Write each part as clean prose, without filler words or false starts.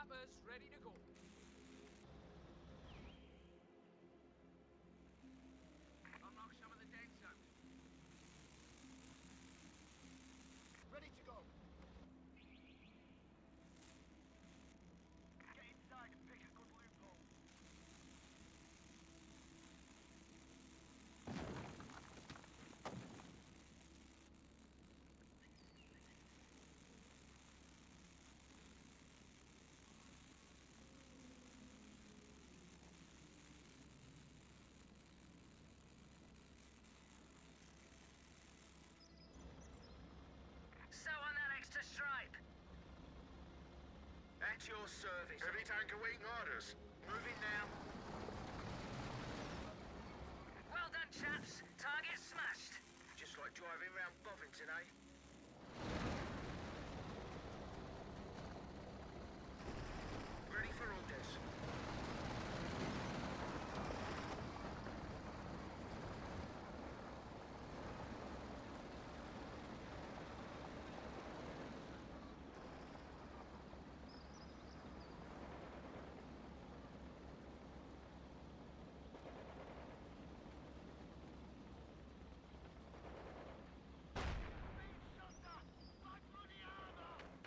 Zappers ready to go. I'll knock some of the dents out. Ready to go. Get inside and pick a good loophole. So on that extra stripe. At your service. Heavy tank awaiting orders. Moving now. Well done, chaps. Target smashed. Just like driving round Bovington, eh? Ready for orders.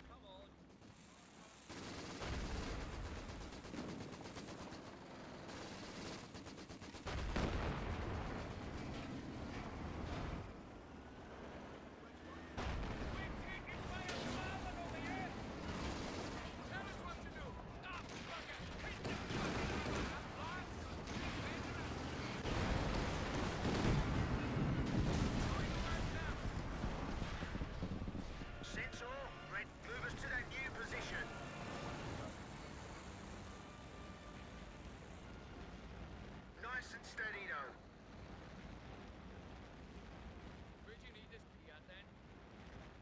Come on. We're taking fire from Allen over here! Tell us what to do! Stop, fucker! Hit the fucking armor! Sensor, Red, move us to that new position. Nice and steady, though. Where'd you need this pee at, then?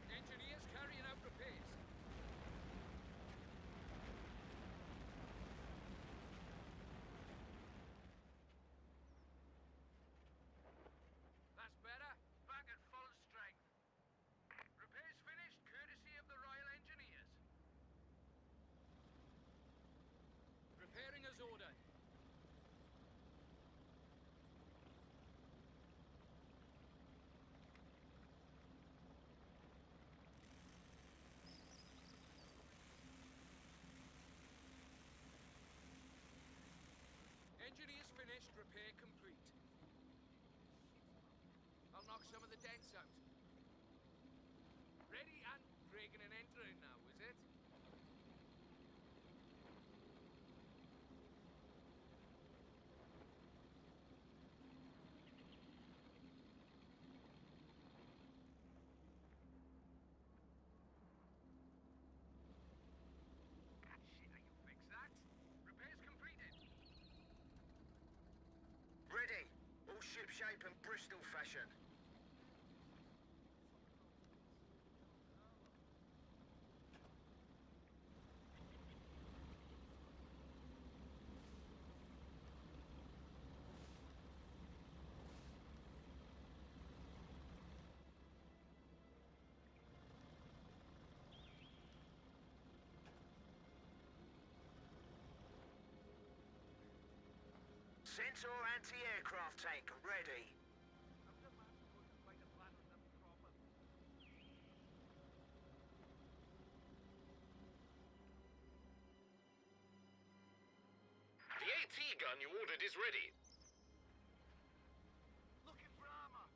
Engineers carrying out repairs. That's better. Back at full strength. Repairs finished, courtesy of the Royal Engineers. Repairing as ordered. Engineers finished, repair complete. I'll knock some of the dents out. Ready and breaking and entering now, is it? Shit, I can fix that. Repairs completed. Ready. All shipshape and Bristol fashion. Sensor anti-aircraft tank ready. The AT gun you ordered is ready. Looking for armor.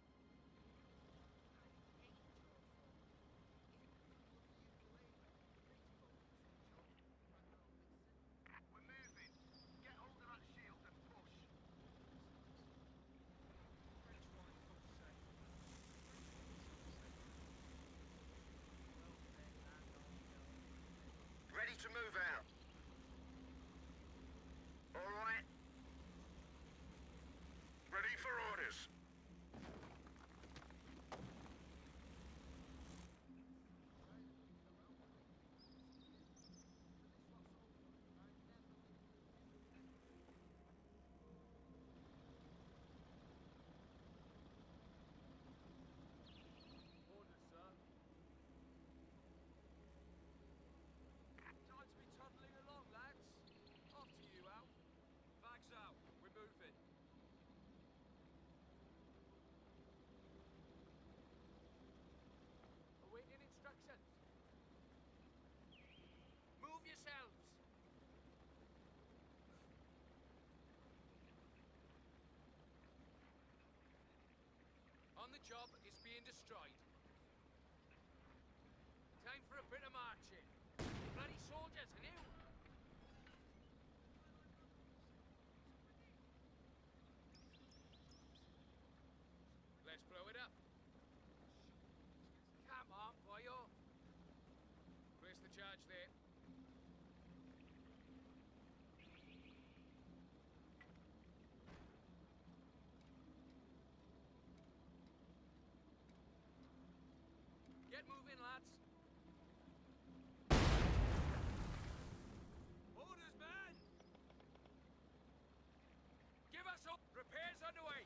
We're moving. Get hold of that shield and push. Ready to move out. All right. the job is being destroyed. Time for a bit of marching. Bloody soldiers, and you! Let's blow it up. Come on, boyo. Place the charge there. Get moving, lads. Orders, man! Give us up! Repairs underway!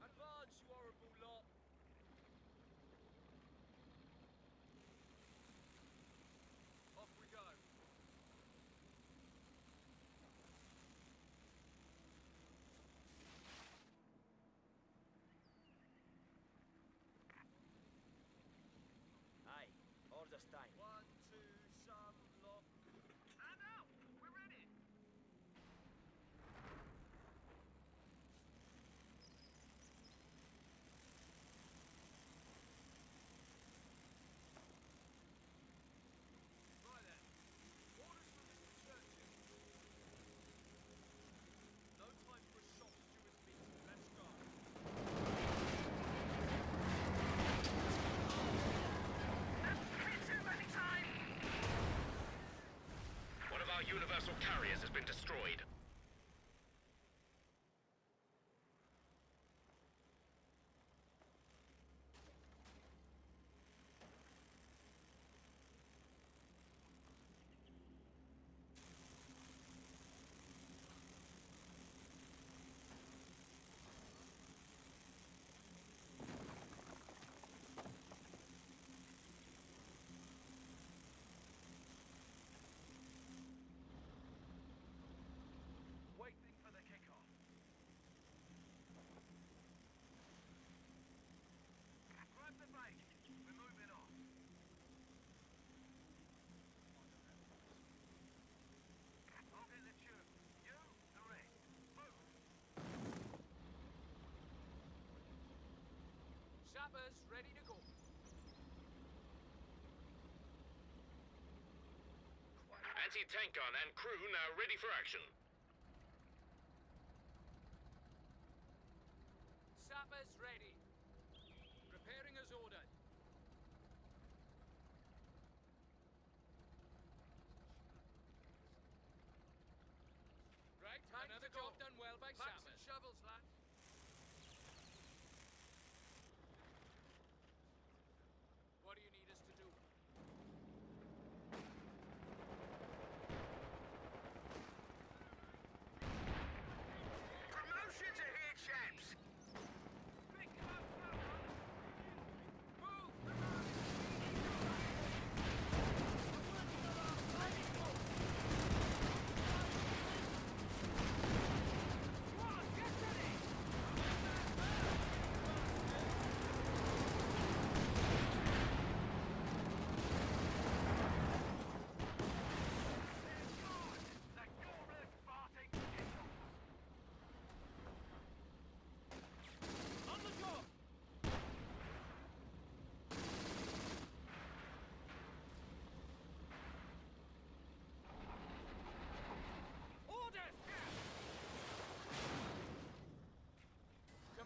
Advance, you horrible lot! Off we go. Aye, orders time. 1, 2, some lot. Stand out! We're ready! Right then. Orders from Mr. Churchill. No time for a shop steward's meeting. Let's go. Too many time! One of our universal carriers has been destroyed. Waiting for the kickoff. Grab the base. We're moving on. I'll get the tube. You, the rest. Move. Sappers ready to go. Anti-tank gun and crew now ready for action. Sappers ready. Preparing as ordered. Right, another job done well by Sappers. And shovels, lads. What do you need us to do? Promotions are here, chaps!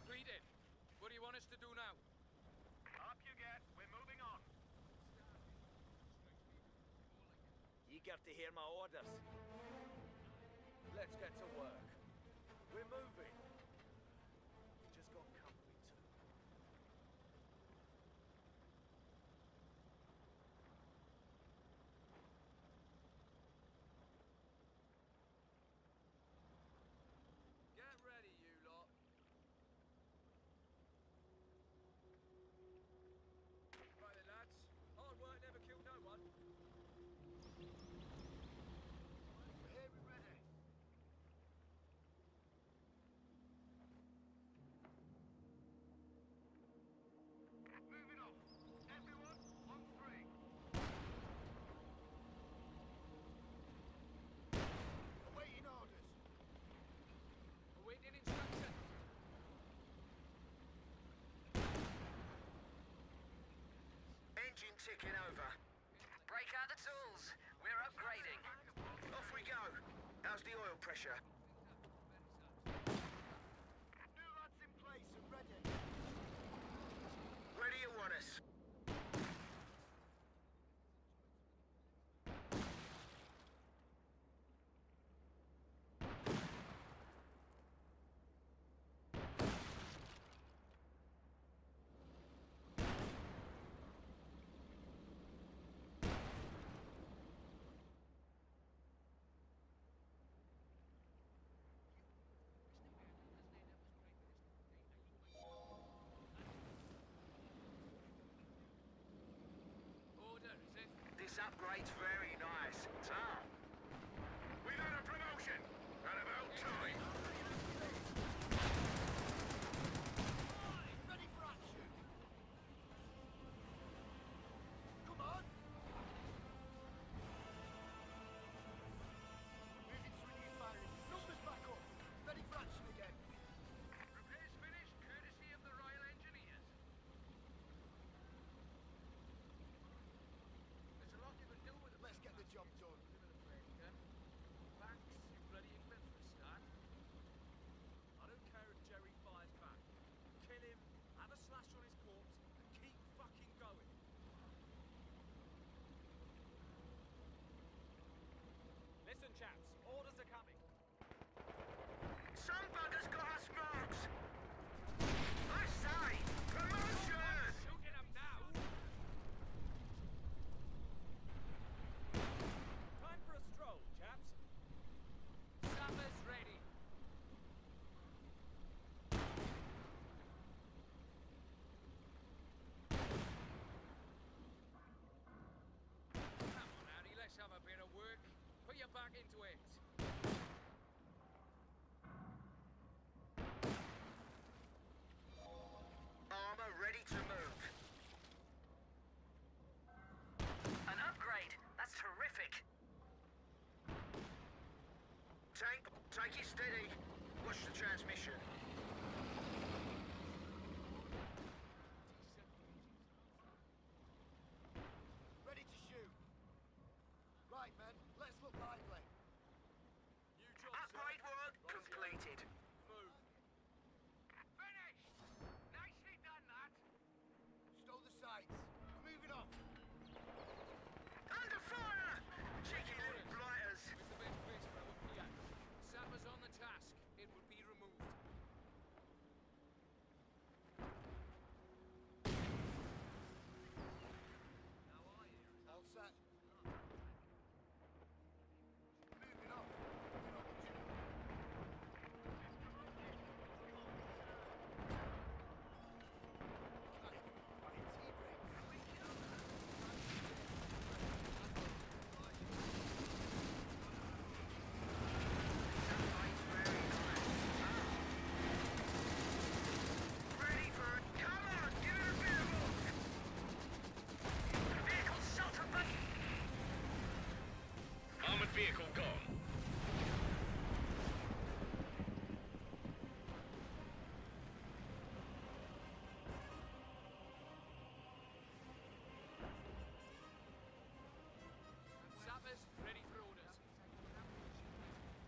Completed. What do you want us to do now? Up you get. We're moving on. Eager to hear my orders? Let's get to work. We're moving. Just got comfy too. Get ready, you lot. Right then, lads. Hard work never killed no one. Here we're ready. engine ticking over. Break out the tools. We're upgrading. Off we go. How's the oil pressure? New lads in place and ready. Where do you want us? Order, is it? This upgrade's very nice. Ah. We've had a promotion. And about time. Ready for action. Come on. Moving to a new firing. Numbers back up. Ready for action again. Repairs finished, courtesy of the Royal Engineers. There's a lot you can do with it. Let's get the job done. Max, you bloody England for a start. I don't care if Jerry fires back. Kill him, have a slash on his corpse, and keep fucking going. Listen, chaps, orders are coming. Some bugger's got us marks. I say, promotion! Shooting them now! Time for a stroll, chaps. Sappers ready. Come on, Harry, let's have a bit of work. Put your back into it. Armor ready to move. An upgrade. That's terrific. Tank, take it steady. Watch the transmission. Ready to shoot. Right, men. Let's look lively. New job, Upgrade sir. work Right, completed. Move. Finished! Nicely done, that. Stow the sights. Moving off. Under fire! Cheeky little blighters. Where's the best place for our piano? Sappers on the task. It will be removed. All set. Moving off. You know what to do. Not even a quiet tea break. Upgrade's very nice. Ah. Ready for it. Come on, give it a bit of look. Vehicle shot above. Armored vehicle gone. Sappers ready for orders.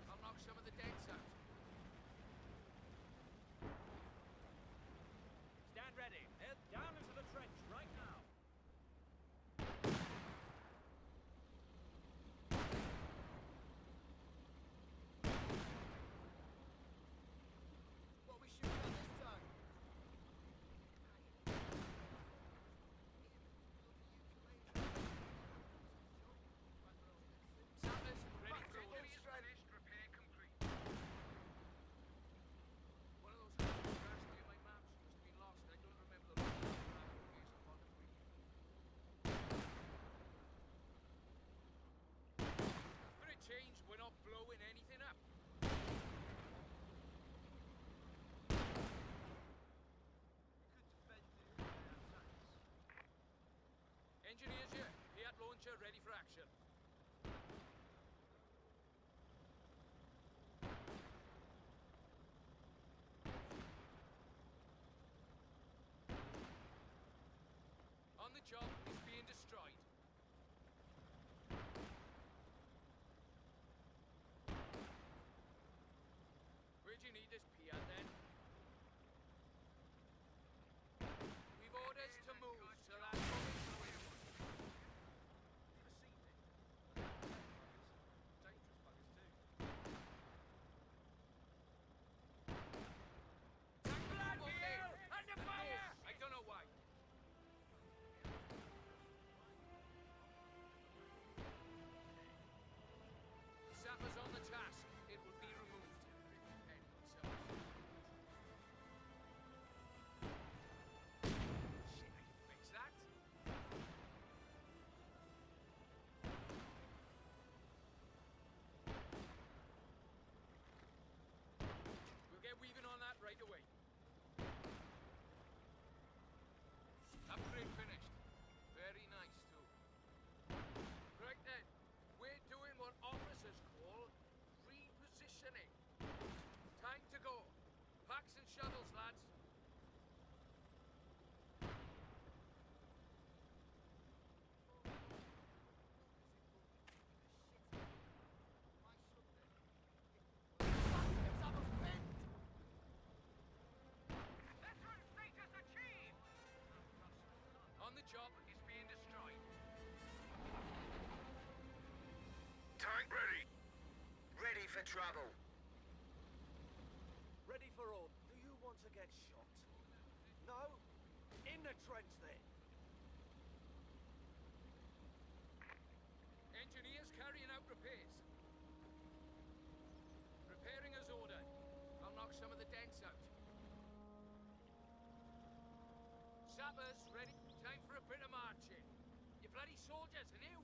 I'll knock some of the dents out. Stand ready. Head down into the trench right now. What are we shooting at this time? Sappers ready Back for to full orders. strength. Finished, repair complete. One of those houses crashed near my map. She must have been lost. I don't remember the location upon the bridge. For a change, we're not blowing anything up. Engineers here. Fiat launcher ready for action. On the job, it's being did you need this pier then? We've orders to move, so that's what we're doing. Dangerous buggers too. Tank blood here! Under fire! I don't know why. Sappers on the task. It will be removed. Head himself. Shit, I can fix that. We'll get weaving on that right away. Upgrade finished. Very nice, too. Right then, we're doing what officers call repositioning. Time to go. Packs and shuttles, lads. Bastards have us pinned! Veteran status achieved! On the job is being destroyed. Tank ready. Ready for trouble. Ready for all. Do you want to get shot? No? In the trench then. Engineers carrying out repairs. Repairing as ordered. I'll knock some of the dents out. Sappers, ready? Time for a bit of marching. You bloody soldiers, and you!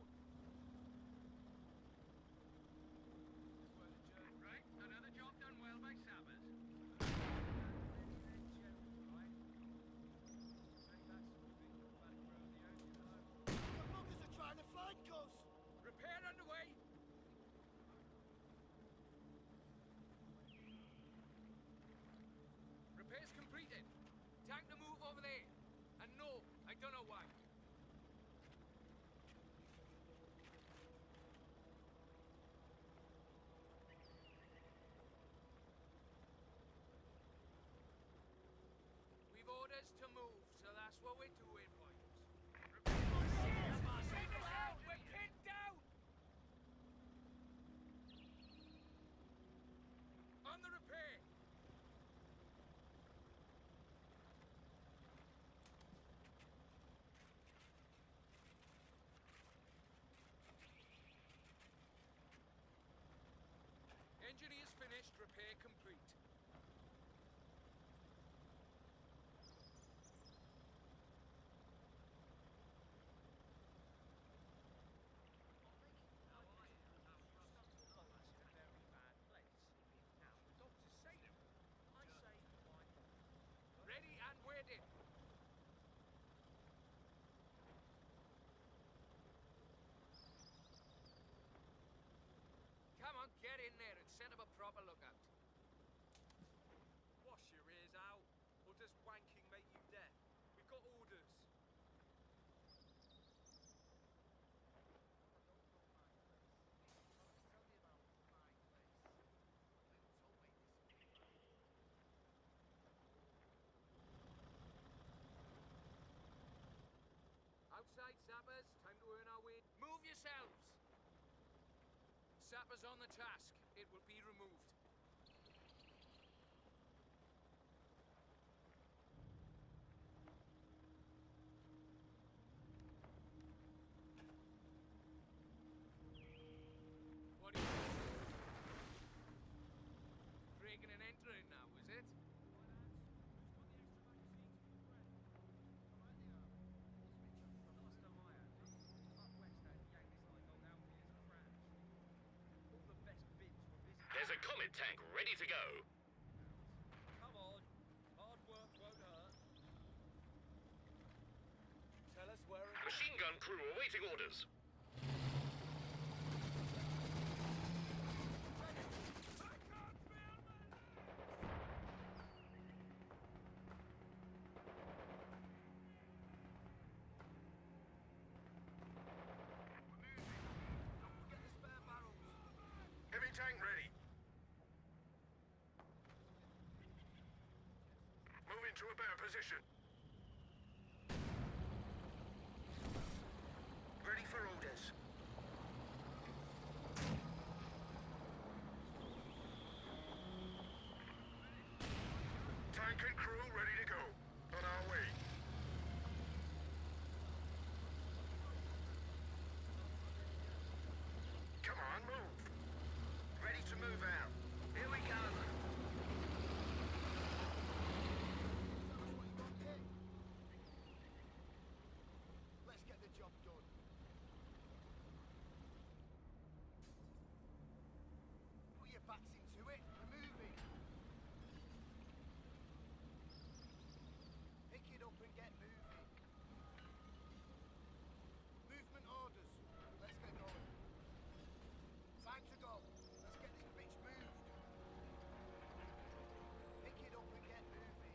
Right, another job done well by Sappers. The buggers are trying to flank us! Repair underway! Repairs completed. Tank to move over there. And no, I don't know why. We've orders to move, so that's what we're doing, boys. We're pinned down! On the repair! Engineers finished, repair complete. Ready and waiting. Come on, get in there and set up a proper lookout. Wash your ears out. Or does wanking make you deaf? We've got orders. Outside, sappers. Time to earn our way. Move yourselves! Sappers on the task. It will be removed. What do you think? Breaking and entering now, is it? There's a Comet tank ready to go. Come on. Hard work won't hurt. Tell us where and Machine gun crew awaiting orders. Heavy tank ready. into a better position. Ready for orders. Tank and crew ready to go. On our way. Come on, move. Ready to move out. Here we go. Let's get the job done. Put your backs into it. We're moving. Pick it up and get moving. Movement orders. Let's get going. Time to go. Let's get this bitch moved. Pick it up and get moving.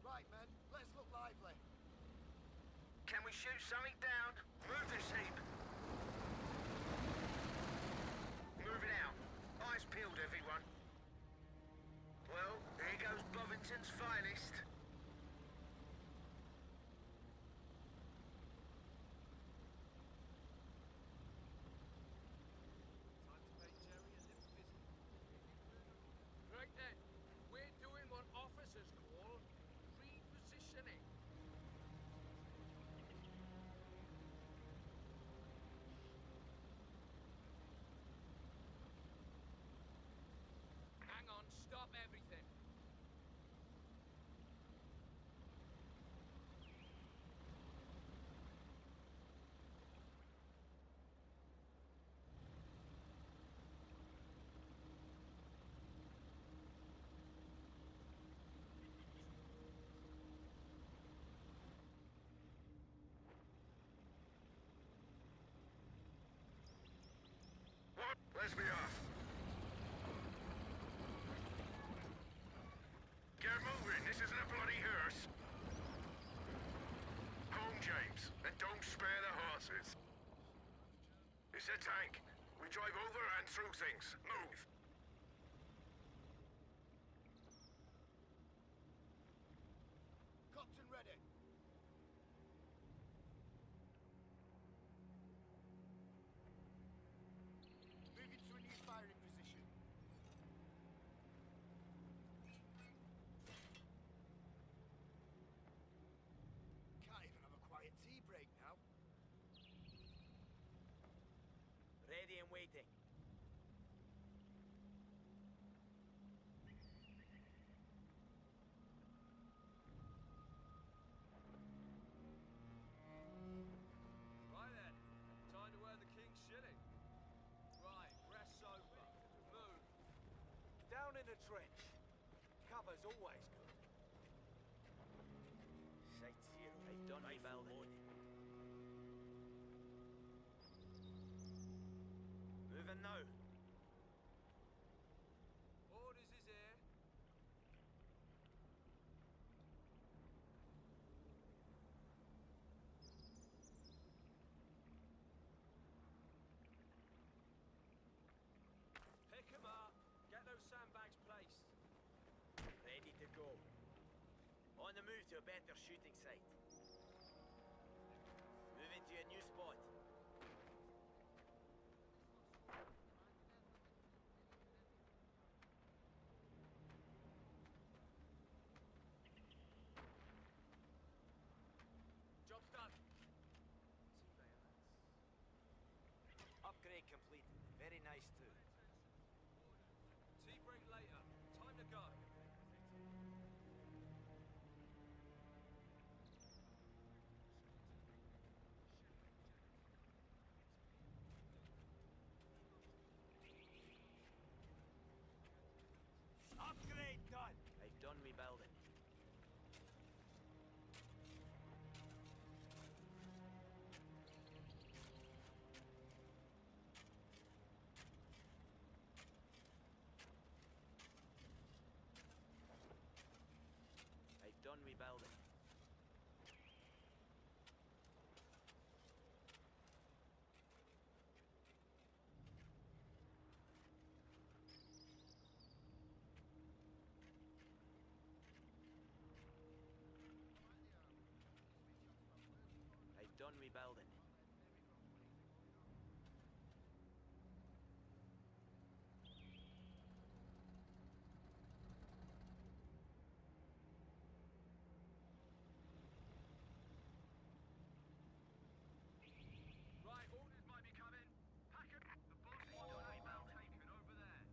Right, men. Let's look lively. Can we shoot something down? Move this heap. Move it out. Eyes peeled, everyone. Well, here goes Bovington's finest. Right then, we're doing what officers call repositioning. Hang on, stop everything. What? Let's be off. Get moving. This isn't a bloody hearse. Home, James, and don't spare the horses. It's a tank. We drive over and through things. Move. Cocked and ready. Moving to a new firing position. Can't even have a quiet tea break now. Ready and waiting. Right then, time to earn the king's shilling. Right, rest sober. Move. Down in the trench. Cover's always good. Sights here. I've done my building. Moving now. Orders is here. Pick 'em up. Get those sandbags placed. Ready to go. On the move to a better shooting site. Moving to a new spot. Job's done. Upgrade complete. Very nice too. Tea break later. Time to go. Upgrade done. I've done me building. done rebuilding. Right, orders might be coming. Pack it. The boss wants that bell taken over there.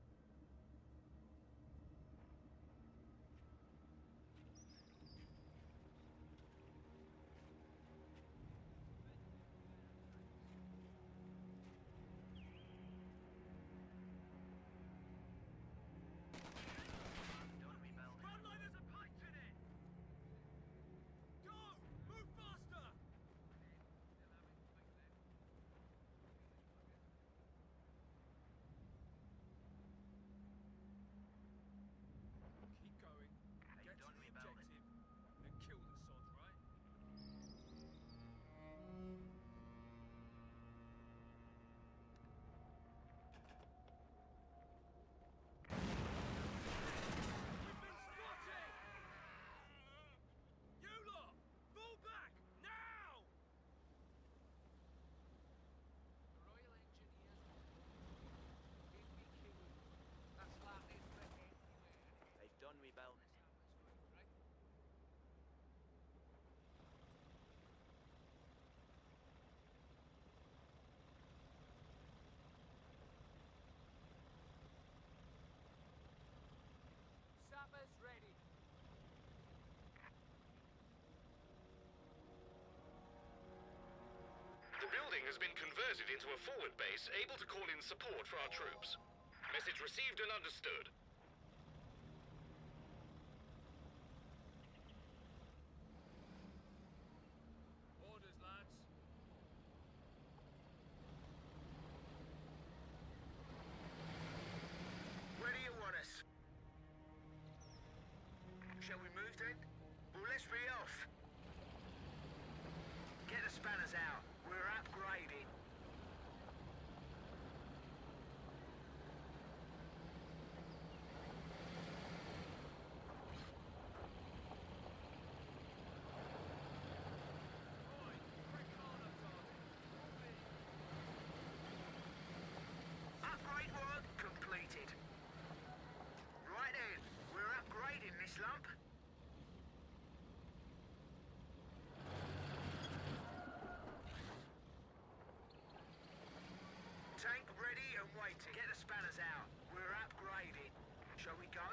Run like there's a pipe in it! Go! Move faster! Keep going. Get to the objective and kill the sods, right? We've been spotted! You lot! Fall back! Now! The Royal Engineers give me king. That's Latin for anywhere. They've done rebuilding. Right? Sappers ready. The building has been converted into a forward base, able to call in support for our troops. Message received and understood. Orders, lads. Where do you want us? Shall we move then? Well, let's be off. Get the spanners out. We're upgrading. Oi, Recana target. Upgrade work completed. Right then, we're upgrading this lump. Tank ready and waiting. Get the spanners out. We're upgrading. Shall we go?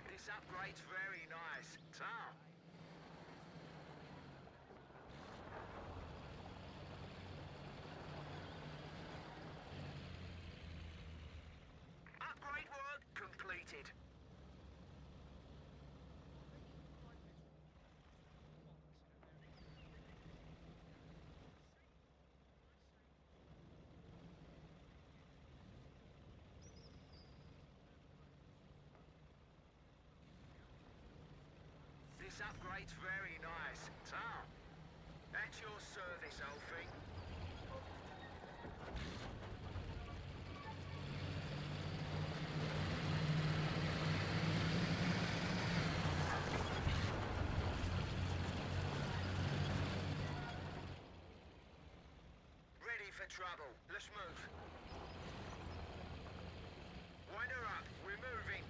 This upgrade's very nice. Tom. Upgrade work completed. This upgrade's very nice. Tom, at your service, old thing. Ready for trouble. Let's move. Wind her up. We're moving.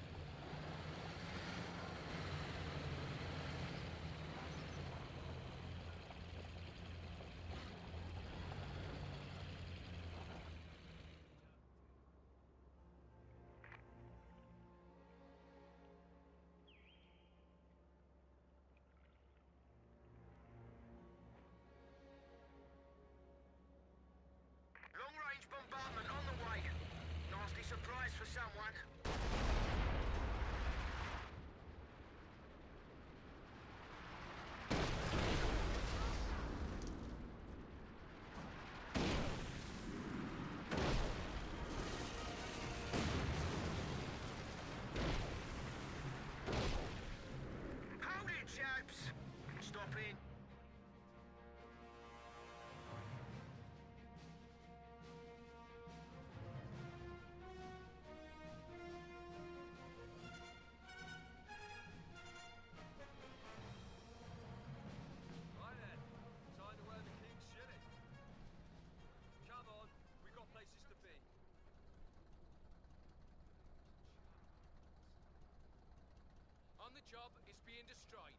Long-range bomb the job is being destroyed.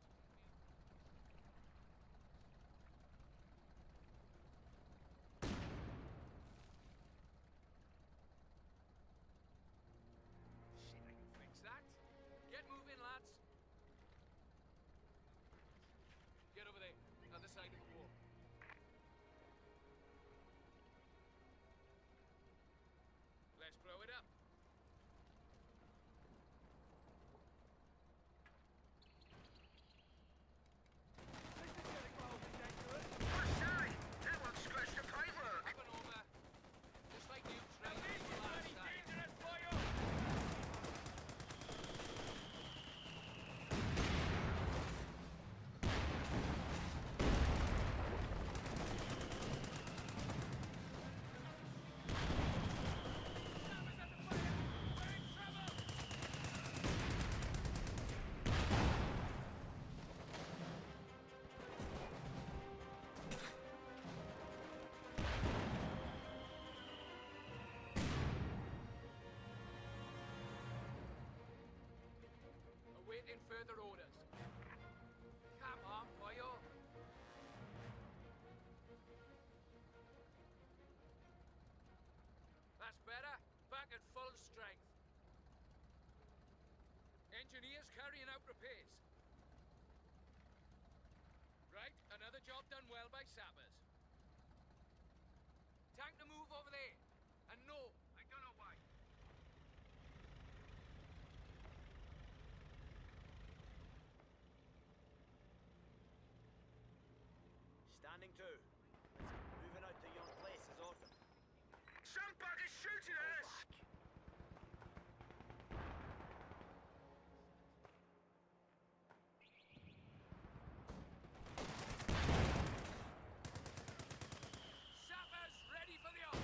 Shit, I can fix that. Get moving, lads. Get over there, other side of the wall. Let's blow it up. Up and over. Just like you tried to do last time. Awaiting further orders. Come on, boyo. That's better. Back at full strength. Engineers carrying out repairs. Right, another job done well by sappers. Time to move over there. And no, I don't know why. Standing to. Moving out to your place as ordered. Sandbag is shooting at us! Sappers ready for the op.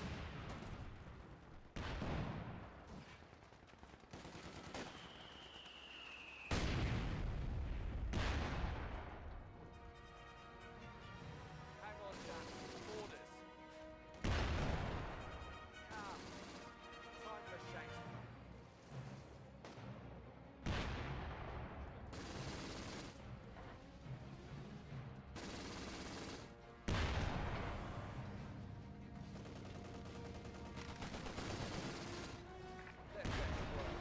Hang on, Jack. Orders. Calm. Time for a shake. Let's get to work.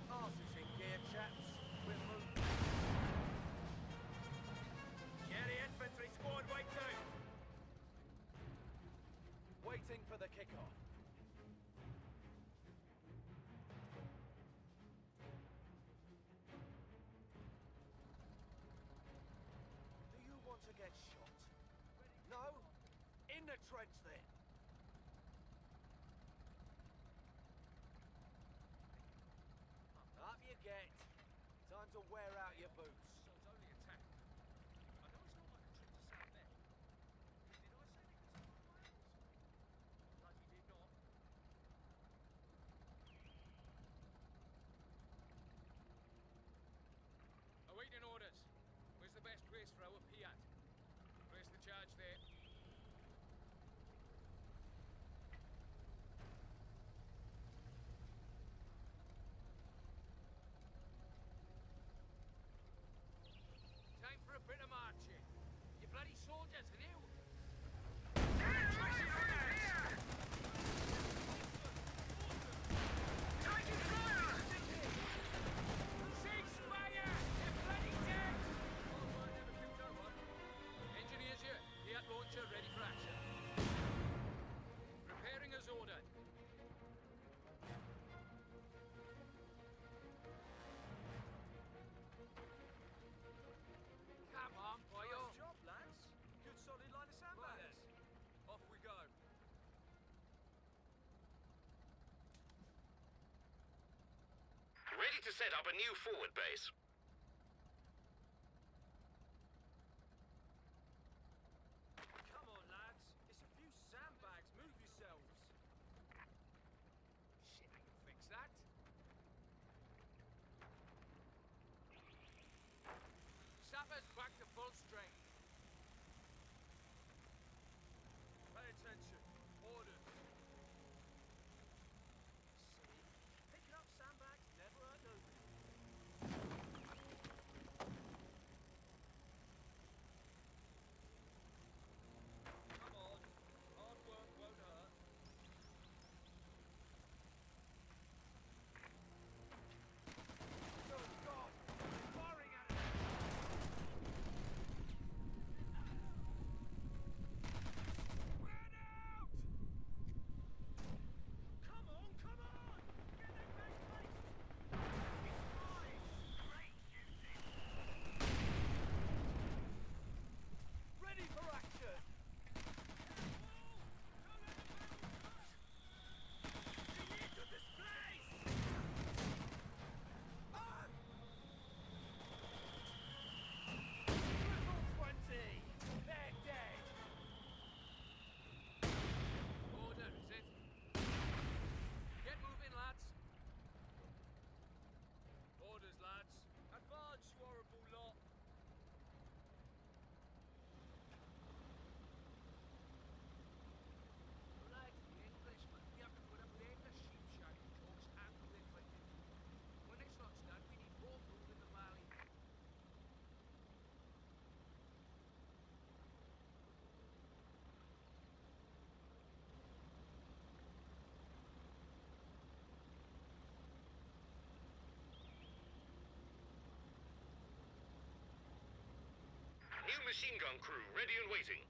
Arses in gear, chaps. We're moving. Yeah, the infantry squad, wait down. Waiting for the kickoff. Do you want to get shot? No? In the trench then. Up you get. Time to wear out your boots. So it's only attack. I know it's not like a trip to South Bay. Did I say they could stop miles? Bloody did not. Awaiting orders. Where's the best place for our Piat? Place the charge there. Time for a bit of marching. You bloody soldiers, and you! Cease fire! You're bloody dead! Engineers here. Piat launcher ready for action. Repairing as ordered. Come on, boyo. Nice job, lads. Good solid line of sandbags. Off we go. Ready to set up a new forward base. Come on, lads. It's a few sandbags. Move yourselves. Shit, I can fix that. Sappers back to full strength. Pay attention. Orders. new machine gun crew ready and waiting.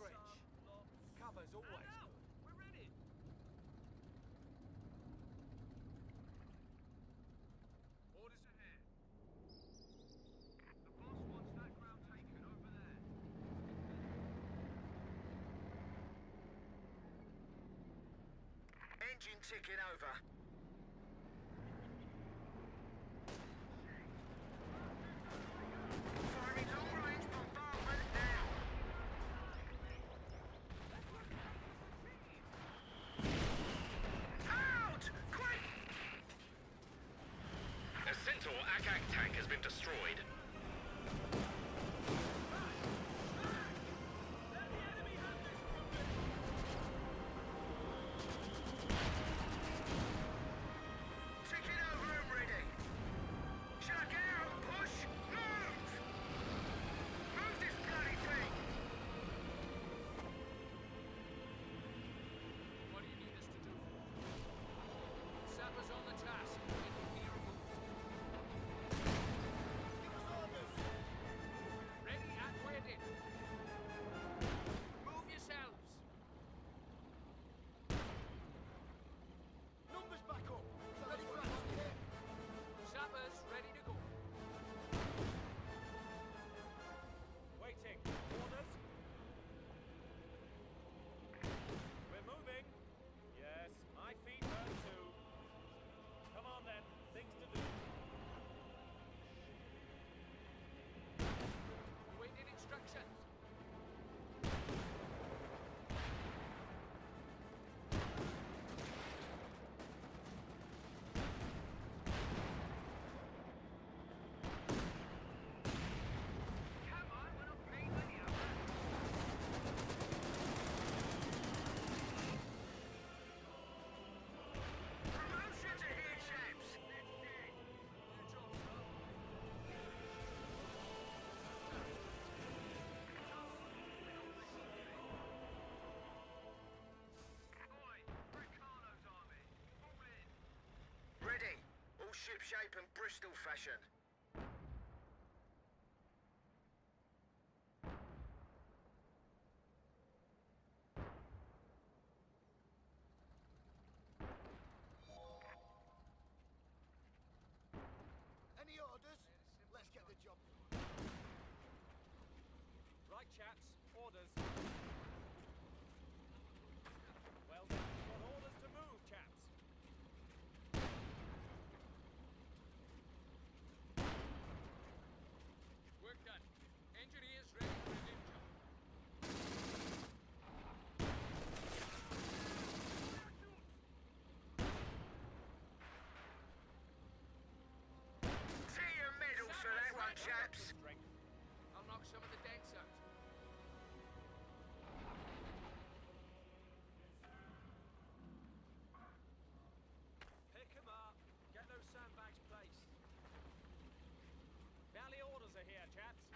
trench. Cover's always good. We're ready. Orders ahead. The boss wants that ground taken over there. Engine ticking over. Firing long-range bombardment now. Out! Quick! A Centaur Akak tank has been destroyed. Ticking over and ready. Should I get out and push? Move! Move this bloody thing! What do you need us to do? Sappers on the task. Engineer removed. Give us orders! Ready and waiting. Move yourselves. Numbers back up! Ready for action here! Sappers ready to go. Waiting. Orders? We're moving. Yes, my feet hurt too. Come on then, things to do. Awaiting instructions. Come on, we're not playing with you. Promotions are here, chaps! Ready! All shipshape and Bristol fashion. Any orders? Let's get the job done. Right, chaps. Orders. Well done. Got orders to move, chaps. Work done. Engineers ready for a new job. Tea and medals for that one, chaps. Strength. I'll knock some of the dents out. Pick 'em up. Get those sandbags placed. Galley orders are here, chaps.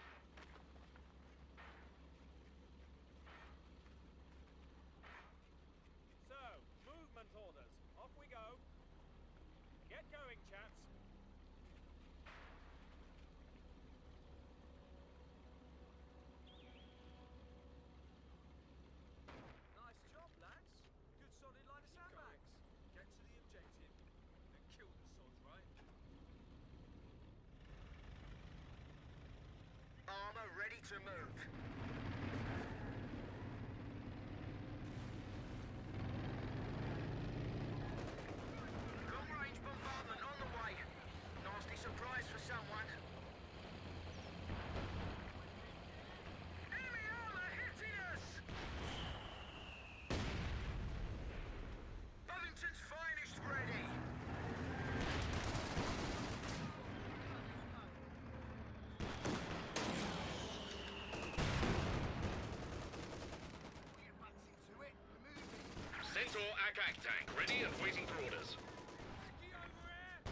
So, movement orders. Off we go. Get going, chaps. Nice job, lads. Good solid line of sandbags. Get to the objective and kill the sods, right? Armour ready to move. Long-range bombardment on the way. Nasty surprise for someone. Enemy armour hitting us! Bovington's finest ready. We advance into it. We're moving. Centaur Akak tank ready and waiting for orders. Ski over here!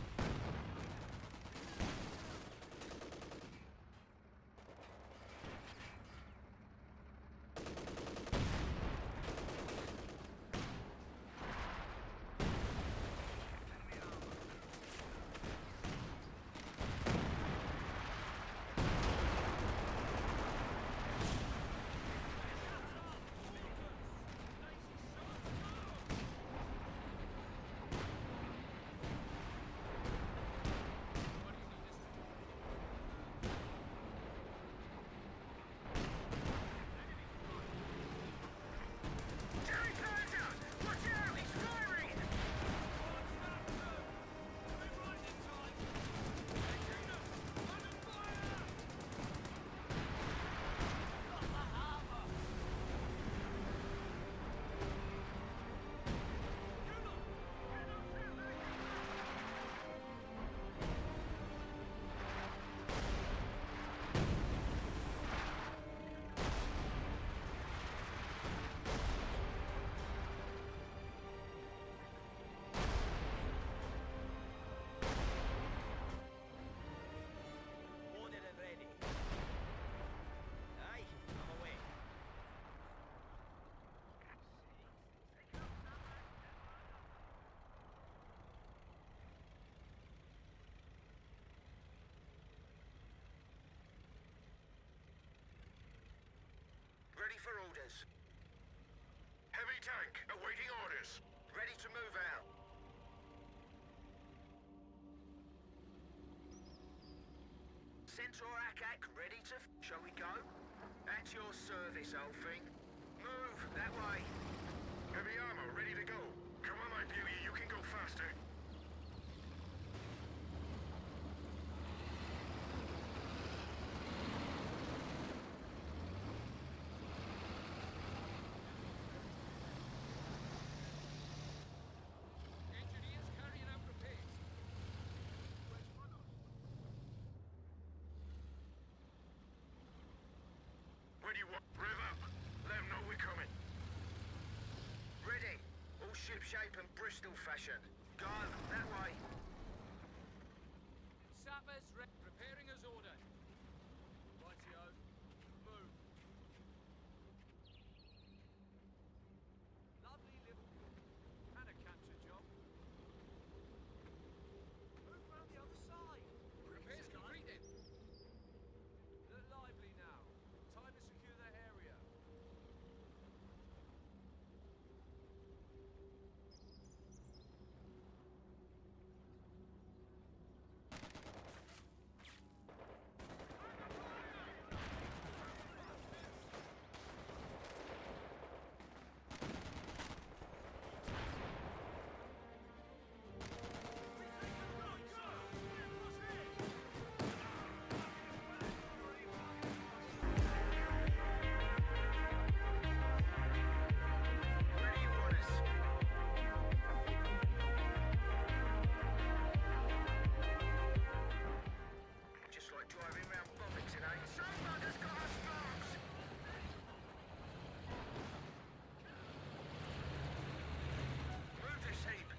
Centaur Akak ready to... Shall we go? At your service, old thing. Move, that way. Heavy armor, ready to go. Come on, my beauty, you can go faster. Engineers carrying out repairs. Where do you want? Rev up. Let them know we're coming. Ready. All ship-shape and Bristol fashion. Go, that way. Sappers preparing as ordered. Rightio. Move. Lovely little... And a capture job. Move round the other side. Repairs completed. Look lively now. Time to secure that area. Where do you want us? Just like driving round bollocks, it ain't. Some bugger's got us sparks. Move this heap.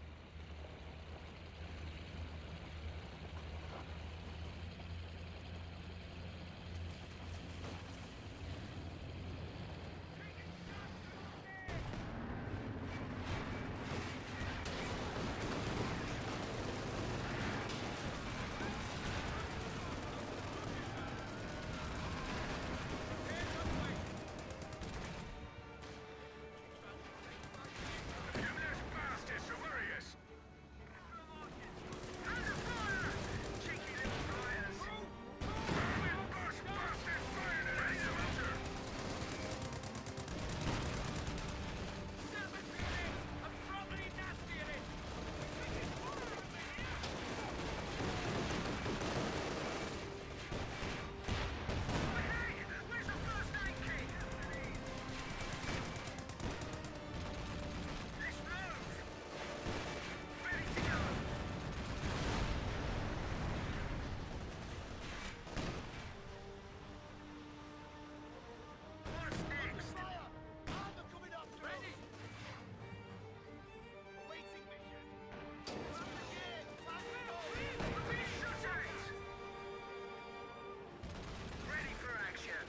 Give this bastard Severius! Under fire! Cheeky little flyers. With bus bastard firing at us! Seven minutes! I'm properly nasty in it! Hey, where's the first aid kit? Let's move. Ready to go. What's next? Fire! Armor coming up! Ready! Waiting mission! Open the gate! Time to go! Shut it! Ready for action.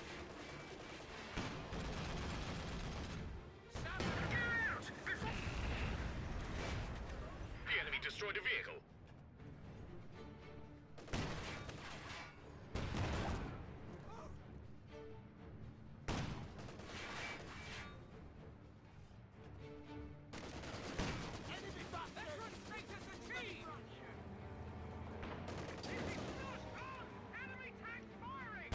Sapper! Get out! Before... The enemy destroyed a vehicle. Enemy bastard! Veteran status achieved! Enemy tank firing!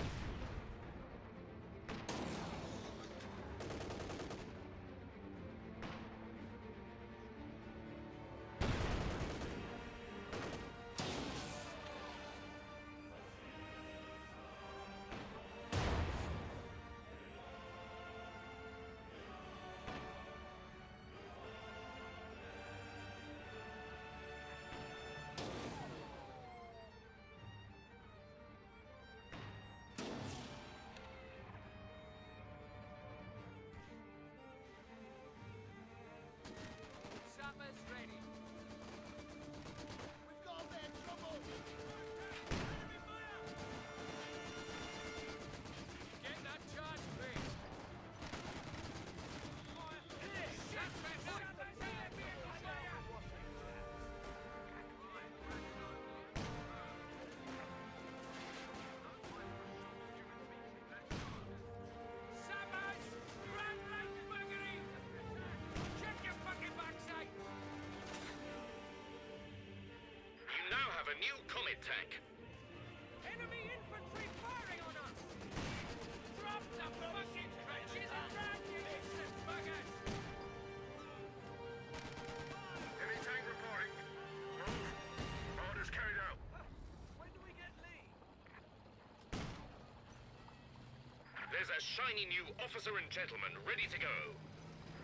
There's a shiny new officer and gentleman ready to go.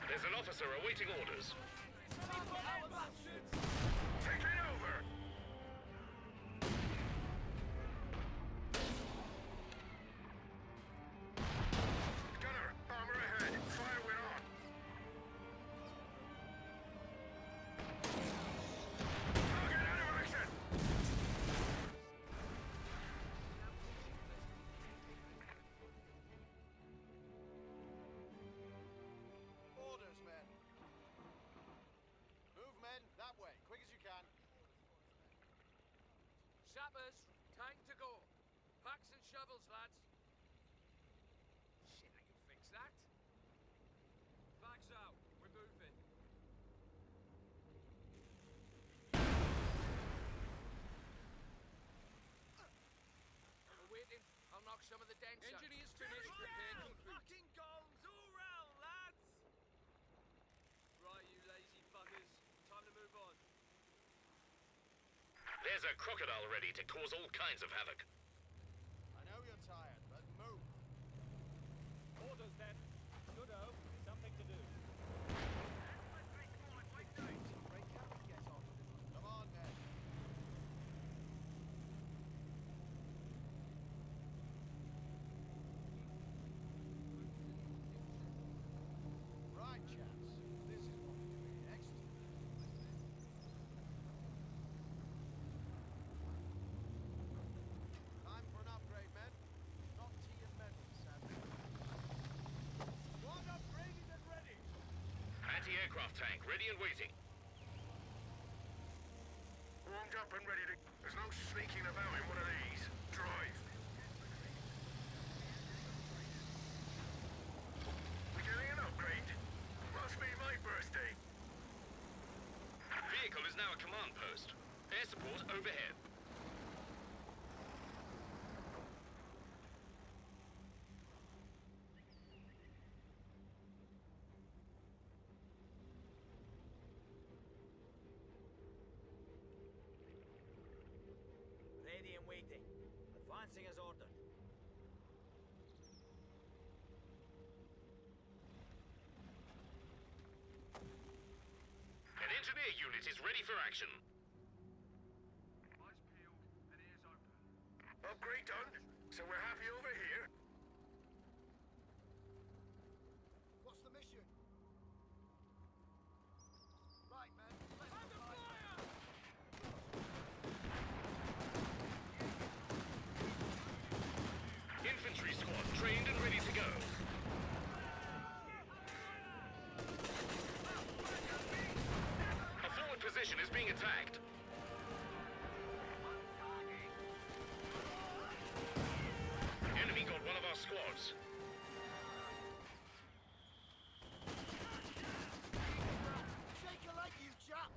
There's an officer awaiting orders. Take it over! Gunner, armor ahead. Fire when on. Target out of action! Orders, men. Move, men, that way, quick as you can. Sappers, time to go. Packs and shovels, lads. Shit, I can fix that. Bags out. We're moving. We're waiting. I'll knock some of the dents out. Engineers finished. Repair complete. Fucking goals all round, lads! Right, you lazy buggers. Time to move on. There's a crocodile ready to cause all kinds of havoc. I know you're tired, but move. Orders then. Good-o. Something to do. Break out and get on. Come on, men. Right, chaps. This is what we're doing next. Time for an upgrade, men. Not tea and medals, sadly. Squad upgraded and ready. Anti-aircraft tank ready and waiting. Warmed up and ready to... There's no sneaking about in one of these. Drive. We getting an upgrade? Must be my birthday. Vehicle is now a command post. Air support overhead. Ready and waiting. Advancing as ordered. An engineer unit is ready for action. Eyes peeled and ears open. Upgrade done. So we're happy over here. What's the mission? Right, men. Let's fire! Infantry squad trained and ready to go. A forward position is being attacked. Enemy got one of our squads. Shake a leg, you chaps!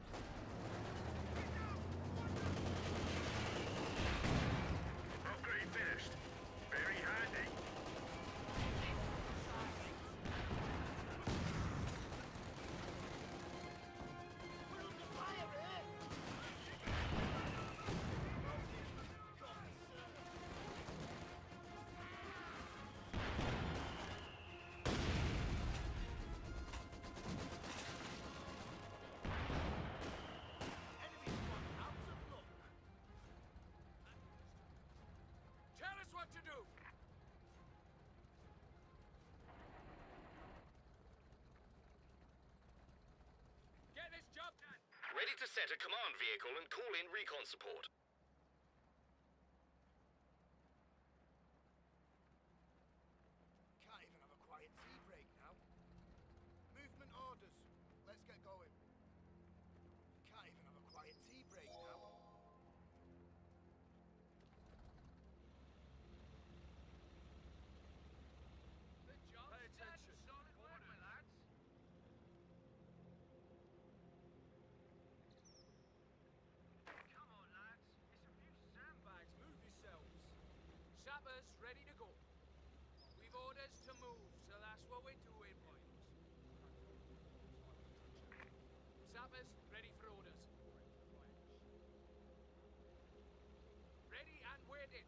Upgrade finished. Very handy. We're under fire here! Enemy squad out of luck! Tell us what to do. Get this job done. Ready to set a command vehicle and call in recon support. Can't even have a quiet tea break now. Movement orders. Let's get going. Can't even have a quiet tea break now. The job's Pay attention. done. Solid work, my lads. Come on, lads. It's a few sandbags. Move yourselves. Sappers, ready to go. We've orders to move, so that's what we're doing, boys. Sappers, ready for orders. Ready and waiting.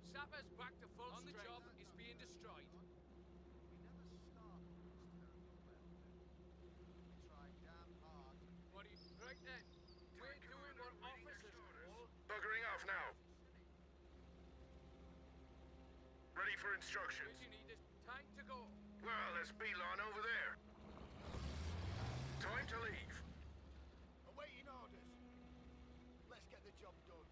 Sapper's back to full on strength. The job is being destroyed. What do you... Right then. We're doing what officers call... Buggering off now. Ready for instructions. You need this time to go. Well, there's beeline over there. Time to leave. Awaiting orders. Let's get the job done.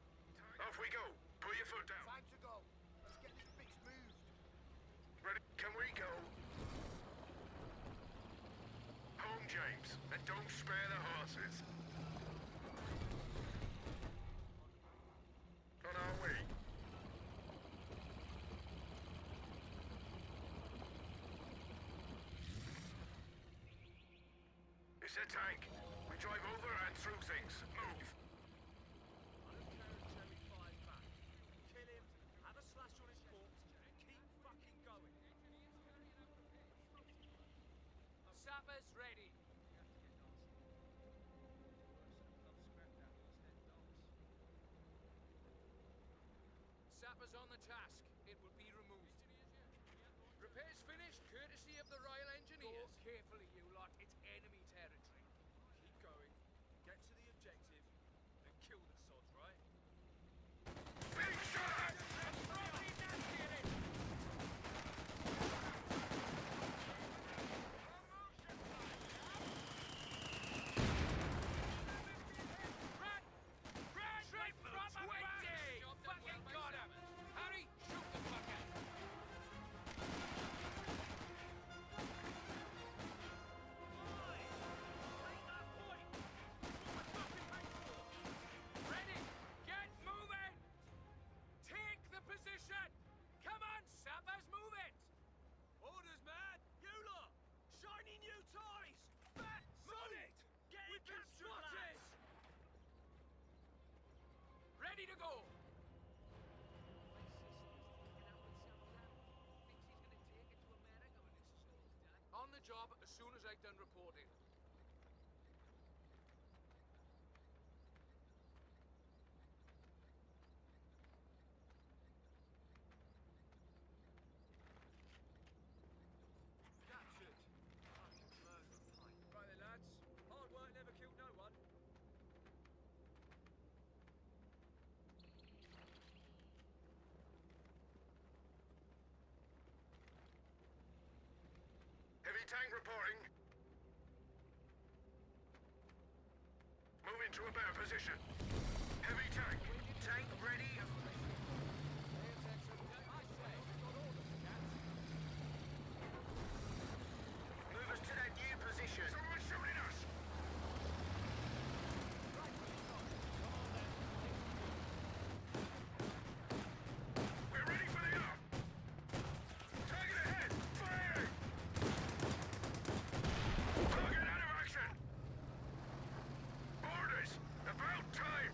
Off we go. Put your foot down. Time to go. Let's get this bitch moved. Ready? Can we go? Home, James. And don't spare the horses. On our way. It's a tank. We drive over and through things. Move. Kill him, have a slash on his corpse, and keep fucking going. Sapper's ready. Sapper's on the task. It will be removed. Repairs finished, courtesy of the Royal Engineers. Go carefully, you lot. It's enemy territory. Keep going, get to the objective, and kill the sods, right? Big shot! Run! Run! Straight from a way! Fucking got him! Harry, shoot the fucker! Ready! Get moving! Take the position! Come on, Sappers, move it! Orders, man! You lot! Shiny new toys! Fat on it! Get spotted! Ready to go! On the job as soon as I've done reporting. Captured! Fucking murder pint. Right then, lads. Hard work never killed no one. Heavy tank reporting. Moving to a better position. Heavy tank. Tank ready. Move us to that new position. Someone's shooting us. We're ready for the up. Target ahead. Firing. Target out of action. Orders. About time.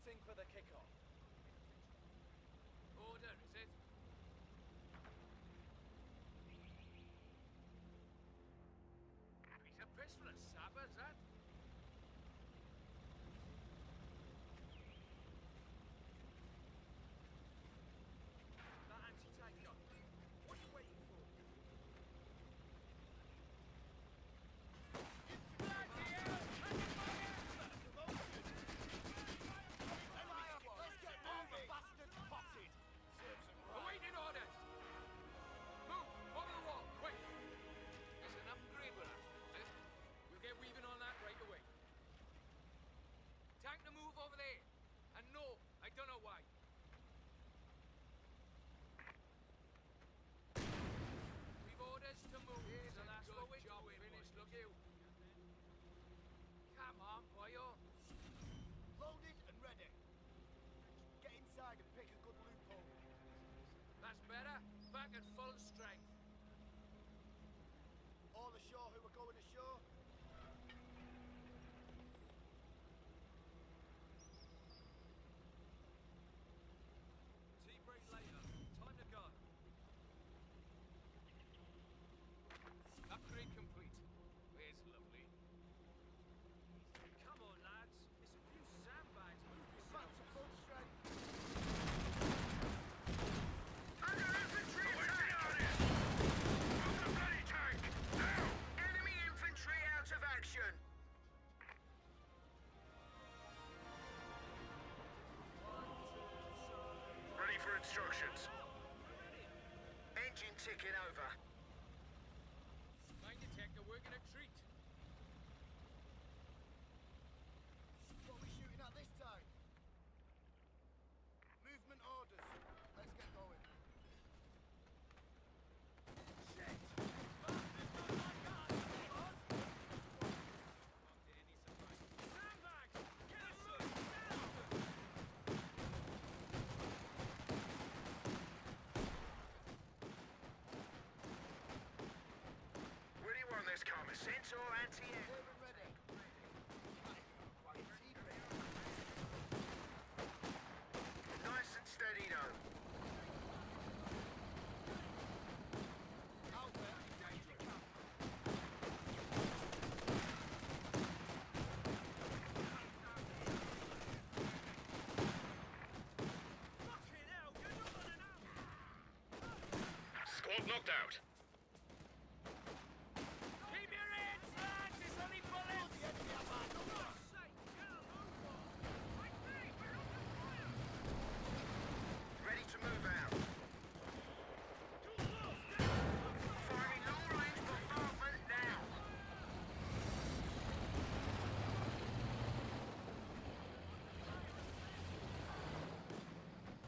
everything for the kickoff. Order, is it? Piece of piss for a sabber, is that? That anti-tank gun. What are you waiting for? Awaiting orders! Move! Over the wall, quick! There's an upgrade we're after, is it? We'll get weaving on that right away. Tank to move over there. And no, I don't know why. We've orders to move, so that's what we're doing. Finished, look you. Come on, boyo. Loaded and ready. Get inside and pick a good loophole. That's better. Back at full strength. All ashore who are going ashore? Tea break later. Time to go. Upgrade complete. There's lovely. Come on, lads. It's a few sandbags. Move Back yourselves. to full strength. Under infantry Awaiting attack! orders! Move the bloody tank! Now! Enemy infantry out of action! Ready for instructions. Engine ticking over. Mine detector working a treat. What are we shooting at this time? Movement orders. Let's get going. Sandbags! Get a move! Down! Where do you want this coming? Centaur anti-air. Here and ready. Can't even have a quiet tea break. Nice and steady though. Out there, engage the camp. Fucking hell, you're not on an hour! Squad knocked out. Keep your heads, lads! It's only bullets! The enemy are back. For God's sake, get a move on! Ready to move out. Firing long range bombardment now.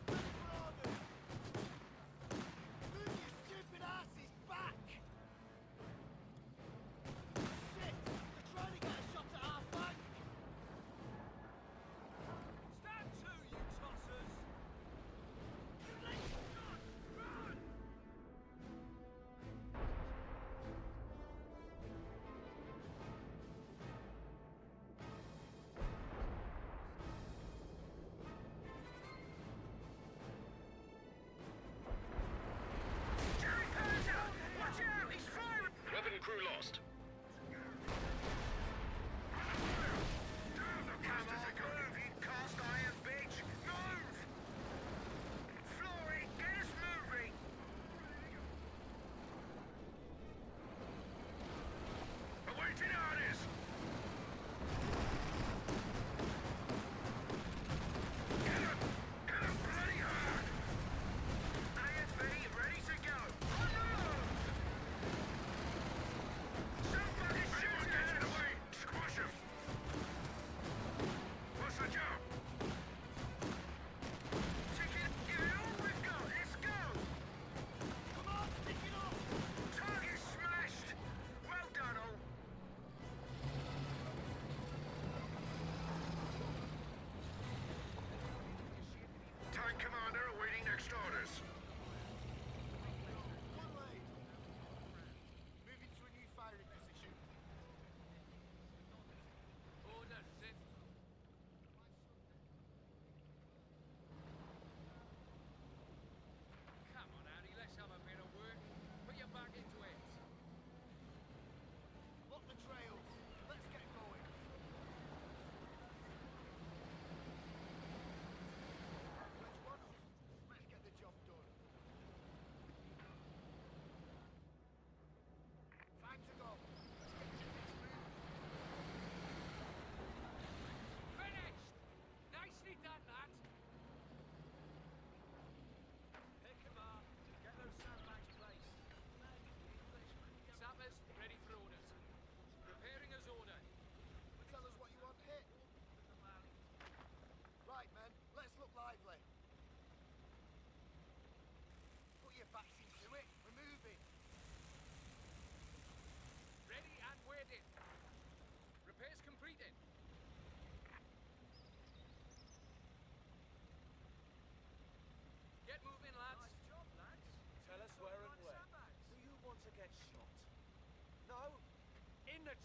Ready for orders. Move, you stupid asses!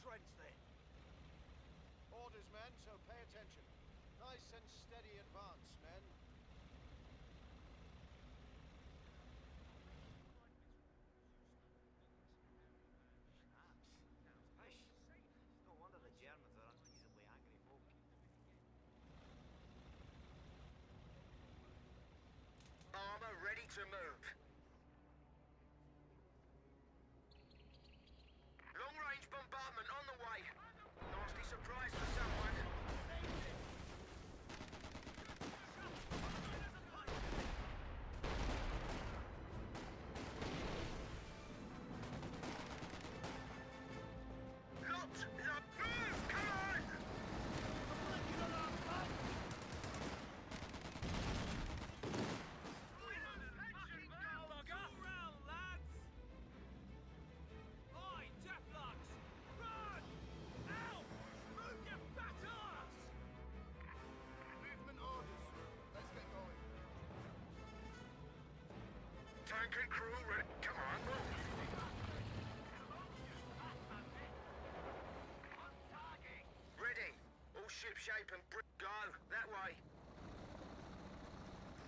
trench then. Orders, men, so pay attention. Nice and steady advance, men. Chaps. It's no wonder the Germans are unreasonably angry folk. Armor ready to move. Long-range bombardment on the way. Nasty surprise for someone. Lot, move! Come on! Go round, lads! Oi, deathlocks! Run! Out! Move your fat arse! Movement orders. Let's get going. Tank and crew ready. Come on, move. Ready. All ship shape and go. That way.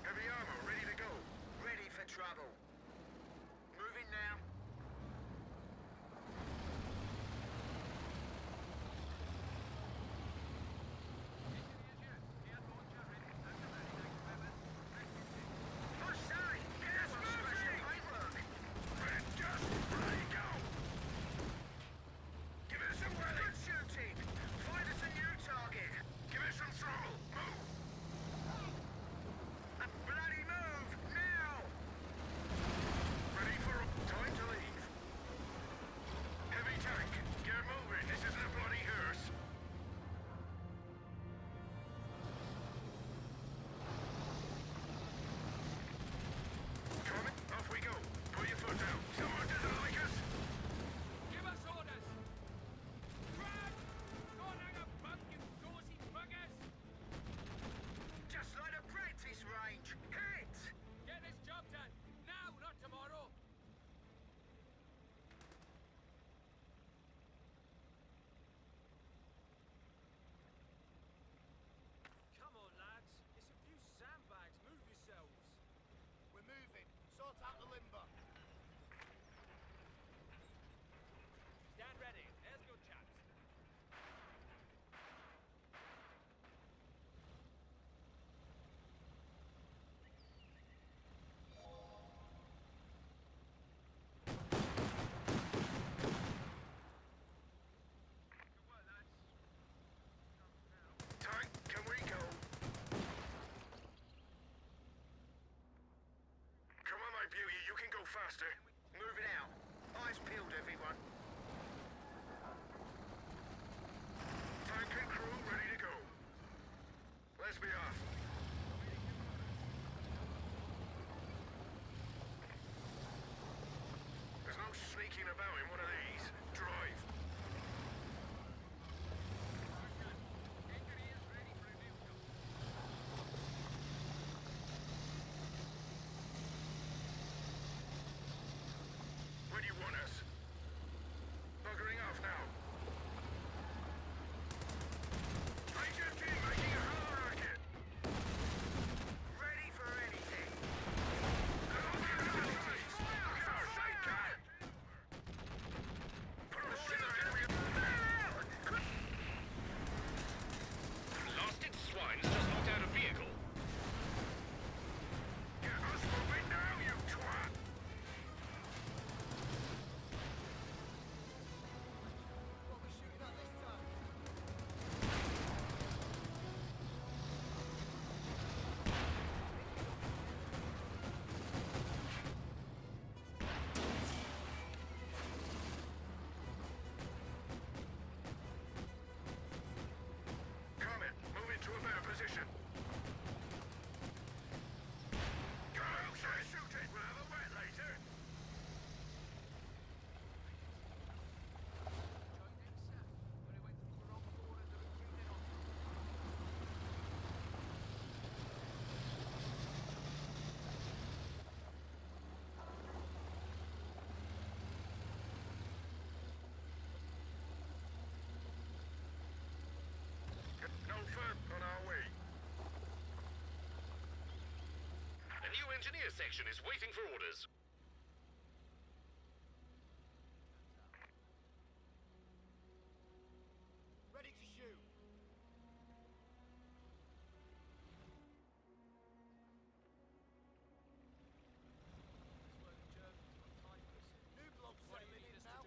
Heavy armor ready to go. Ready for trouble. Moving now. Push side! Get us moving! Paintwork! Red dust, ready go. Give it some welly. Good shooting! Find us a new target! Give it some throttle. Move. A bloody move! Now! Ready for time to section is waiting for orders. Ready to shoot. New bloke What do settling you need in us now.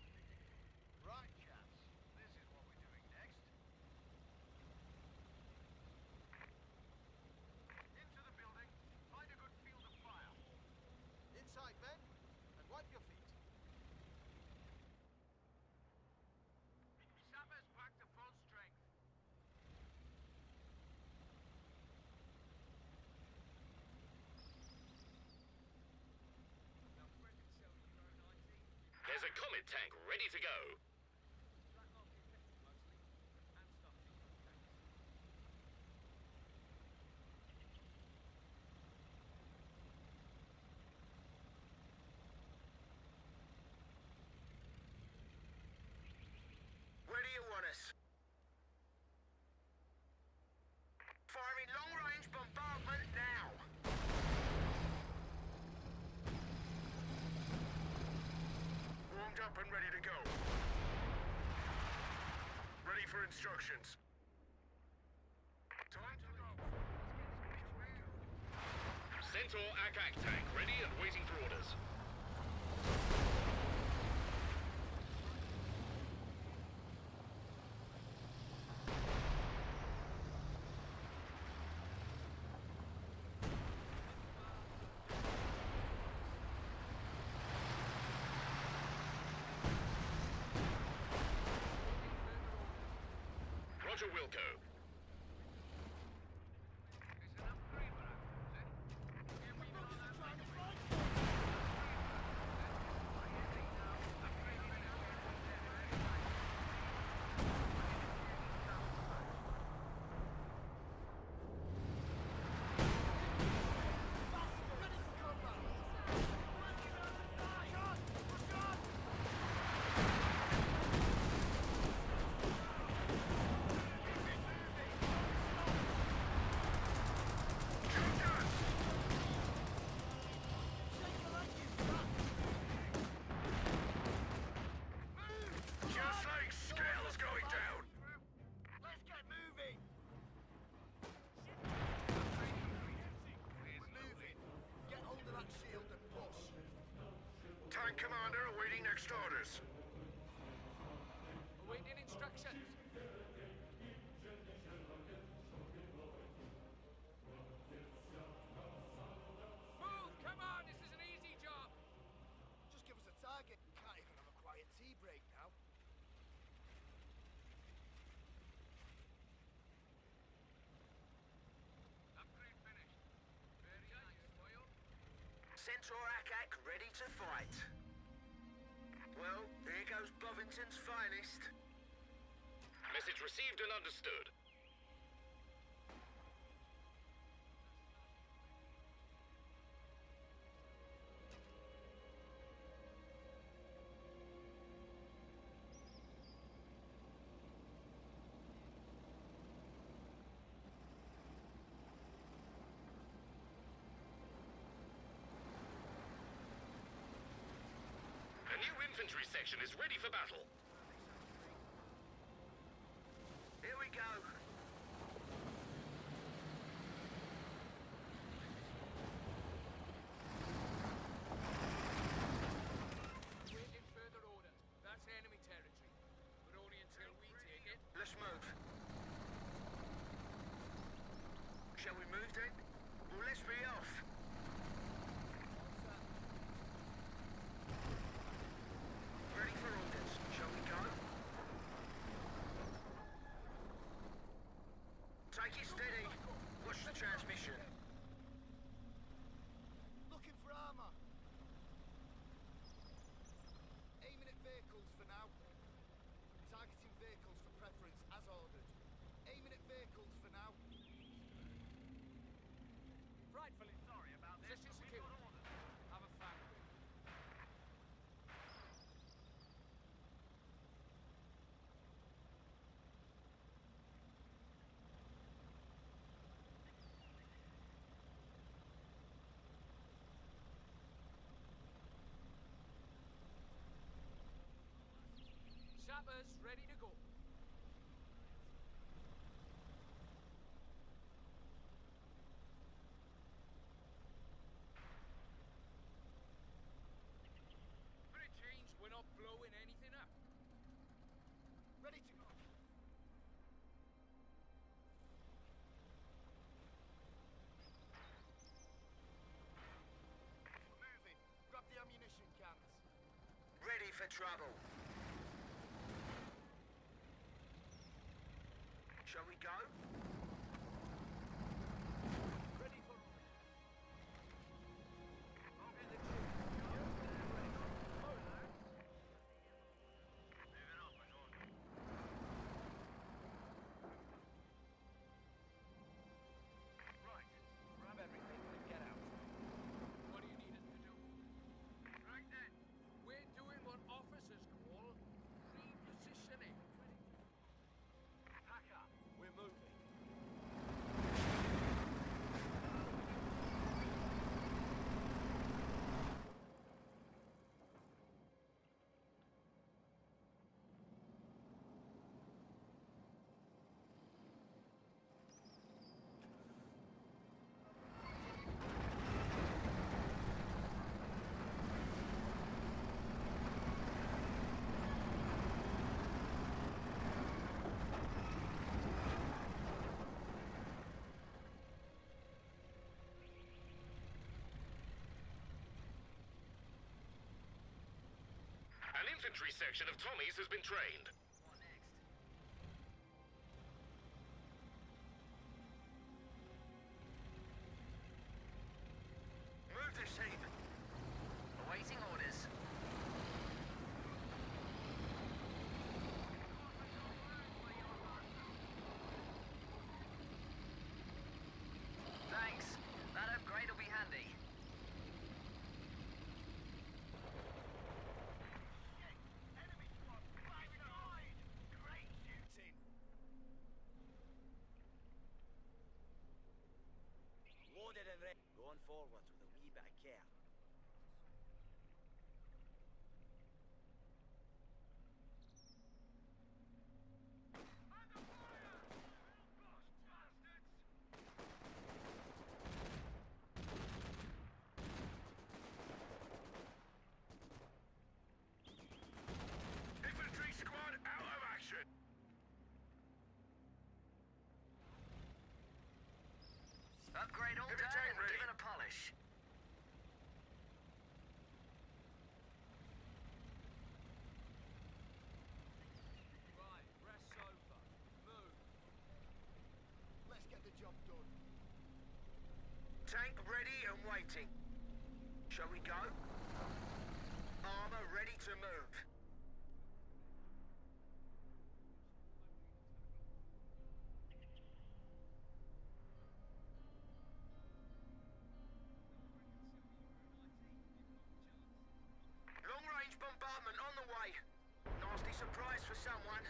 to do? Right, chaps. This is what we're doing next. Into the building. Find a good field of fire. Inside, men. And wipe your feet. Sappers back to full strength. There's a Comet tank ready to go. Where do you want us? Firing long-range bombardment now. Warmed up and ready to go. Ready for instructions. Time to go. Centaur ACAC tank ready and waiting for orders. Roger, Wilco. Just like scales going down. Let's get moving. We're moving. Get hold of that shield and push. Tank commander awaiting next orders. Awaiting instructions. Move! Come on! This is an easy job! Just give us a target. Can't even have a quiet tea break now. Upgrade finished. Very nice, Boyle. Centaur ACAC ready to fight. Well, here goes Bovington's finest. Message received and understood. A new infantry section is ready for battle. Here we go. Waiting further orders. That's enemy territory. But only until we take it. Let's move. Shall we move then? Well, let's be off. Ready for orders. Shall we go? Take it steady. Watch the transmission. Looking for armor. Aiming at vehicles for now. Targeting vehicles for preference as ordered. Aiming at vehicles for now. Rightfully sorry about this. Position but we've secure. got orders. Have a fan. ready for trouble. Shall we go? Ready for... I'll get the chief. Right, grab everything and get out. What do you need us to do? Right then, we're doing what officers call repositioning. Pack up. We're moving. An infantry section of Tommies has been trained. What next? Move this team. Awaiting orders. Thanks. That upgrade will be handy. Loaded and ready. Going forwards with a wee bit of care. Infantry squad out of action. Upgrade all Heavy done tank and ready. given a polish. Right, rest's over. Move. Let's get the job done. Tank ready and waiting. Shall we go? Armor ready to move. Long-range bombardment on the way. Nasty surprise for someone.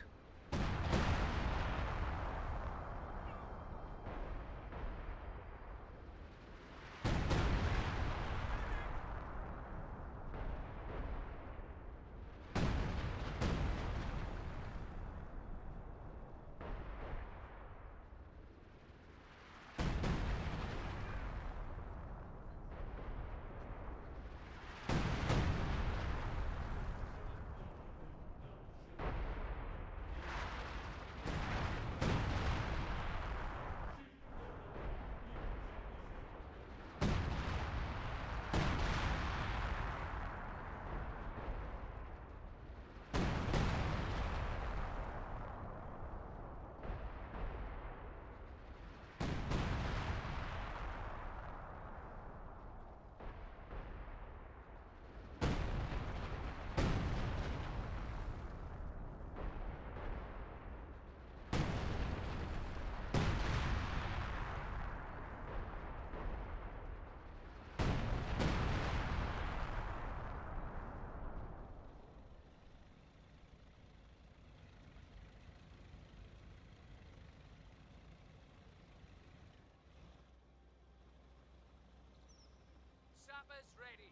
Sappers ready.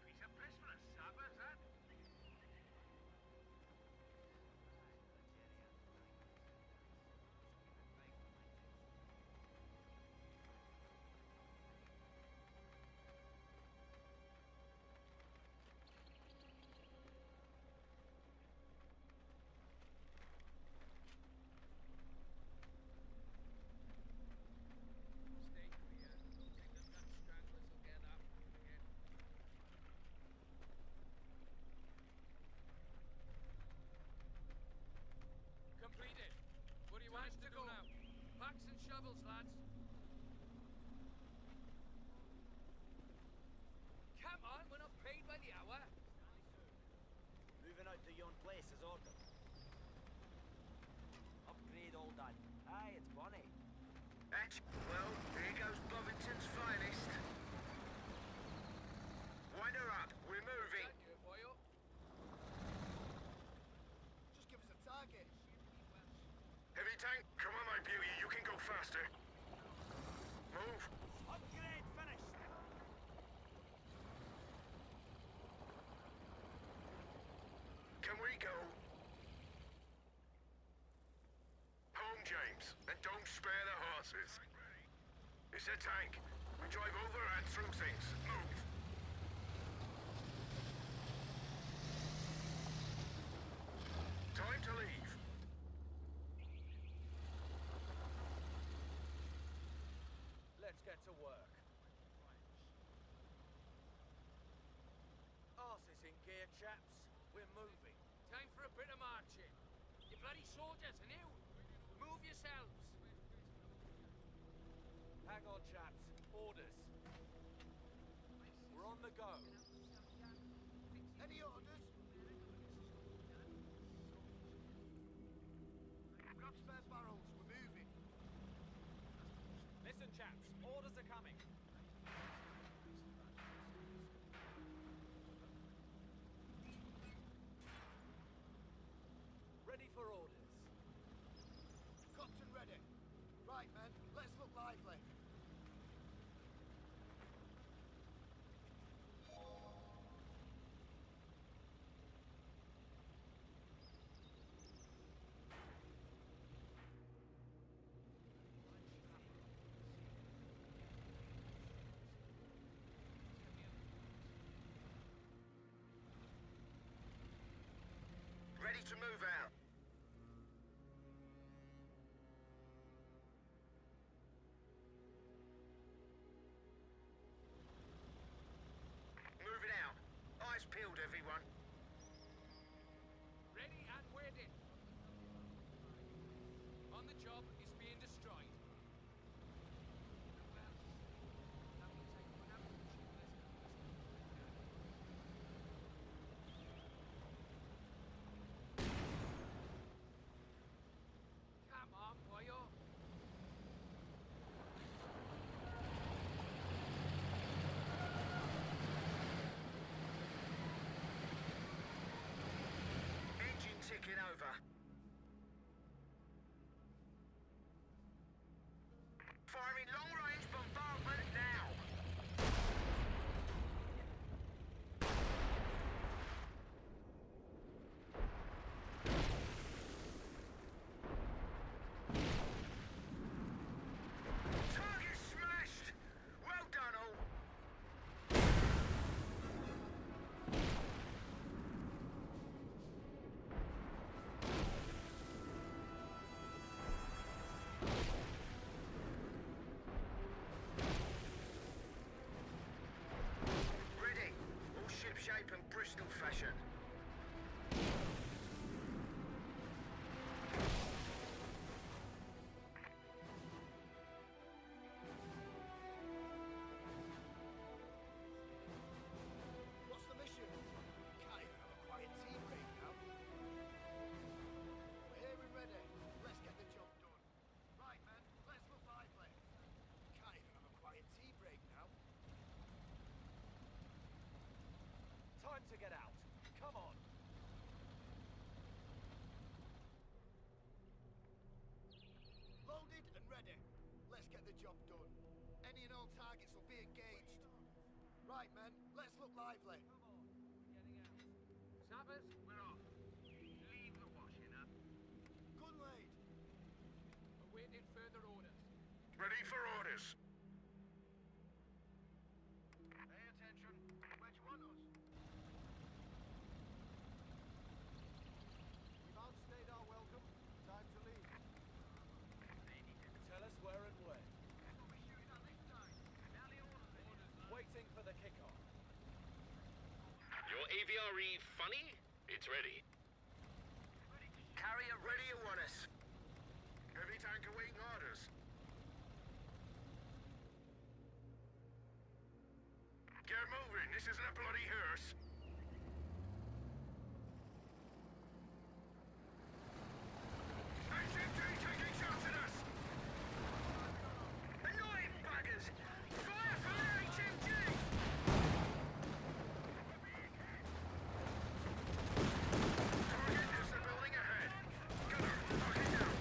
Piece of piss for us, sappers, huh? shovels, lads. Come on, we're not paid by the hour. Moving out to yon place is ordered. Upgrade all done. Aye, it's Bonnie. Well, here goes Bovington's finest. Wind her up. We're moving. Thank you, boyo. Just give us a target. Heavy tank, come on, my beauty. You can go faster. Move. Upgrade finished! Can we go? Home, James. And don't spare the horses. It's a tank. We drive over and through things. Move. Time to leave. Let's get to work. Arse is in gear, chaps. We're moving. Time for a bit of marching. You bloody soldiers, and you! Move yourselves! Hang on, chaps. Orders. We're on the go. Any orders? Grab spare barrels. We're moving. Listen, chaps. Orders are coming. Ready for orders. Cocked and ready. Right, men. Let's look lively. Ready to move out. Moving out. Eyes peeled, everyone. Ready and waiting. On the job is being destroyed. Come on, boyo. Engine ticking over. Firing long-range bombardment now. Target smashed! Well done, all. Ready. All ship-shape and Bristol fashion. What's the mission? Can't even have a quiet tea break now. We're here and ready. Let's get the job done. Right, men. Let's look lively. Can't even have a quiet tea break now. Time to get out. Come on. Loaded and ready. Let's get the job done. Any and all targets will be engaged. Right, men. Let's look lively. Sappers, We're off. Leave the washing up. Gun laid. awaiting further orders. Ready for orders. Pay attention. Where do you want us? We've outstayed our welcome. Time to leave. Tell us where and when. Waiting for the kickoff. Your AVRE funny? It's ready. Carrier ready at want us. Heavy tank awaiting orders. this isn't a bloody hearse. HMG taking shots at us! Annoying buggers! Fire from the HMG! Target is the building ahead. Gunner, knock it down.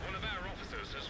One of our officers has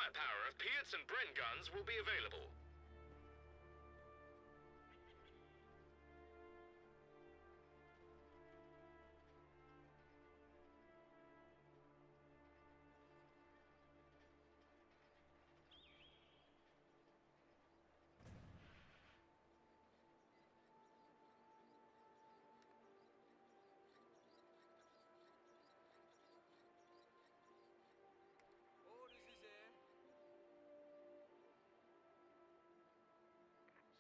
firepower of Piet's and Bren guns will be available. Orders is here.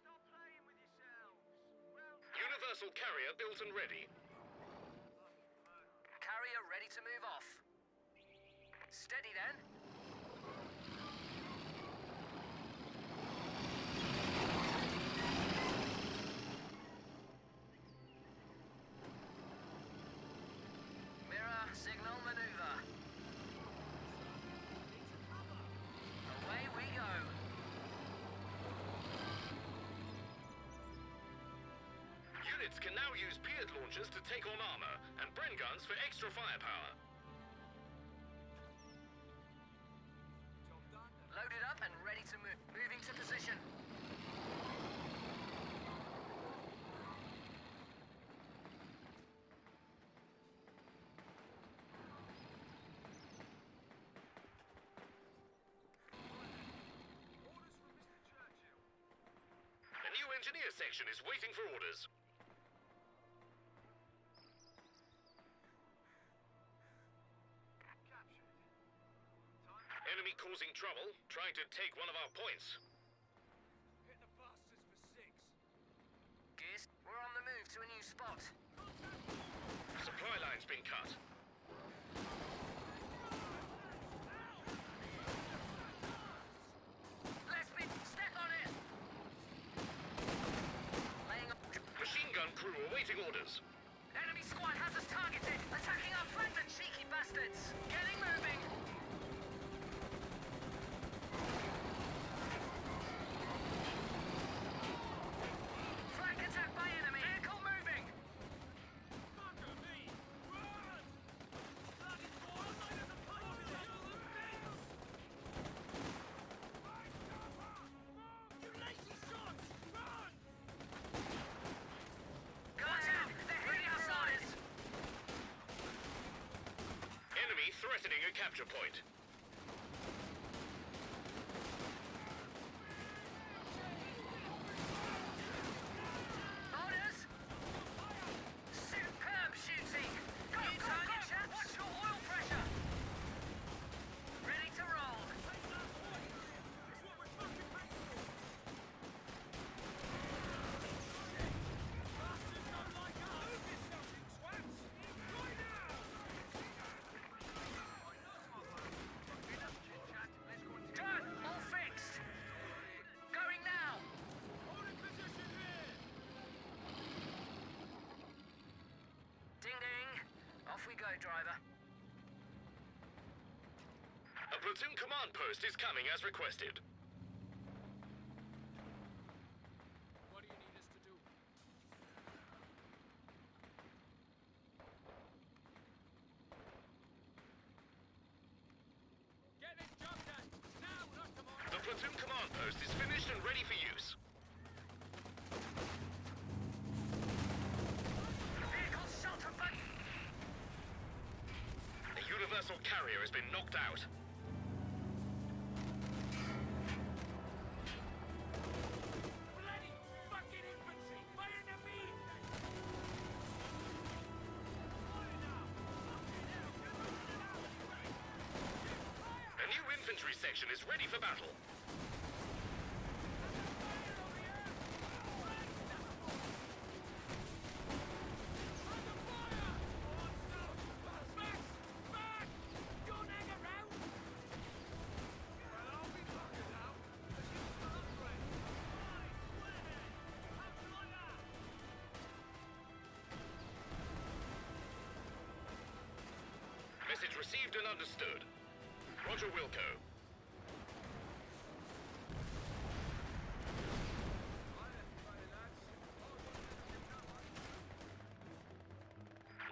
Stop playing with yourselves. Round Universal carrier built and ready. Carrier ready to move off. Steady then. Mirror signal maneuver. Away we go. Units can now use Piet launchers to take on armor, and Bren guns for extra firepower. Loaded up and ready to move. Moving to position. Orders from Mr. Churchill. A new engineer section is waiting for orders. captured. Enemy causing trouble, trying to take one of our points. Hit the bastards for 6. Gears. We're on the move to a new spot. Supply line's been cut. Let's be. Step on it. Laying up. Machine gun crew awaiting orders. Enemy squad has us targeted. Attacking our flankmen, cheeky bastards. Getting moving. Flank attack by enemy. Vehicle moving. Fucker me! Run! Bloody boy! There's a punch in the face! You lazy sots! Run! Got him. They're hitting our orders. Enemy threatening a capture point. Orders. Superb shooting. Go, new target, chaps. Watch your oil pressure. Ready to roll. It's what we're fucking paying for! Bastards don't like us! Move yourself, you twats! Right now! Done. All fixed. Going now. Hold in position here! Ding ding. Off we go, driver. A platoon command post is coming as requested. What do you need us to do? Get this job done! Now, not tomorrow! The platoon command post is finished and ready for use. Vehicle shelter button. A universal carrier has been knocked out. Bloody fucking infantry! Fire the me! A new infantry section is ready for battle. Message received and understood. Roger, Wilco.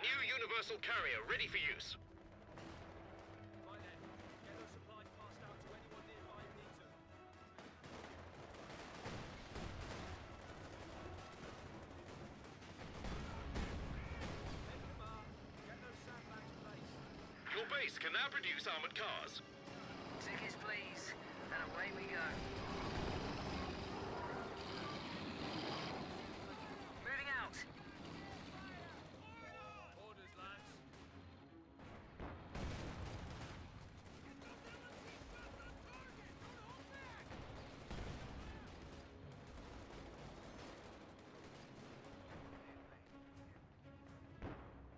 New universal carrier ready for use. Right then, get those supplies passed out to anyone nearby. base can now produce armored cars. Tickets, please. And away we go. Moving out. Orders, lads.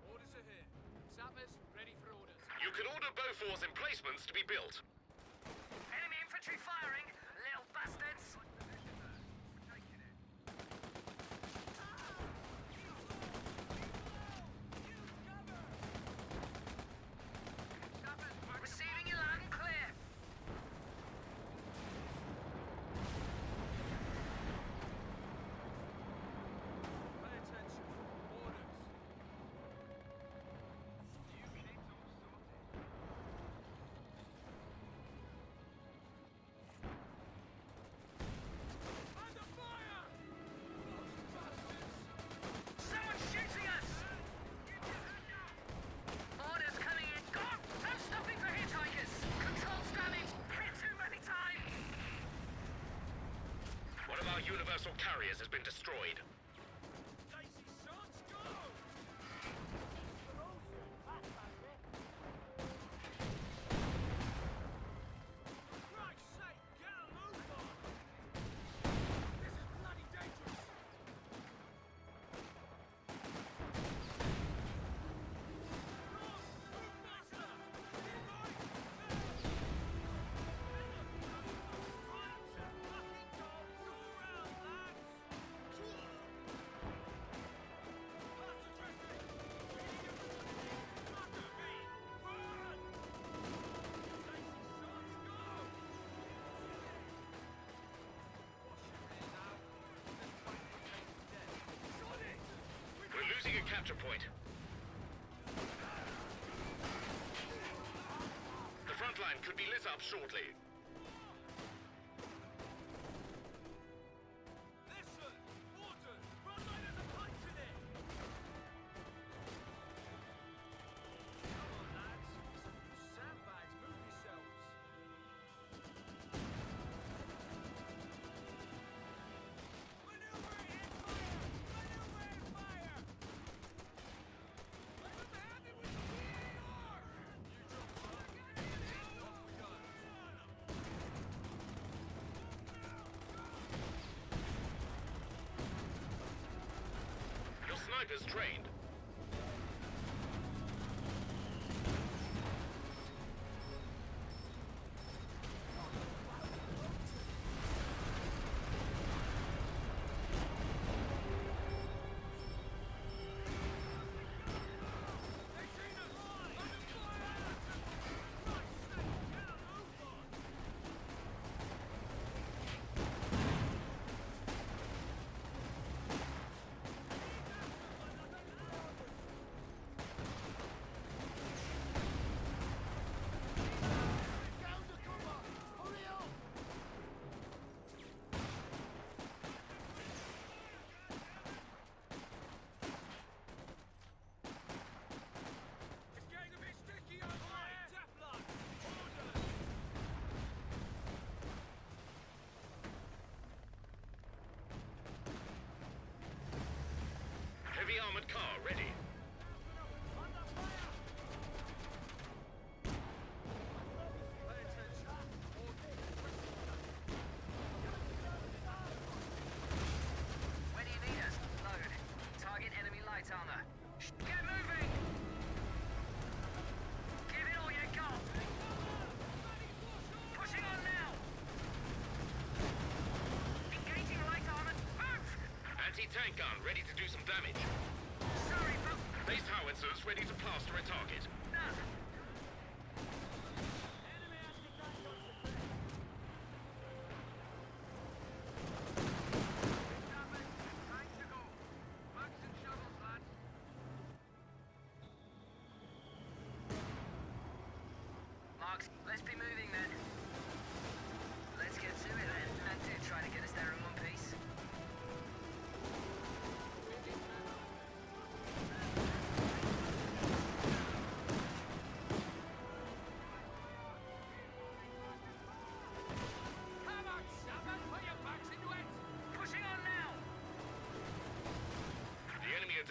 Orders are here. Sappers, ready for orders. You can order Bofors emplacements to be built. Enemy infantry firing, little bastards. Receiving you loud and clear. Pay attention. Orders. Under fire! Someone's shooting us! Orders coming in. Go on! No stopping for hitchhikers! Control's damaged! Hit too many times! One of our universal carriers has been destroyed. Lazy sons, go! Christ's sake, get a move on! This is bloody dangerous! We're losing a capture point. The front line could be lit up shortly. Listen! Orders! Frontliners are punching it! Come on, lads. Some sandbags. Move yourselves. Maneuver and fire! Maneuver and fire! Let them have it with the PAR! You drop off. Off we go. Your sniper's trained. They seen us! Under fire! Christ's sake, get a move on! Down to cover! Hurry up! It's getting a bit sticky over there! Teflon! Orders! Heavy armored car ready. Pay attention. Where do you need us? Load. Target enemy light armor. Get moving! Give it all you got! Pushing on now! Engaging light armor. Move! Anti-tank gun ready to do some damage. Sorry, but... Base howitzers ready to plaster a target. Nah. Time to go. Bucks and shovels, lads. Marks, let's be moving then. Let's get to it then. And do try to get us there in one piece.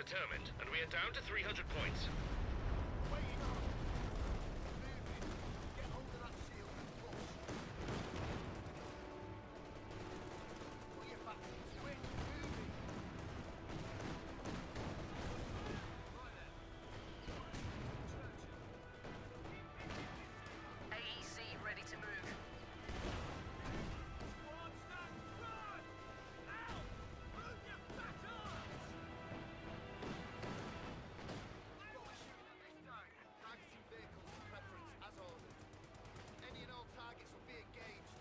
determined, and we are down to 300 points. Waiting on. Moving. Get hold of that shield and push. Put your back into it. Moving. AEC ready to move. What we're shooting at this time. Targeting vehicles in preference as ordered. Any and all targets will be engaged.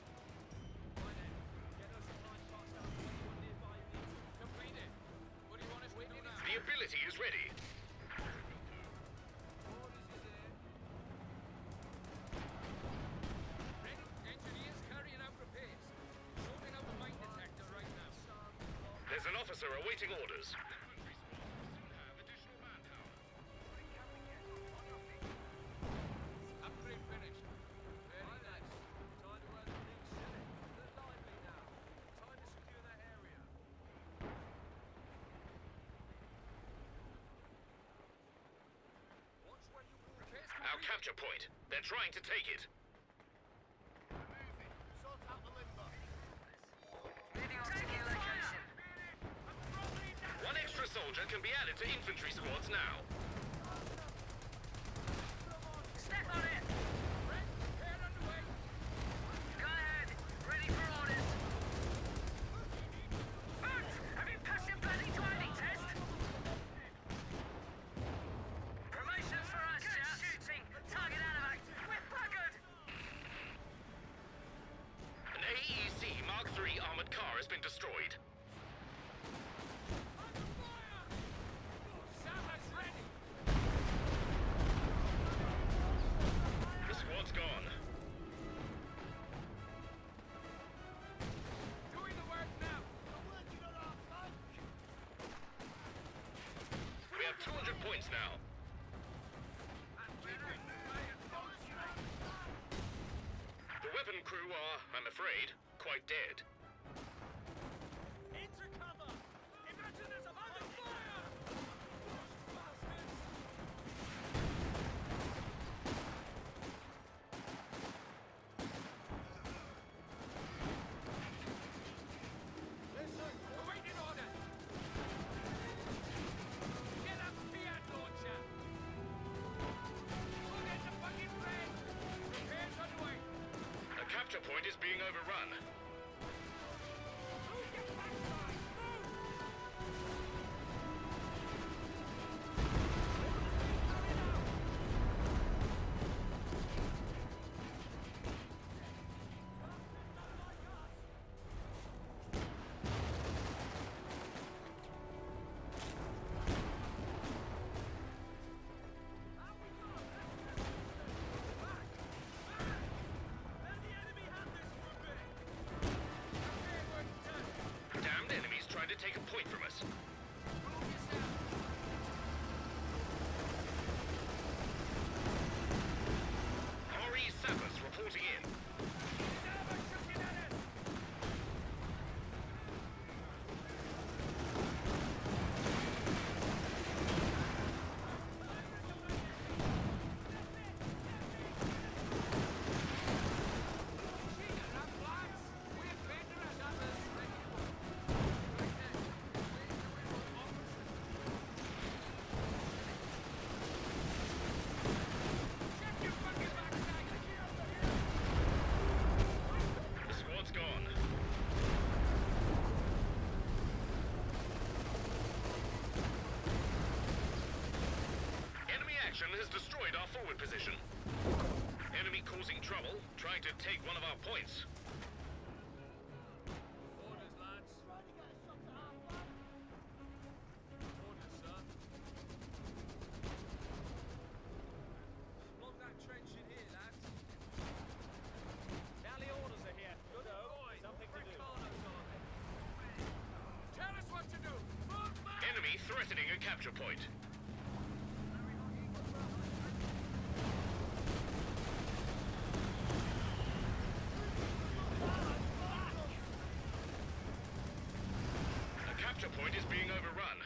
Completed. What do you want us to do now? The ability is ready. Ready? Engineers carrying out repairs. Sorting out the mine detector right now. There's an officer awaiting orders. Upgrade finished. Very nice. Time to earn the big city. They're lively now. Time to secure that area. Watch where you walk. Repairs Our complete. capture point. They're trying to take it. Moving. Sort out the limber. Moving on to gear location. One extra soldier can be added to infantry squads now. Step on it! Repair underway. Go ahead. Ready for orders. Max, have you passed your bloody driving test? Promotions for us, chaps. Shooting. Target animact. We're buggered. An AEC Mark III armored car has been destroyed. Salvage ready. The squad's gone. Doing the work now. We have 200 points now. The weapon crew are, I'm afraid, quite dead. Into cover! Imagine there's a fire! Listen, awaiting order. Get up, Fiat launcher. Put in the fucking red. Repairs underway. A capture point is being overrun. Move your backside. Move. Repair work done. Damned enemies trying to take a point from us. Move yourself. RE Sappers reporting in. Never shooting at us. The squad's gone. Enemy action has destroyed our forward position. Enemy causing trouble, trying to take one of our points. Orders, lads. Orders, sir. Block that trench in here, lads. Now the orders are here. Good-o. Something to do. Tell us what to do. Move back. Enemy threatening a capture point. A capture point is being overrun.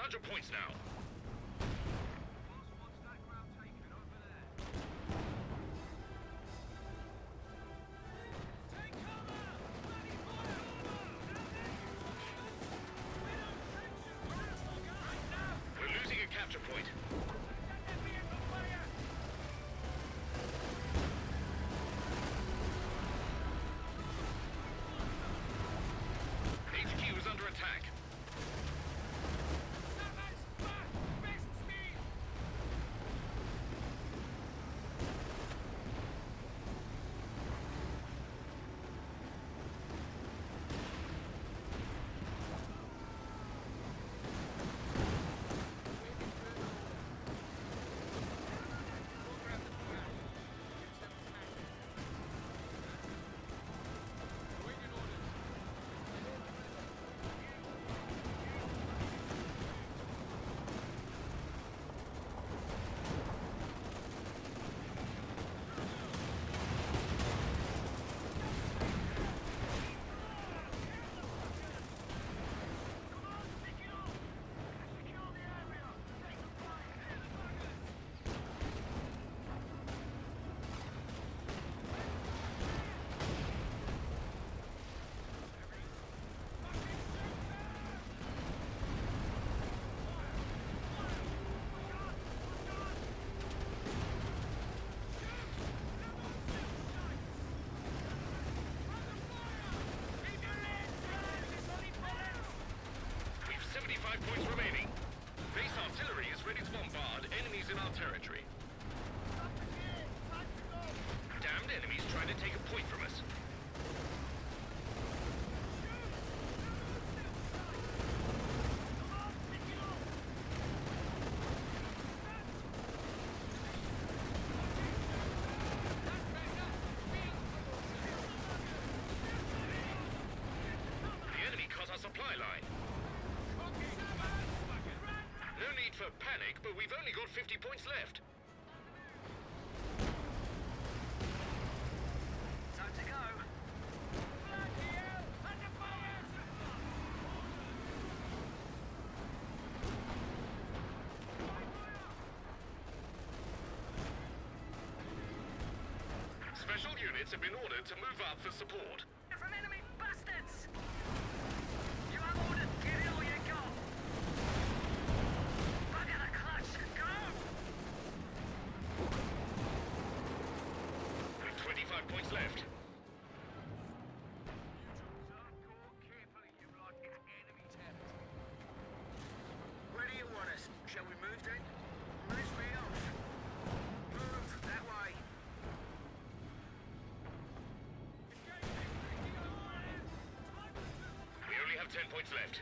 100 points now. We're losing a capture point. HQ is under attack. We've 75 points remaining. Base artillery is ready to bombard enemies in our territory. Damned enemies trying to take a point from us. The enemy cut our supply line. No need for panic, but we've only got 50 points left. Time to go. Special units have been ordered to move up for support. From enemy bastards! You have ordered. Give it all you got. Bugger the clutch. Go! With 25 points left. Where do you want us? Shall we move then? Let's way off. Move that way. We only have 10 points left.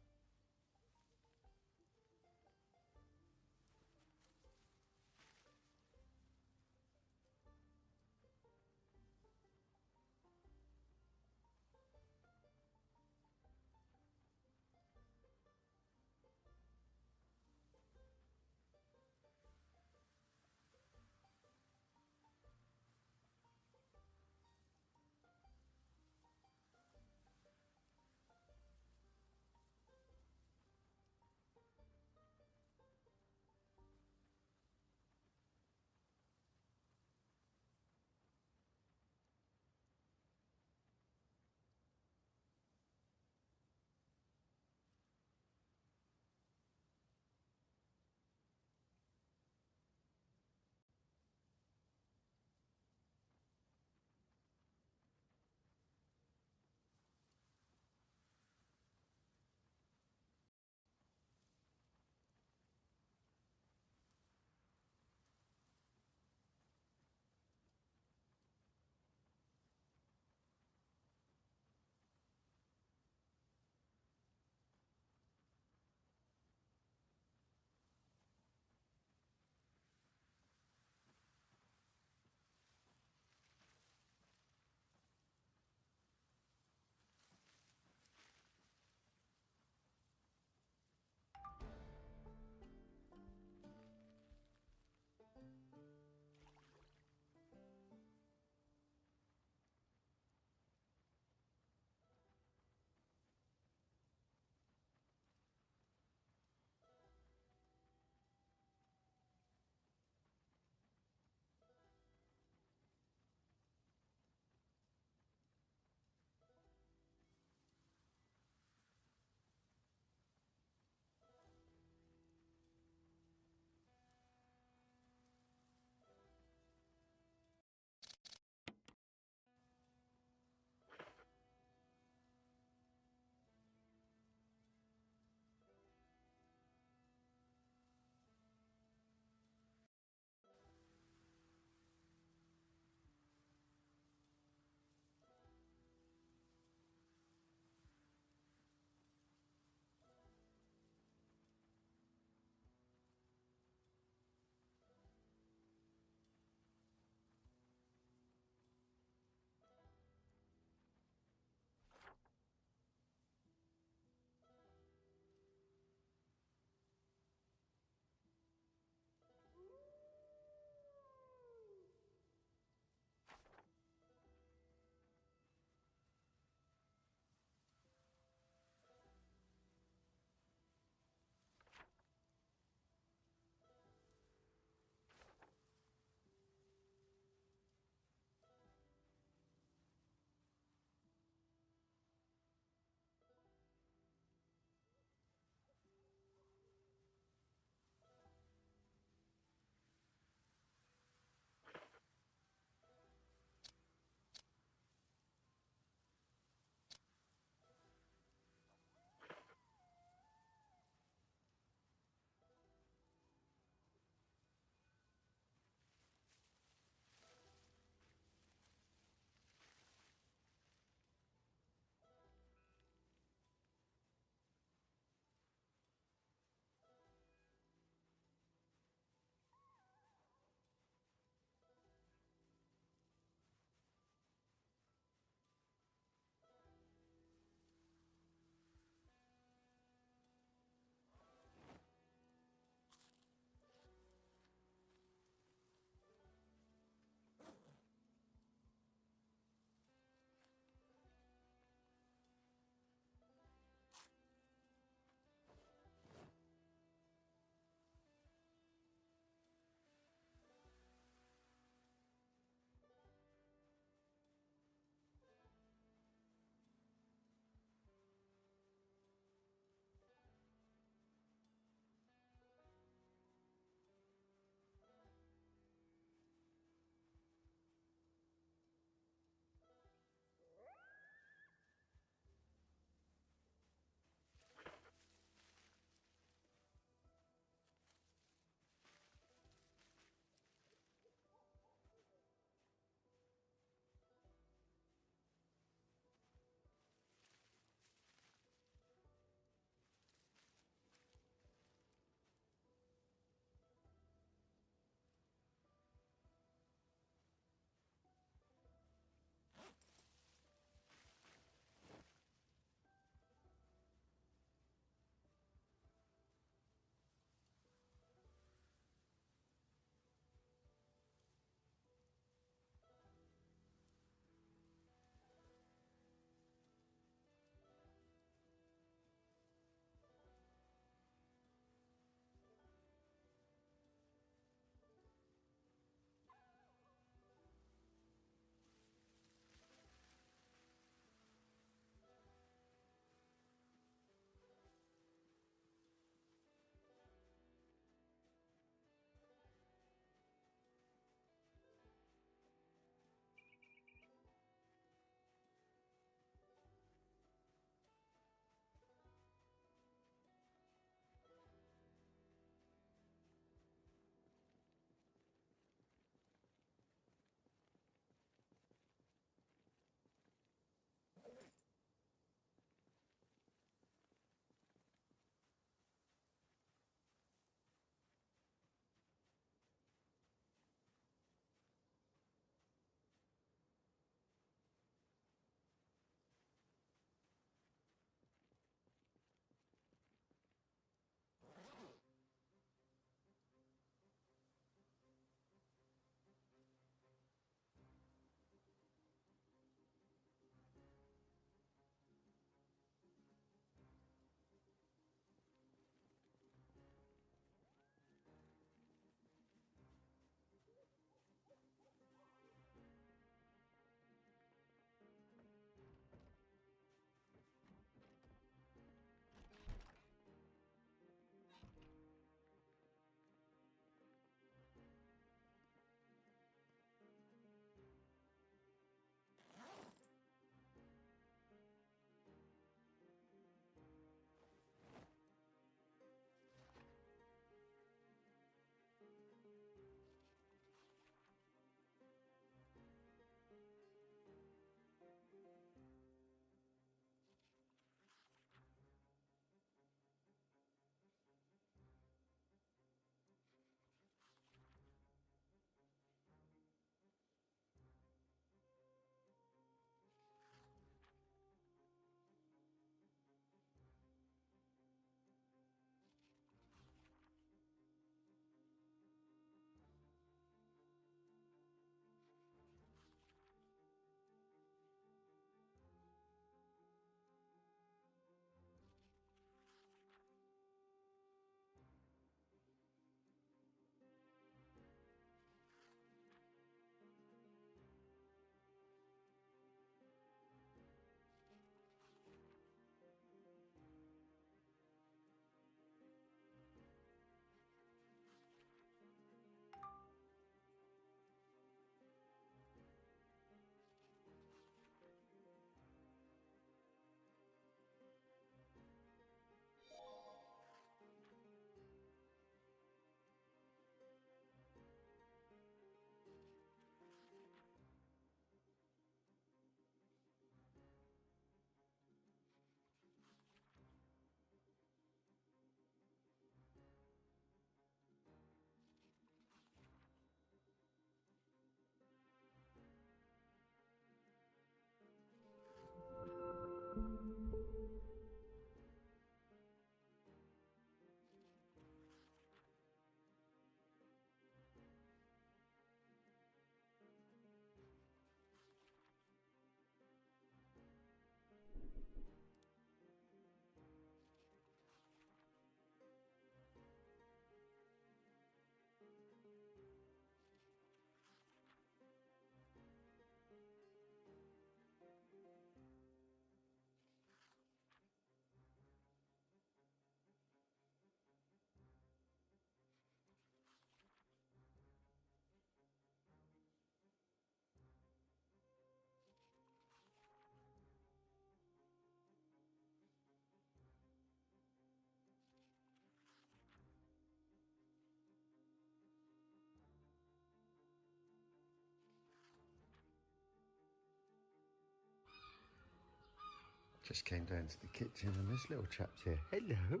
Just came down to the kitchen and this little chap's here. Hello.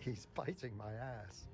He's biting my ass.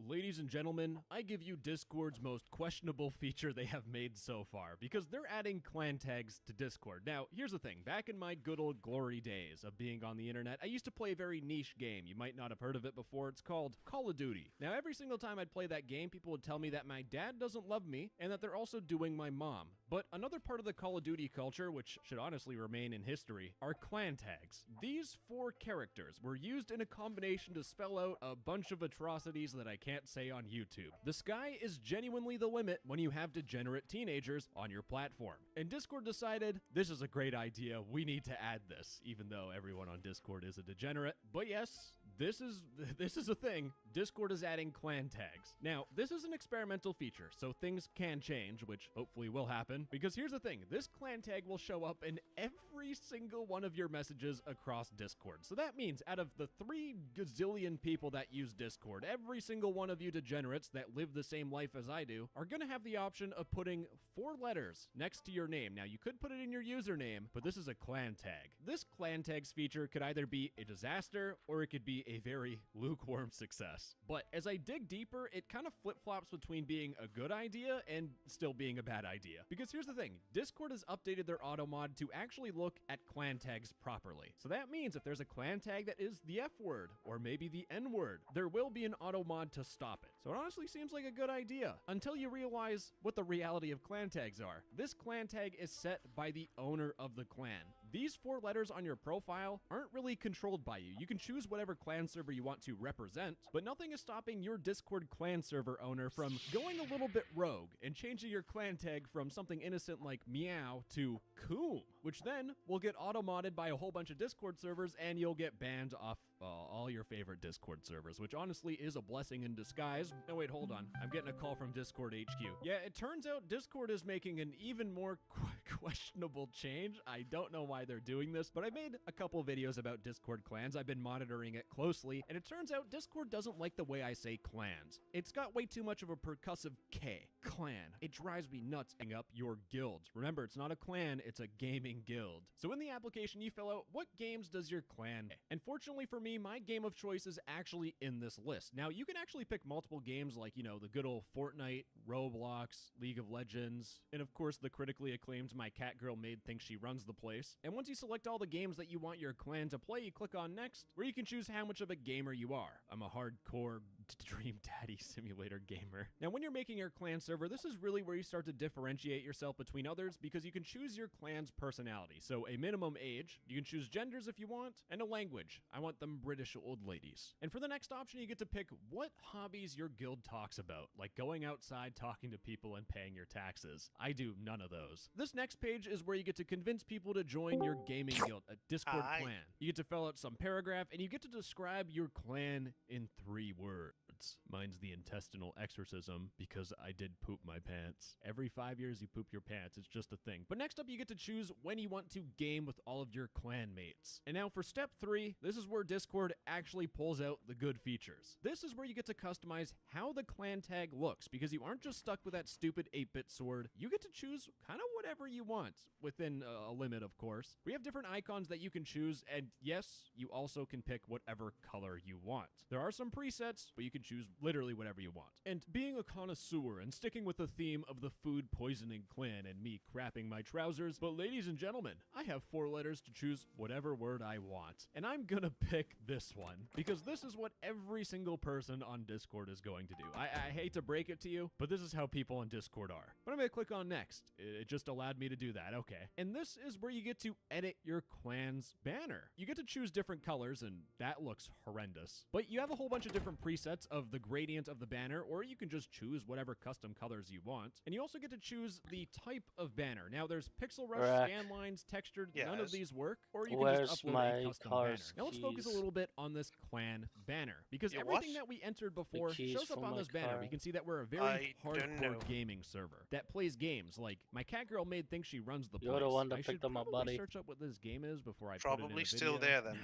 Ladies and gentlemen, I give you Discord's most questionable feature they have made so far, because they're adding clan tags to Discord. Now, here's the thing. Back in my good old glory days of being on the internet, I used to play a very niche game. You might not have heard of it before. It's called Call of Duty. Now, every single time I'd play that game, people would tell me that my dad doesn't love me, and that they're also doing my mom. But another part of the Call of Duty culture, which should honestly remain in history, are clan tags. These 4 characters were used in a combination to spell out a bunch of atrocities that I can't say on YouTube. The sky is genuinely the limit when you have degenerate teenagers on your platform. And Discord decided, this is a great idea, we need to add this, even though everyone on Discord is a degenerate. But yes, this is a thing. Discord is adding clan tags. Now, this is an experimental feature, so things can change, which hopefully will happen, because here's the thing, this clan tag will show up in every single one of your messages across Discord. So that means out of the 3 gazillion people that use Discord, every single one of you degenerates that live the same life as I do are gonna have the option of putting 4 letters next to your name. Now, you could put it in your username, but this is a clan tag. This clan tags feature could either be a disaster or it could be a very lukewarm success. But as I dig deeper, it kind of flip-flops between being a good idea and still being a bad idea. Because here's the thing, Discord has updated their auto mod to actually look at clan tags properly. So that means if there's a clan tag that is the F word or maybe the N word, there will be an auto mod to stop it. So it honestly seems like a good idea until you realize what the reality of clan tags are. This clan tag is set by the owner of the clan. These 4 letters on your profile aren't really controlled by you. You can choose whatever clan server you want to represent, but nothing is stopping your Discord clan server owner from going a little bit rogue and changing your clan tag from something innocent like meow to coom, which then will get auto-modded by a whole bunch of Discord servers and you'll get banned off all your favorite Discord servers, which honestly is a blessing in disguise. No, wait, hold on. I'm getting a call from Discord HQ. Yeah, it turns out Discord is making an even more questionable change. I don't know why they're doing this, but I made a couple videos about Discord clans. I've been monitoring it closely, and it turns out Discord doesn't like the way I say clans. It's got way too much of a percussive K. Clan. It drives me nuts hang up your guilds. Remember, it's not a clan, it's a gaming guild. So in the application, you fill out what games does your clan play. And fortunately for me, my game of choice is actually in this list. Now, you can actually pick multiple games like, you know, the good old Fortnite, Roblox, League of Legends, and of course the critically acclaimed My Cat Girl Maid Thinks She Runs the Place. And once you select all the games that you want your clan to play, you click on Next, where you can choose how much of a gamer you are. I'm a hardcore Dream Daddy Simulator gamer. Now, when you're making your clan server, this is really where you start to differentiate yourself between others because you can choose your clan's personality. So a minimum age, you can choose genders if you want, and a language. I want them British old ladies. And for the next option, you get to pick what hobbies your guild talks about, like going outside, talking to people, and paying your taxes. I do none of those. This next page is where you get to convince people to join your gaming guild, a Discord clan. You get to fill out some paragraph, and you get to describe your clan in 3 words. words. Mine's the intestinal exorcism because I did poop my pants. Every 5 years you poop your pants. It's just a thing. But next up, you get to choose when you want to game with all of your clan mates. And now for step 3, this is where Discord actually pulls out the good features. This is where you get to customize how the clan tag looks, because you aren't just stuck with that stupid 8-bit sword. You get to choose kind of whatever you want, within a limit, of course. We have different icons that you can choose, and yes, you also can pick whatever color you want. There are some presets, but you can choose literally whatever you want. And being a connoisseur and sticking with the theme of the food poisoning clan and me crapping my trousers, but ladies and gentlemen, I have 4 letters to choose whatever word I want. And I'm gonna pick this one, because this is what every single person on Discord is going to do. I hate to break it to you, but this is how people on Discord are. But I'm gonna click on next. It just allowed me to do that, okay. And this is where you get to edit your clan's banner. You get to choose different colors, and that looks horrendous. But you have a whole bunch of different presets of the gradient of the banner, or you can just choose whatever custom colors you want. And you also get to choose the type of banner. Now there's pixel rush, scan lines, textured, none of these work, or you can just upload a custom banner. Now let's focus a little bit on this clan banner, because everything that we entered before shows up on this banner. We can see that we're a very hardcore gaming server that plays games like my cat girl maid thinks she runs the place. You're the one that I picked should up my probably buddy. search up what this game is before I Probably put it in a still video. there then.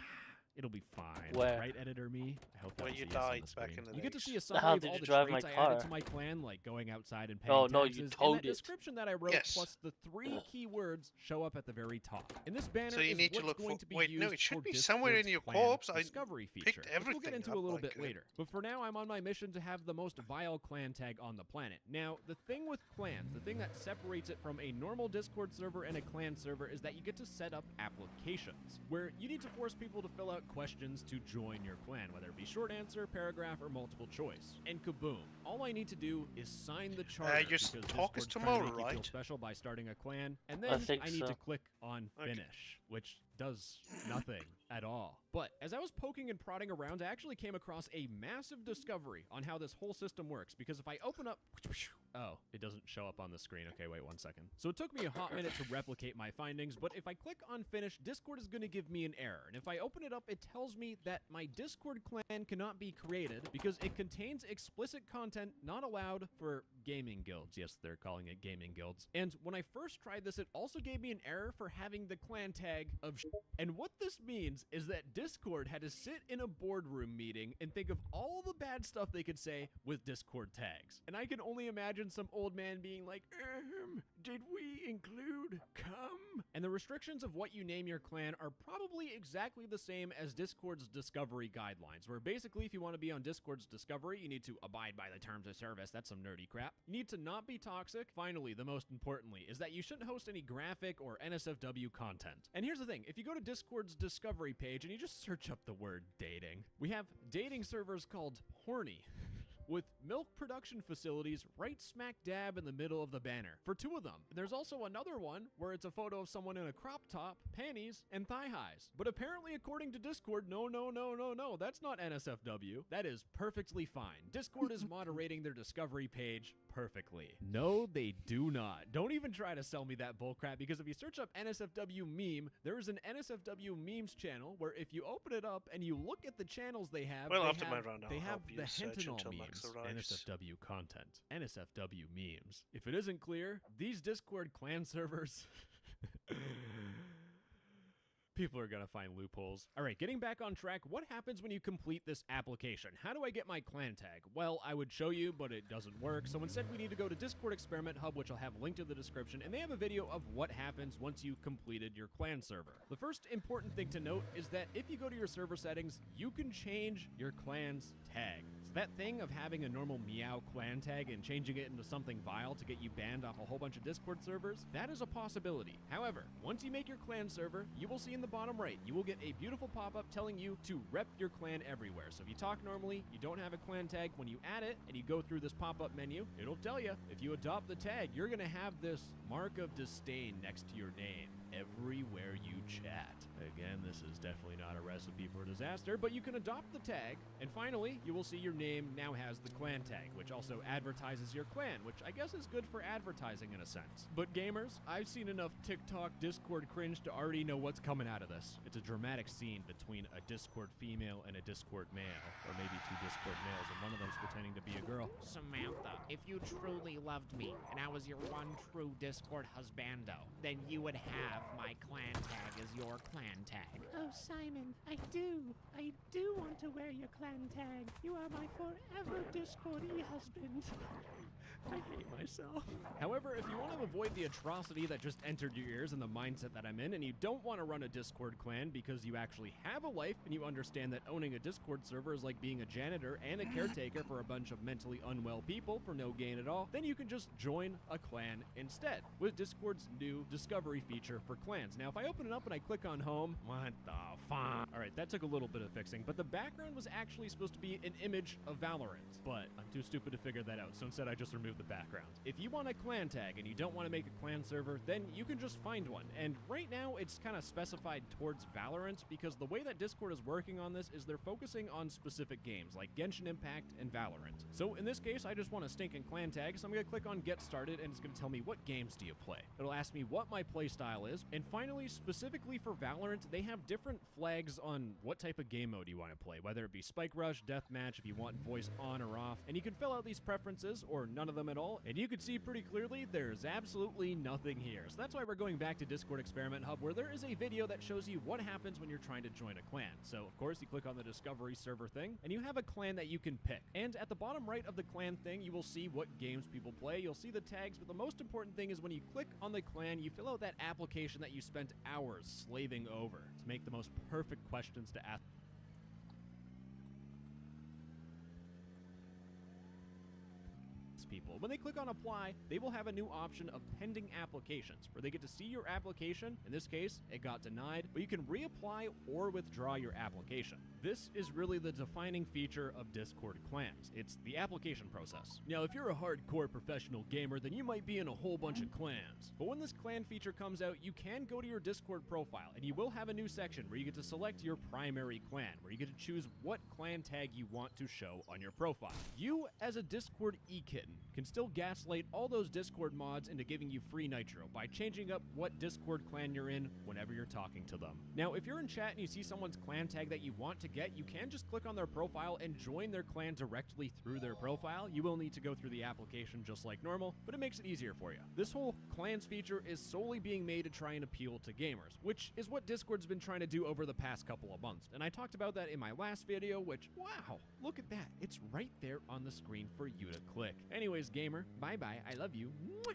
It'll be fine. Where? Right, editor me? I hope that Where was you a yes on died the back screen. in the You get to days. see a summary How of did all you the drive traits my I added car? to my clan, like going outside and Oh, paying no, you taxes, towed and that it. description that I wrote Yes. plus the 3 keywords show up at the very top. And this banner So you is need to what's look going for. to be Wait, used no, it should for be somewhere in Discord's your clan corpse. I discovery feature, picked which we'll everything get into up a little like bit later. But for now, I'm on my mission to have the most vile clan tag on the planet. Now, the thing with clans, the thing that separates it from a normal Discord server and a clan server is that you get to set up applications, where you need to force people to fill out questions to join your clan, whether it be short answer, paragraph, or multiple choice. And kaboom, all I need to do is sign the charter, your because talk is Discord's trying to tomorrow, make you feel right? special by starting a clan, and then think I need so. to click on finish, which does nothing at all. But as I was poking and prodding around, I actually came across a massive discovery on how this whole system works, because if I open up... Oh, it doesn't show up on the screen. Okay, wait 1 second. So it took me a hot minute to replicate my findings, but if I click on finish, Discord is going to give me an error. And if I open it up, it tells me that my Discord clan cannot be created because it contains explicit content not allowed for gaming guilds. Yes, they're calling it gaming guilds. And when I first tried this, it also gave me an error for having the clan tag of And what this means is that Discord had to sit in a boardroom meeting and think of all the bad stuff they could say with Discord tags. And I can only imagine some old man being like, did we include cum? And the restrictions of what you name your clan are probably exactly the same as Discord's discovery guidelines, where basically if you want to be on Discord's discovery, you need to abide by the terms of service. That's some nerdy crap. You need to not be toxic. Finally, the most importantly, is that you shouldn't host any graphic or NSFW content. And here's the thing, if you go to Discord's discovery page and you just search up the word dating, we have dating servers called Horny, with milk production facilities right smack dab in the middle of the banner for 2 of them. There's also another one where it's a photo of someone in a crop top, panties, and thigh highs. But apparently, according to Discord, no, that's not NSFW. That is perfectly fine. Discord is moderating their discovery page perfectly. No, they do not. Don't even try to sell me that bullcrap, because if you search up NSFW meme, there is an NSFW memes channel where if you open it up and you look at the channels they have, Well, they after have, my round, they I'll have help the you search hentanol until Max memes, arrives. NSFW content, NSFW memes. If it isn't clear, these Discord clan servers... People are gonna find loopholes. All right, getting back on track, what happens when you complete this application? How do I get my clan tag? Well, I would show you, but it doesn't work. So instead, we need to go to Discord Experiment Hub, which I'll have linked in the description, and they have a video of what happens once you completed your clan server. The first important thing to note is that if you go to your server settings, you can change your clan's tag. So that thing of having a normal meow clan tag and changing it into something vile to get you banned off a whole bunch of Discord servers, that is a possibility. However, once you make your clan server, you will see in the bottom right, you will get a beautiful pop-up telling you to rep your clan everywhere. So if you talk normally, you don't have a clan tag, when you add it and you go through this pop-up menu, it'll tell you if you adopt the tag, you're gonna have this mark of disdain next to your name. everywhere you chat. Again, this is definitely not a recipe for disaster, but you can adopt the tag. And finally, you will see your name now has the clan tag, which also advertises your clan, which I guess is good for advertising in a sense. But gamers, I've seen enough TikTok Discord cringe to already know what's coming out of this. It's a dramatic scene between a Discord female and a Discord male, or maybe two Discord males, and one of them's pretending to be a girl. Samantha, if you truly loved me and I was your one true Discord husbando, then you would have my clan tag as your clan tag. Oh, Simon, I do want to wear your clan tag. You are my forever Discord-y husband. I hate myself. However, if you want to avoid the atrocity that just entered your ears and the mindset that I'm in, and you don't want to run a Discord clan because you actually have a life and you understand that owning a Discord server is like being a janitor and a caretaker for a bunch of mentally unwell people for no gain at all, then you can just join a clan instead with Discord's new discovery feature for clans. Now, if I open it up and I click on home, what the fuck? Alright, that took a little bit of fixing, but the background was actually supposed to be an image of Valorant, but I'm too stupid to figure that out, so instead I just removed the background. If you want a clan tag and you don't want to make a clan server, then you can just find one. And right now it's kind of specified towards Valorant because the way that Discord is working on this is they're focusing on specific games like Genshin Impact and Valorant. So in this case, I just want a stinking clan tag, so I'm going to click on Get Started and it's going to tell me what games do you play. It'll ask me what my playstyle is, and finally, specifically for Valorant, they have different flags on what type of game mode you want to play, whether it be Spike Rush, Deathmatch, if you want voice on or off, and you can fill out these preferences or none of them at all, and you can see pretty clearly there's absolutely nothing here. So that's why we're going back to Discord Experiment Hub, where there is a video that shows you what happens when you're trying to join a clan. So of course you click on the discovery server thing and you have a clan that you can pick, and at the bottom right of the clan thing you will see what games people play. You'll see the tags, but the most important thing is when you click on the clan, you fill out that application that you spent hours slaving over to make the most perfect questions to ask people. When they click on apply, they will have a new option of pending applications where they get to see your application. In this case, it got denied, but you can reapply or withdraw your application. This is really the defining feature of Discord clans. It's the application process. Now, if you're a hardcore professional gamer, then you might be in a whole bunch of clans. But when this clan feature comes out, you can go to your Discord profile and you will have a new section where you get to select your primary clan, where you get to choose what clan tag you want to show on your profile. You, as a Discord e-kitten, can still gaslight all those Discord mods into giving you free nitro by changing up what Discord clan you're in whenever you're talking to them. Now, if you're in chat and you see someone's clan tag that you want to get, you can just click on their profile and join their clan directly through their profile. You will need to go through the application just like normal, but it makes it easier for you. This whole clans feature is solely being made to try and appeal to gamers, which is what Discord's been trying to do over the past couple of months. And I talked about that in my last video, which, wow, look at that. It's right there on the screen for you to click. Anyways, gamer, bye-bye. I love you. Mwah!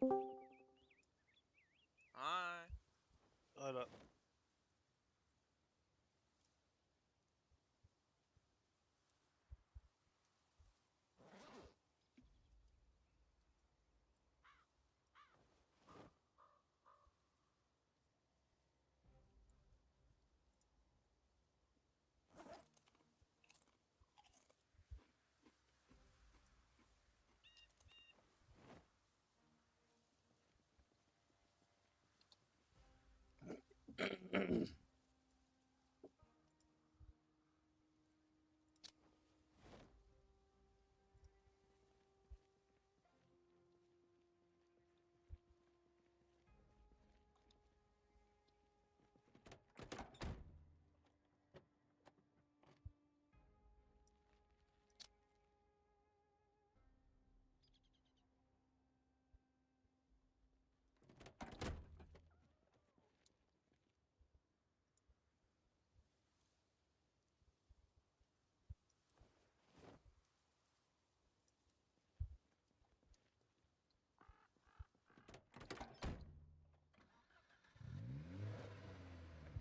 Hi. Hold up.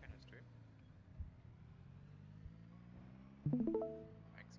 Kind of stream. Thanks.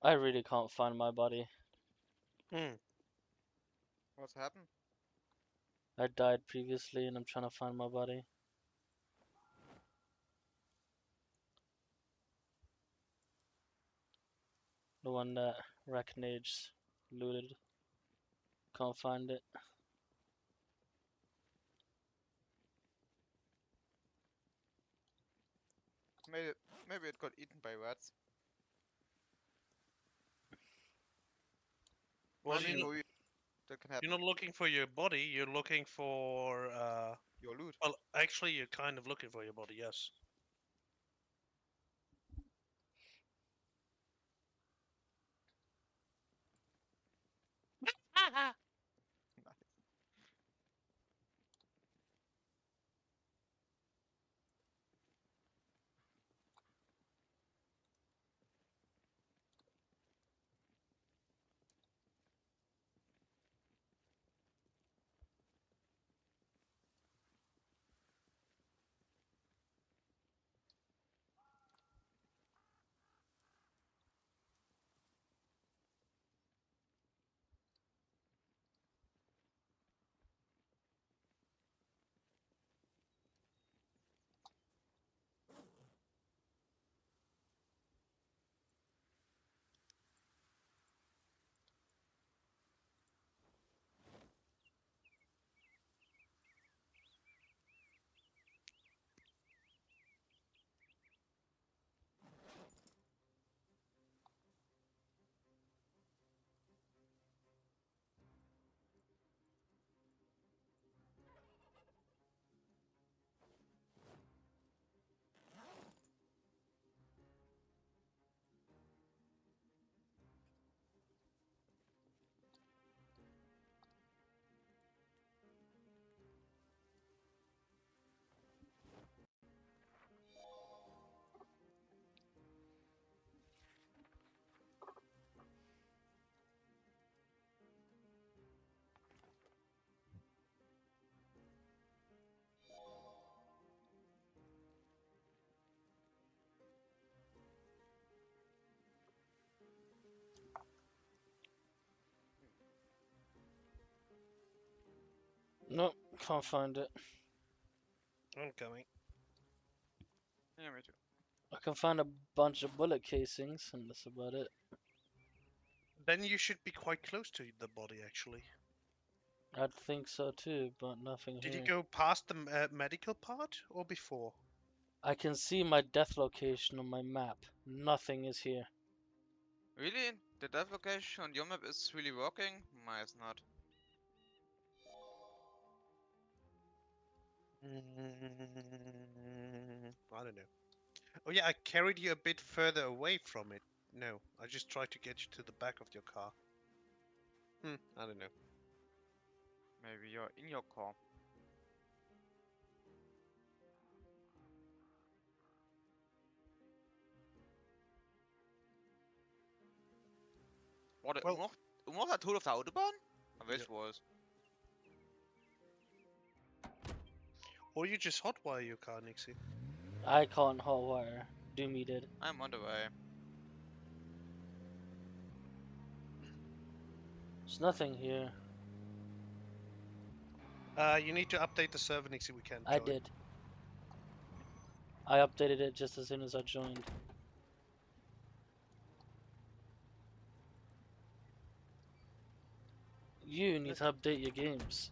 I really can't find my body. Hmm. What's happened? I died previously and I'm trying to find my body. The one that Reckonage looted. Can't find it. Maybe it got eaten by rats. Well, I mean, that can happen. you're not looking for your body. You're looking for Your loot. Well, actually, you're kind of looking for your body. Yes. Nope, can't find it. I'm coming. Yeah, me too. I can find a bunch of bullet casings, and that's about it. Then you should be quite close to the body, actually. I'd think so too, but nothing Did here. you go past the medical part or before? I can see my death location on my map. Nothing is here. Really? The death location on your map is really working? Mine is not. I don't know. Oh yeah, I carried you a bit further away from it. No, I just tried to get you to the back of your car. I don't know. Maybe you're in your car. Var det Well, umordet ud af autobahn? I wish it was. Or you just hotwire your car, Nixie. I can't hotwire. Doomy did. I'm on the way. There's nothing here. You need to update the server, Nixie. We can't join. I did. I updated it just as soon as I joined. You need to update your games.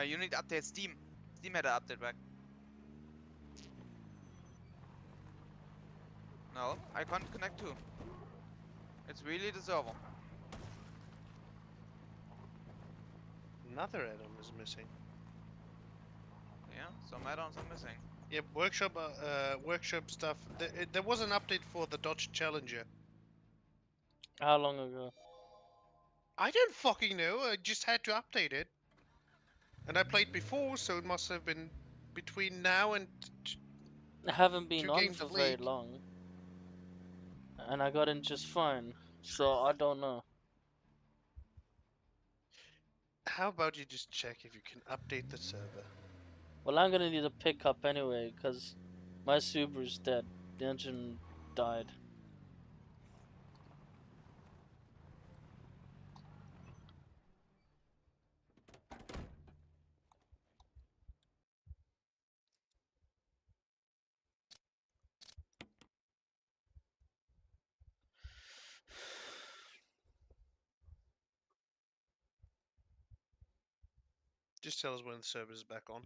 You need to update Steam. Steam had an update back. No, I can't connect to. It's really the server. Another add-on is missing. Yeah, some add-ons are missing. Yeah, workshop stuff. There was an update for the Dodge Challenger. How long ago? I don't fucking know. I just had to update it. And I played before, so it must have been between now and I haven't been 2 on games for of very league. long. And I got in just fine. So I don't know. How about you just check if you can update the server? Well, I'm gonna need a pickup anyway, because my Subaru's dead. The engine died. Just tell us when the server is back on.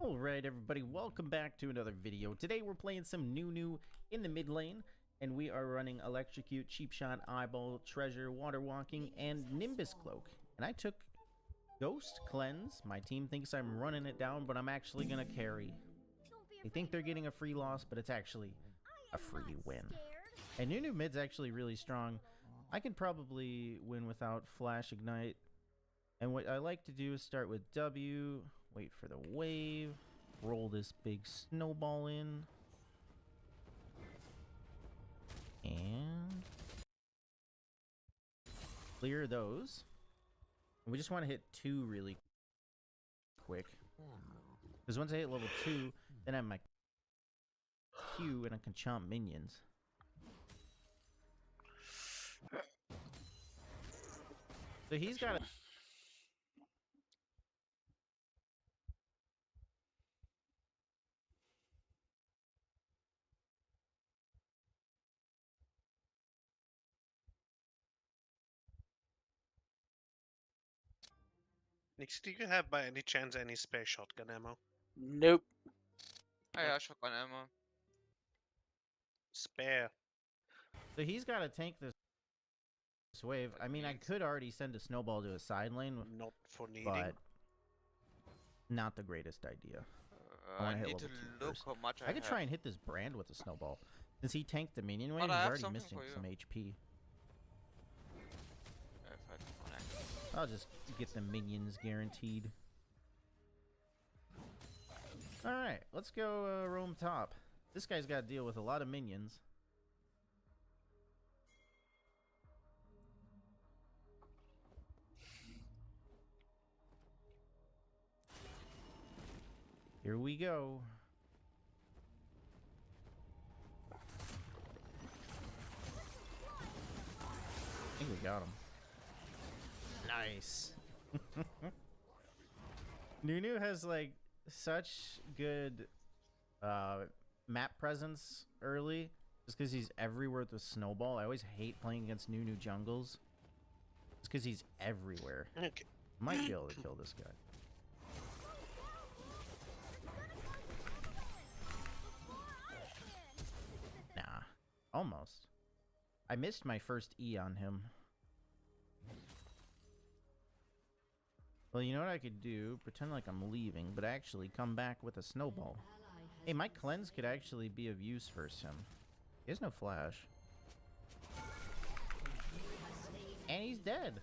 Alright everybody, welcome back to another video. Today we're playing some new in the mid lane, and we are running Electrocute, Cheap Shot, Eyeball, Treasure, Water Walking, and Nimbus Cloak. And I took Ghost Cleanse. My team thinks I'm running it down, but I'm actually gonna carry. They think they're getting a free loss, but it's actually a free win. And Nunu mid's actually really strong. I can probably win without Flash Ignite. And what I like to do is start with W, wait for the wave, roll this big snowball in, and clear those. And we just want to hit 2 really quick, because once I hit level 2, then I have my Q and I can chomp minions. So he's got a... Nix, do you have by any chance any spare shotgun ammo? Nope. Ah ja, Shotgun Ammo. Spare. So he's got to tank this wave. I mean, I could already send a snowball to a side lane, not for needing, but not the greatest idea. I want to hit level 2 first. How much I could try and hit this brand with a snowball. Since he tanked the minion wave, But he's I have already something missing for you. some HP. If I connect. I'll just get the minions guaranteed. Alright, let's go roam top. This guy's got to deal with a lot of minions. Here we go. I think we got him. Nice. Nunu has like such good map presence early, just because he's everywhere with the snowball. I always hate playing against Nunu jungles. It's because he's everywhere. Okay. Might be able to kill this guy. Nah, almost. I missed my first E on him. Well, you know what I could do? Pretend like I'm leaving, but actually come back with a snowball. Hey, my cleanse could actually be of use for him. He has no flash. And he's dead.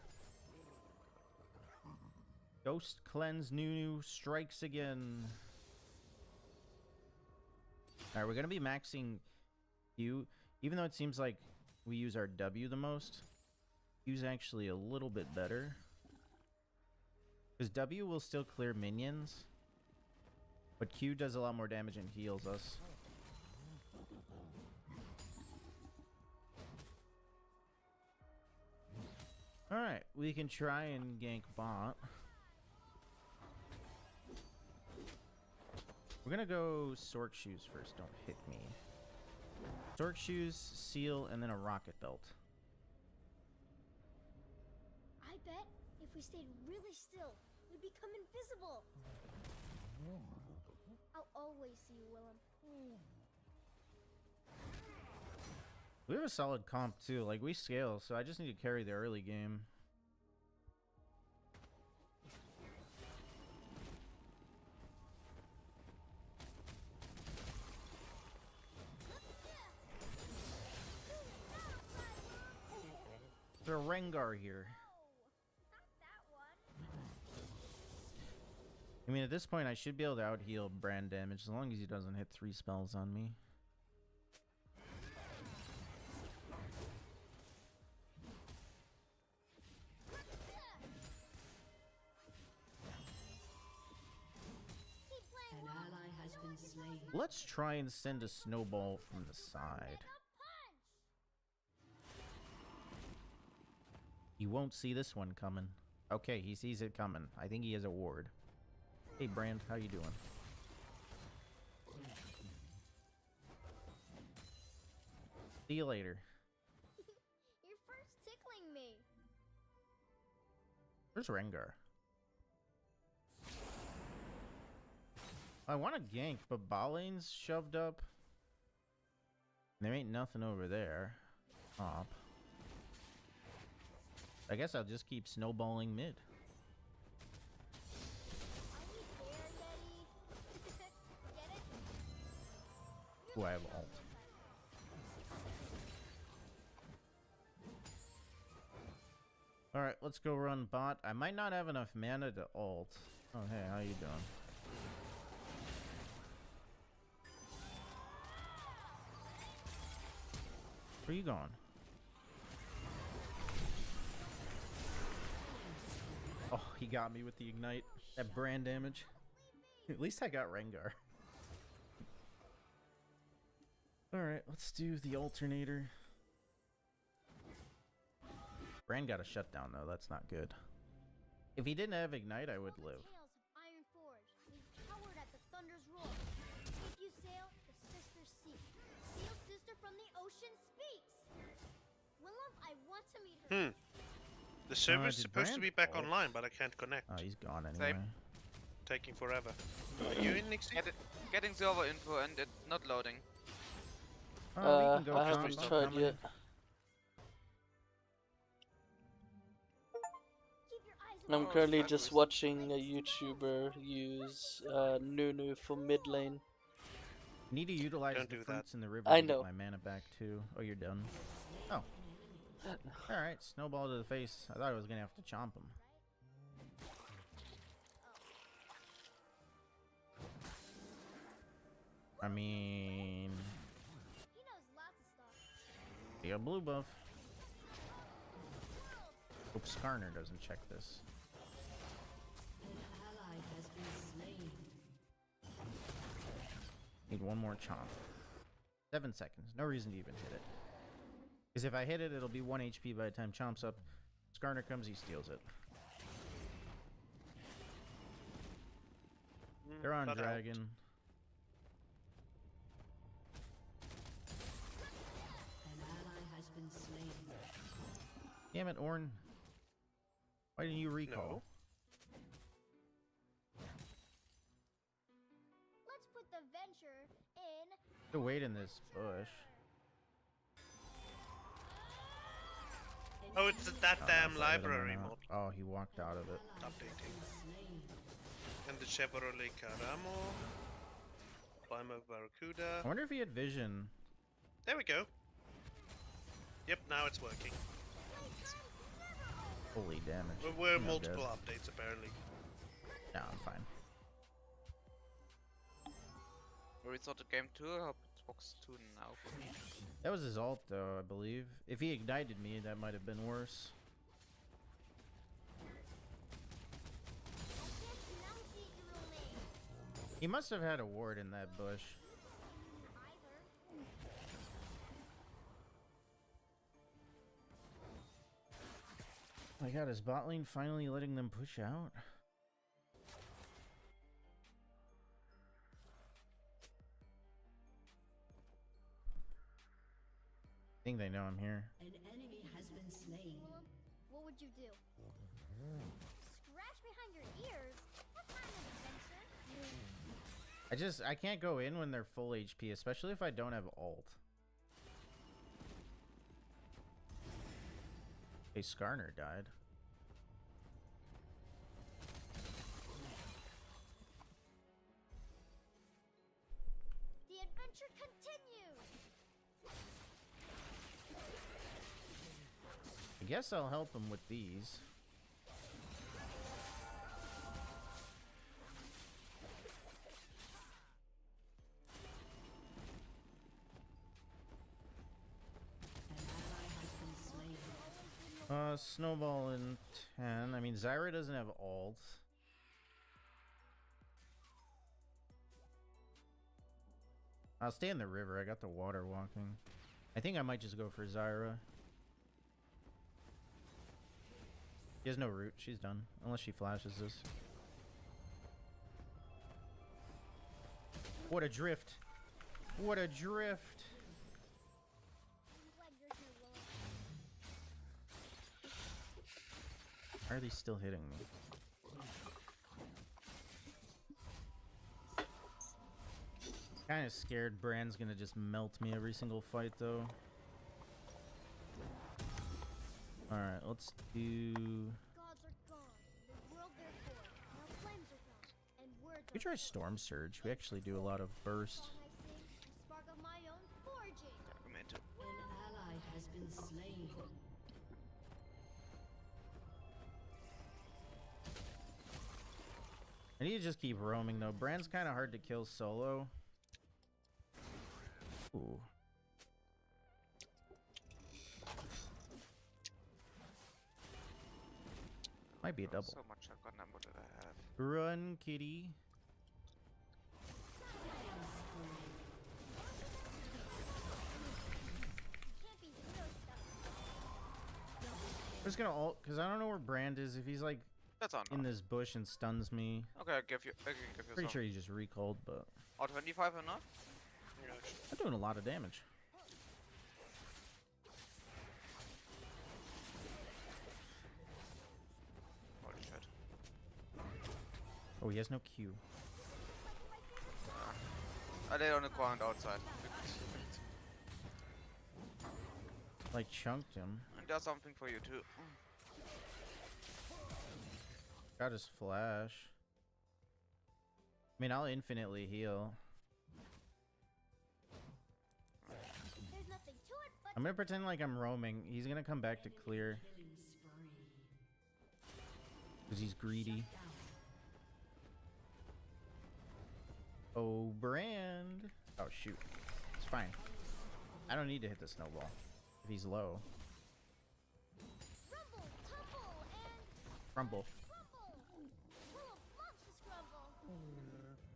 Ghost Cleanse Nunu strikes again. Alright, we're going to be maxing Q. Even though it seems like we use our W the most, Q's actually a little bit better. Because W will still clear minions, but Q does a lot more damage and heals us. Alright, we can try and gank bot. We're gonna go Sork Shoes first, don't hit me. Sork Shoes, Seal, and then a Rocket Belt. I bet if we stayed really still, we'd become invisible. I'll always see you, Willem. We have a solid comp too, like we scale, so I just need to carry the early game. There's a Rengar here. I mean, at this point, I should be able to out-heal brand damage as long as he doesn't hit 3 spells on me. An ally has been slain. Let's try and send a snowball from the side. You won't see this one coming. Okay, he sees it coming. I think he has a ward. Hey, Brand, how you doing? See you later. You're first tickling me. Where's Rengar? I want to gank, but Balane's shoved up. There ain't nothing over there. Top. I guess I'll just keep snowballing mid. Ooh, I have ult. Alright, let's go run bot. I might not have enough mana to ult. Oh, hey, how you doing? Where you going? Oh, he got me with the ignite. That brand damage. At least I got Rengar. Alright, let's do the alternator. Brand got a shutdown though, that's not good. If he didn't have ignite, I would live. Iron Forge, we cowered at the thunder's roar. If you sail, the sisters seek. Seal sister from the ocean speaks. Willem, I want to meet her. The server's did supposed to Brand be back ult? online, but I can't connect. Oh, he's gone anyway. Taking forever. Are you in, Nixie? Getting server info and it not loading. Oh, we can go I haven't combo. tried Coming. yet. I'm currently just watching a YouTuber use Nunu for mid lane. Need to utilize Don't the do fruits that. in the river I to know. get my mana back too. Oh, you're done. Oh. Alright, snowball to the face. I thought I was gonna have to chomp him. I mean... He knows lots of stuff. Yeah, blue buff. Hope Skarner doesn't check this. Need one more chomp. 7 seconds. No reason to even hit it. Because if I hit it, it'll be 1 HP by the time chomp's up. Skarner comes, he steals it. They're on that dragon. Damn it, Ornn. Why didn't you recall? Let's put the venture in. To wait in this bush. Oh, it's that damn that's why I let him library run out. mod. Oh, he walked out of it. Updating. And the Chevrolet Caramo. Climb a Barracuda. I wonder if he had vision. There we go. Yep, now it's working. Holy damage. There were I'm not multiple dead. updates apparently. No, I'm fine. We restart the game too. I hope it works too now for me. That was his ult, though, I believe. If he ignited me, that might have been worse. He must have had a ward in that bush. Oh my god, is bot lane finally letting them push out? I think they know I'm here. An enemy has been slain. Willem, what would you do? Scratch behind your ears? That's not an adventure. I can't go in when they're full HP, especially if I don't have ult. Hey, Skarner died. The adventure continues. I guess I'll help him with these. Snowball in 10. I mean, Zyra doesn't have ult. I'll stay in the river. I got the water walking. I think I might just go for Zyra. She has no root. She's done. Unless she flashes this. What a drift. What a drift. Why are they still hitting me? Kind of scared Brand's gonna just melt me every single fight though. Alright, let's do... We try Storm Surge. We actually do a lot of burst. An ally has been slain. I need to just keep roaming though. Brand's kind of hard to kill solo. Ooh. Might be a double. So much shotgun ammo that I have. Run, kitty. I'm just gonna ult because I don't know where Brand is. If he's like in this bush and stuns me. Okay, I give you. Pretty sure he just recalled, but. Oh, 25 enough? I'm doing a lot of damage. Holy shit. Oh, he has no Q. I laid on the ground outside. Like chunked him. And there's something for you too. Got his flash. I mean, I'll infinitely heal. I'm gonna pretend like I'm roaming. He's gonna come back to clear. Because he's greedy. Oh, Brand. Oh, shoot. It's fine. I don't need to hit the snowball. If he's low. Crumble.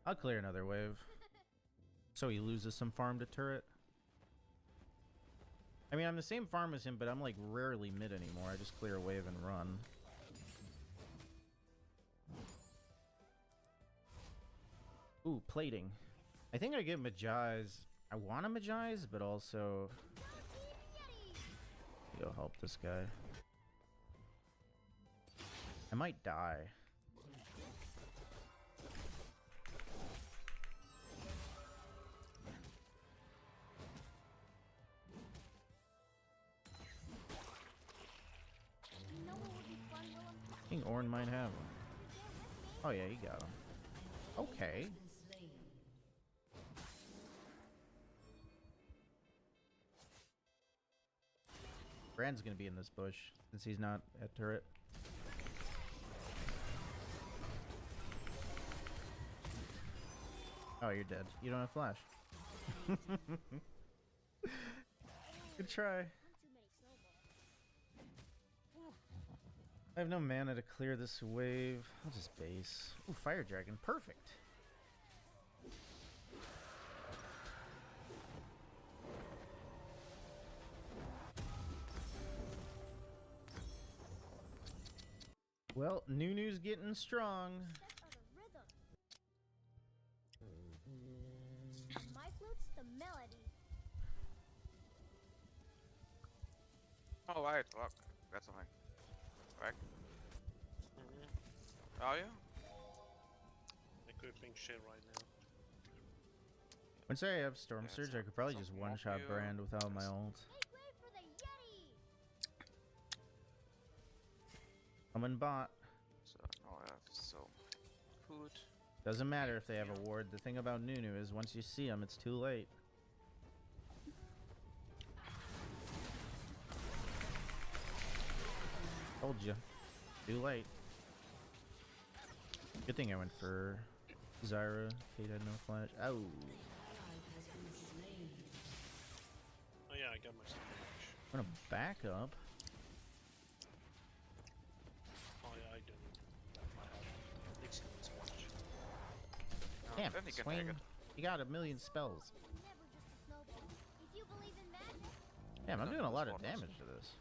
I'll clear another wave. So he loses some farm to turret. I mean, I'm the same farm as him, but I'm like rarely mid anymore. I just clear a wave and run. Ooh, plating. I think I get Magi's. I want to Magi's, but also... Go help this guy. I might die. I think Ornn might have him. Oh yeah, he got him. Okay. Brand's gonna be in this bush since he's not at turret. Oh, you're dead. You don't have flash. Good try. I have no mana to clear this wave. I'll just base. Ooh, Fire Dragon. Perfect. Well, Nunu's getting strong. My flute's the melody. Oh, right. Look. That's something. Right? Are you? Equipping shit right now. Once I have Storm Surge, I could probably just one-shot Brand without my ult. I'm in bot. So now I have so food. Doesn't matter if they have a ward. The thing about Nunu is once you see him, it's too late. Told you. Too late. Good thing I went for Zyra. Kate had no flash. Oh. Oh yeah, I got my flash. I'm gonna back up. Oh yeah, I don't. Damn, Swain, you got a million spells. Damn, I'm done doing a those lot of waters. damage to this.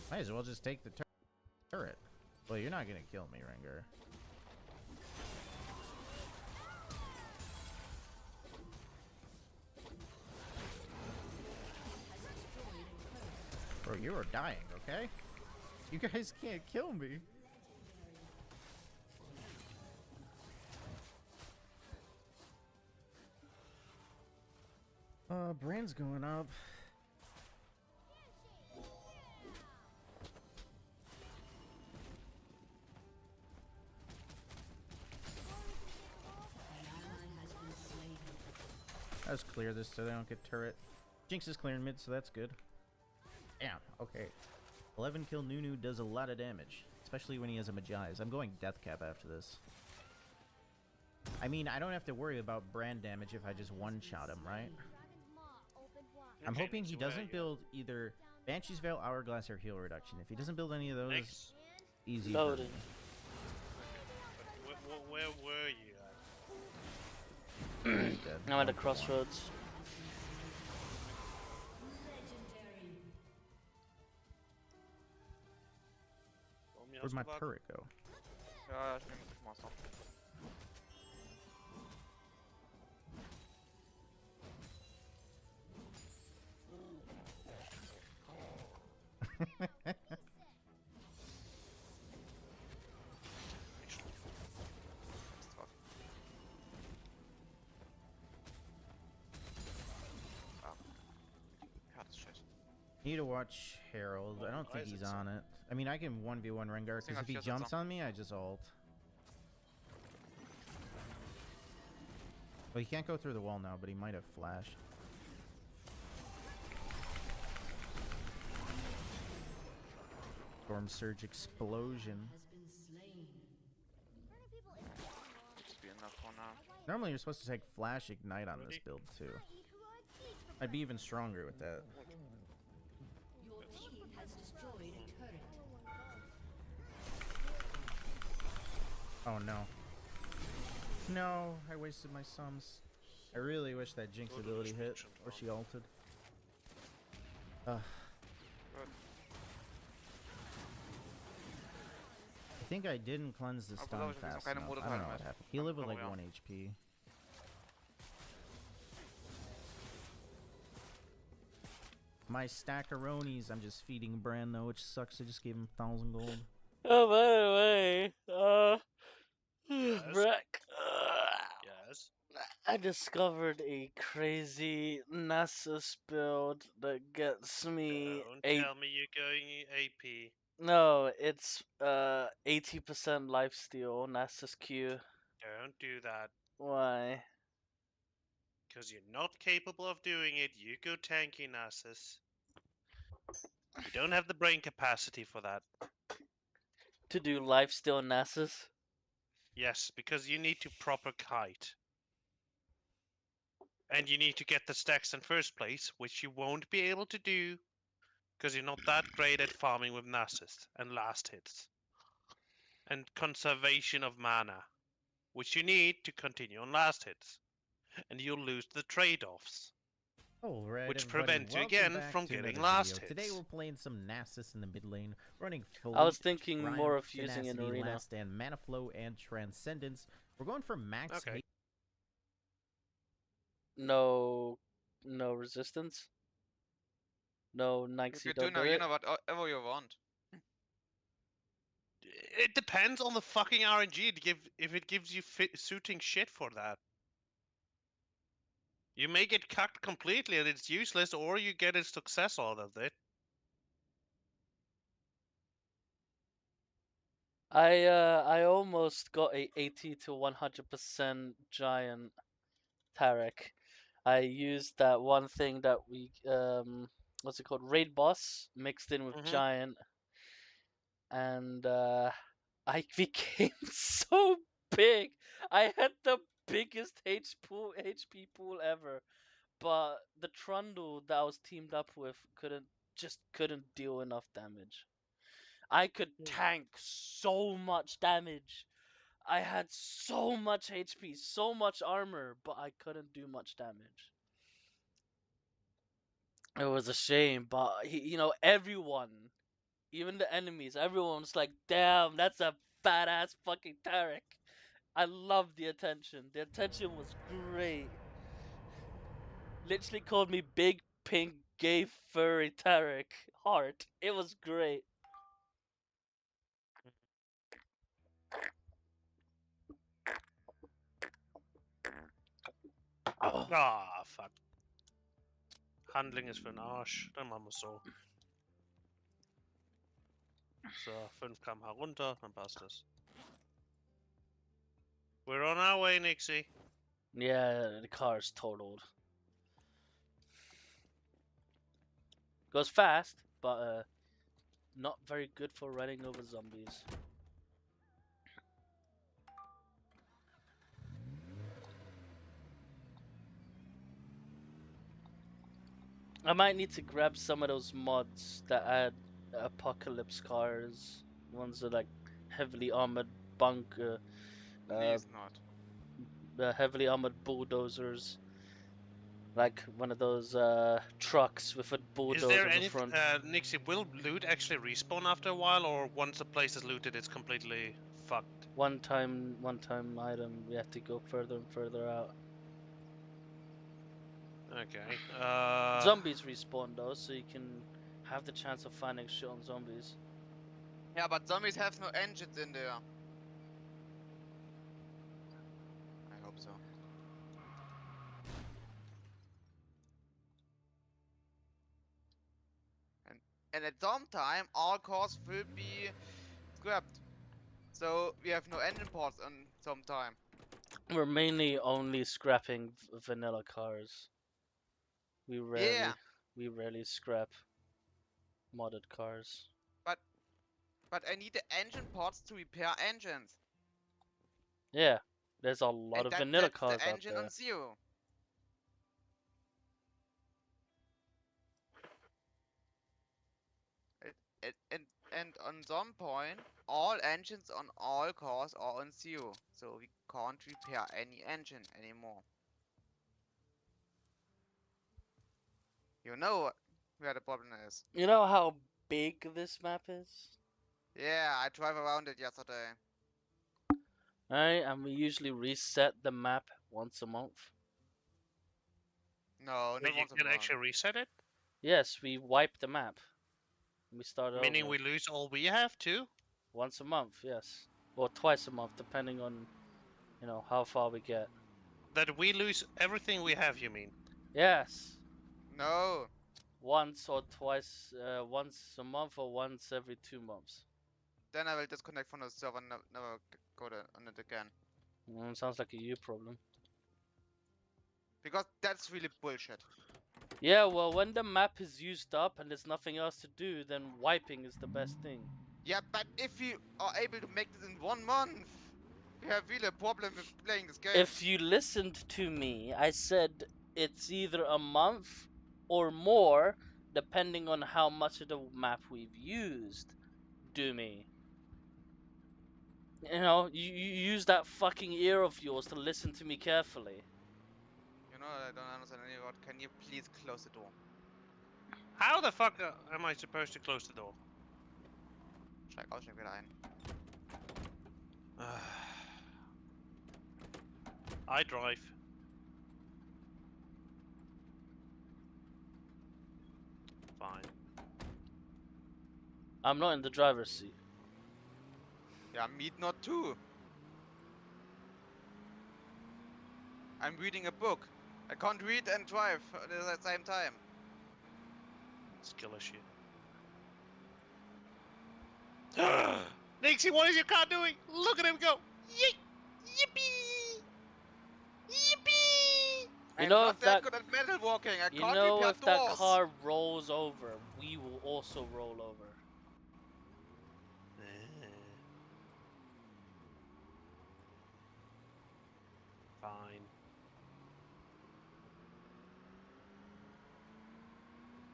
Might as well just take the turret. Well, you're not gonna kill me, Rengar. Bro, you are dying, okay? You guys can't kill me. Brand's going up. Let's clear this so they don't get turret. Jinx is clearing mid, so that's good. Damn, okay. 11 kill Nunu does a lot of damage, especially when he has a Magi's. I'm going death cap after this. I mean, I don't have to worry about brand damage if I just one-shot him, right? I'm hoping he doesn't build either Banshee's Veil, Hourglass, or Heal Reduction. If he doesn't build any of those, easy. Loaded. Where were you at? He's dead. I'm at a crossroads. Where'd my turret go? Ja, ich nehme das Master. Need to watch Herald. I don't think he's on it. I mean, I can 1v1 Rengar, because if he jumps on me, I just ult. Well, he can't go through the wall now, but he might have flash. Storm Surge Explosion. Normally you're supposed to take Flash Ignite on this build too. I'd be even stronger with that. Your team has destroyed a turret. Oh no. No, I wasted my sums. I really wish that Jinx ability hit, or she ulted. I think I didn't cleanse the stun fast enough. I don't know what happened. He lived with like 1 HP. My stackaronis, I'm just feeding Bran though, which sucks. I just gave him 1,000 gold. Oh, by the way, Breck. Yes. I discovered a crazy Nasus build that gets me Don't tell me you're going AP. No, it's 80% lifesteal Nasus Q. Don't do that. Why? Because you're not capable of doing it. You go tanky, Nasus. You don't have the brain capacity for that. To do lifesteal Nasus? Yes, because you need to proper kite. And you need to get the stacks in first place, which you won't be able to do because you're not that great at farming with Nasus and last hits. And conservation of mana, which you need to continue on last hits. And you'll lose the trade-offs. Alright, which everybody, prevent you welcome again back from to getting another last video. hits. Today we're playing some Nasus in the mid lane, running full. I was thinking Triumph, more of using an Tenacity, arena. Last Stand, Mana Flow, and Transcendence. We're going for max hate. No resistance? No You Nixie can do an arena whatever you want. It depends on the fucking RNG if it gives you suiting shit for that. You may get cucked completely and it's useless, or you get a success out of it. I almost got a 80 to 100% giant Tarek. I used that one thing that we what's it called, raid boss mixed in with giant, and I became so big. I had the biggest HP pool ever, but the Trundle that I was teamed up with couldn't deal enough damage. I could tank so much damage. I had so much HP, so much armor, but I couldn't do much damage. It was a shame, but everyone, even the enemies, everyone was like, "Damn, that's a badass fucking Tarek." I loved the attention. The attention was great. Literally called me big pink gay furry Tarek heart. It was great. Oh. Ah, fuck. Handling ist für den Arsch. Dann machen wir so. So, 5 km/h runter, dann passt das. We're on our way, Nixie. Yeah, the car's totaled. Goes fast, but not very good for running over zombies. I might need to grab some of those mods that add apocalypse cars. Ones that like heavily armored bunker. Please not. The heavily armored bulldozers. Like one of those trucks with a bulldozer Is there in the any front. Nixie, will loot actually respawn after a while, or once a place is looted, it's completely fucked? One time item. We have to go further and further out. Okay. Zombies respawn though, so you can have the chance of finding shit on zombies. Yeah, but zombies have no engines in there. I hope so. And at some time, all cars will be scrapped. So we have no engine parts on some time. We're mainly only scrapping vanilla cars. We rarely scrap modded cars. But I need the engine parts to repair engines. Yeah, there's a lot of vanilla cars the out engine there. on zero. And on some point, all engines on all cars are on zero, so we can't repair any engine anymore. You know where the problem is. You know how big this map is? Yeah, I drive around it yesterday. Alright, and we usually reset the map once a month. No, Wait, not you once a can month. actually reset it? Yes, we wipe the map. We start Meaning over. we lose all we have too? Once a month, yes. Or twice a month, depending on, how far we get. That we lose everything we have, you mean? Yes. No. Once or twice, once a month or once every 2 months. Then I will disconnect from the server and never go on it again. Sounds like a you problem. Because that's really bullshit. Yeah, well, when the map is used up and there's nothing else to do, then wiping is the best thing. Yeah, but if you are able to make this in 1 month, you have really a problem with playing this game. If you listened to me, I said it's either a month or more, depending on how much of the map we've used. Do me. You use that fucking ear of yours to listen to me carefully. You know, I don't understand any word. Can you please close the door? How the fuck am I supposed to close the door? Steig aus, steig wieder ein. I drive. Fine. I'm not in the driver's seat. Yeah, me not too. I'm reading a book. I can't read and drive at the same time. Skill issue. Nixie, what is your car doing? Look at him go! Yeet! Yippee! Yippee! You know, if that good at metal walking, I can't repair if doors. that car rolls over, we will also roll over. Fine.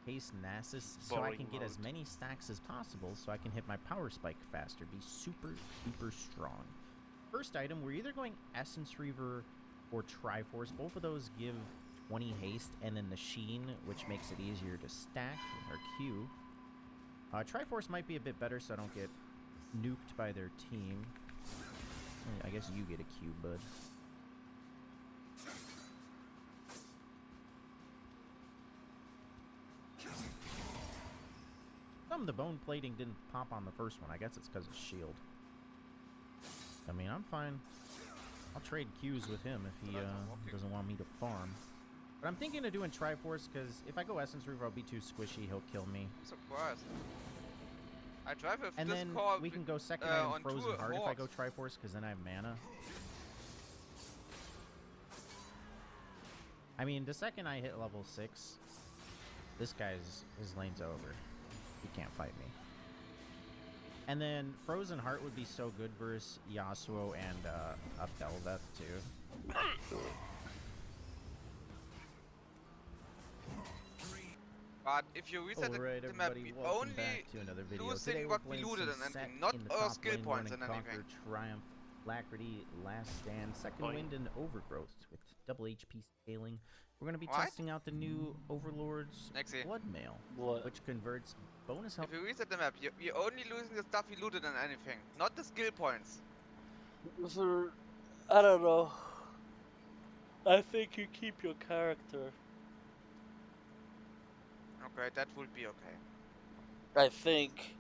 Haste Nasus so I can get as many stacks as possible so I can hit my power spike faster, be super duper strong. First item, we're either going Essence Reaver or Triforce. Both of those give 20 haste, and then the Sheen, which makes it easier to stack with our Q. Triforce might be a bit better so I don't get nuked by their team. I guess you get a Q, bud. The bone plating didn't pop on the first one. I guess it's because of shield. I mean, I'm fine. I'll trade Qs with him if he doesn't want me to farm. But I'm thinking of doing Triforce because if I go Essence Reaver, I'll be too squishy. He'll kill me. I'm surprised. I drive with and this then car we can go second on item Frozen Heart if I Hawks. go Triforce because then I have mana. I mean, the second I hit level 6, this guy's his lane's over. He can't fight me. And then Frozen Heart would be so good versus Yasuo and a Bel'Veth too. But if you reset the map, we only losing what we looted and anything, not our skill points and anything. Triumph, Alacrity, Last Stand, Second Wind, and Overgrowth with double HP scaling. We're going to be testing out the new Overlord's Blood Mail, which converts bonus health. If you reset the map, you're only losing the stuff you looted and anything, not the skill points. I don't know. I think you keep your character. Okay, that would be okay. I think.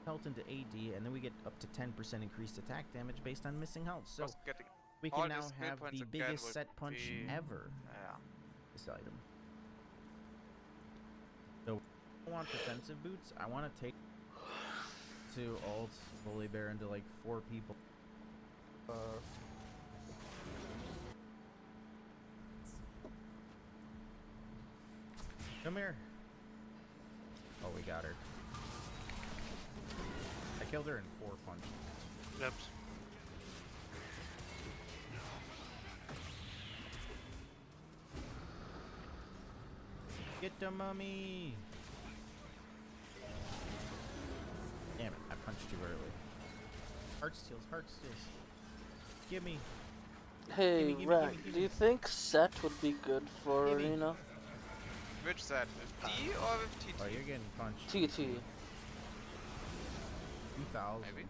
Health into AD, and then we get up to 10% increased attack damage based on missing health. So we can now have the biggest set punch ever. Yeah. This item. So I want defensive boots. I want to take to alt fully bear into like 4 people. Come here. Oh, we got her. I killed her in 4 punches. Yep. Get the mummy! Damn it, I punched too early. Heart steals, heart steals. Gimme. Hey, Rat, do you think Set would be good for Arena? Which set? With D or with TT? Oh, you're getting punched. TT. 2000. Maybe.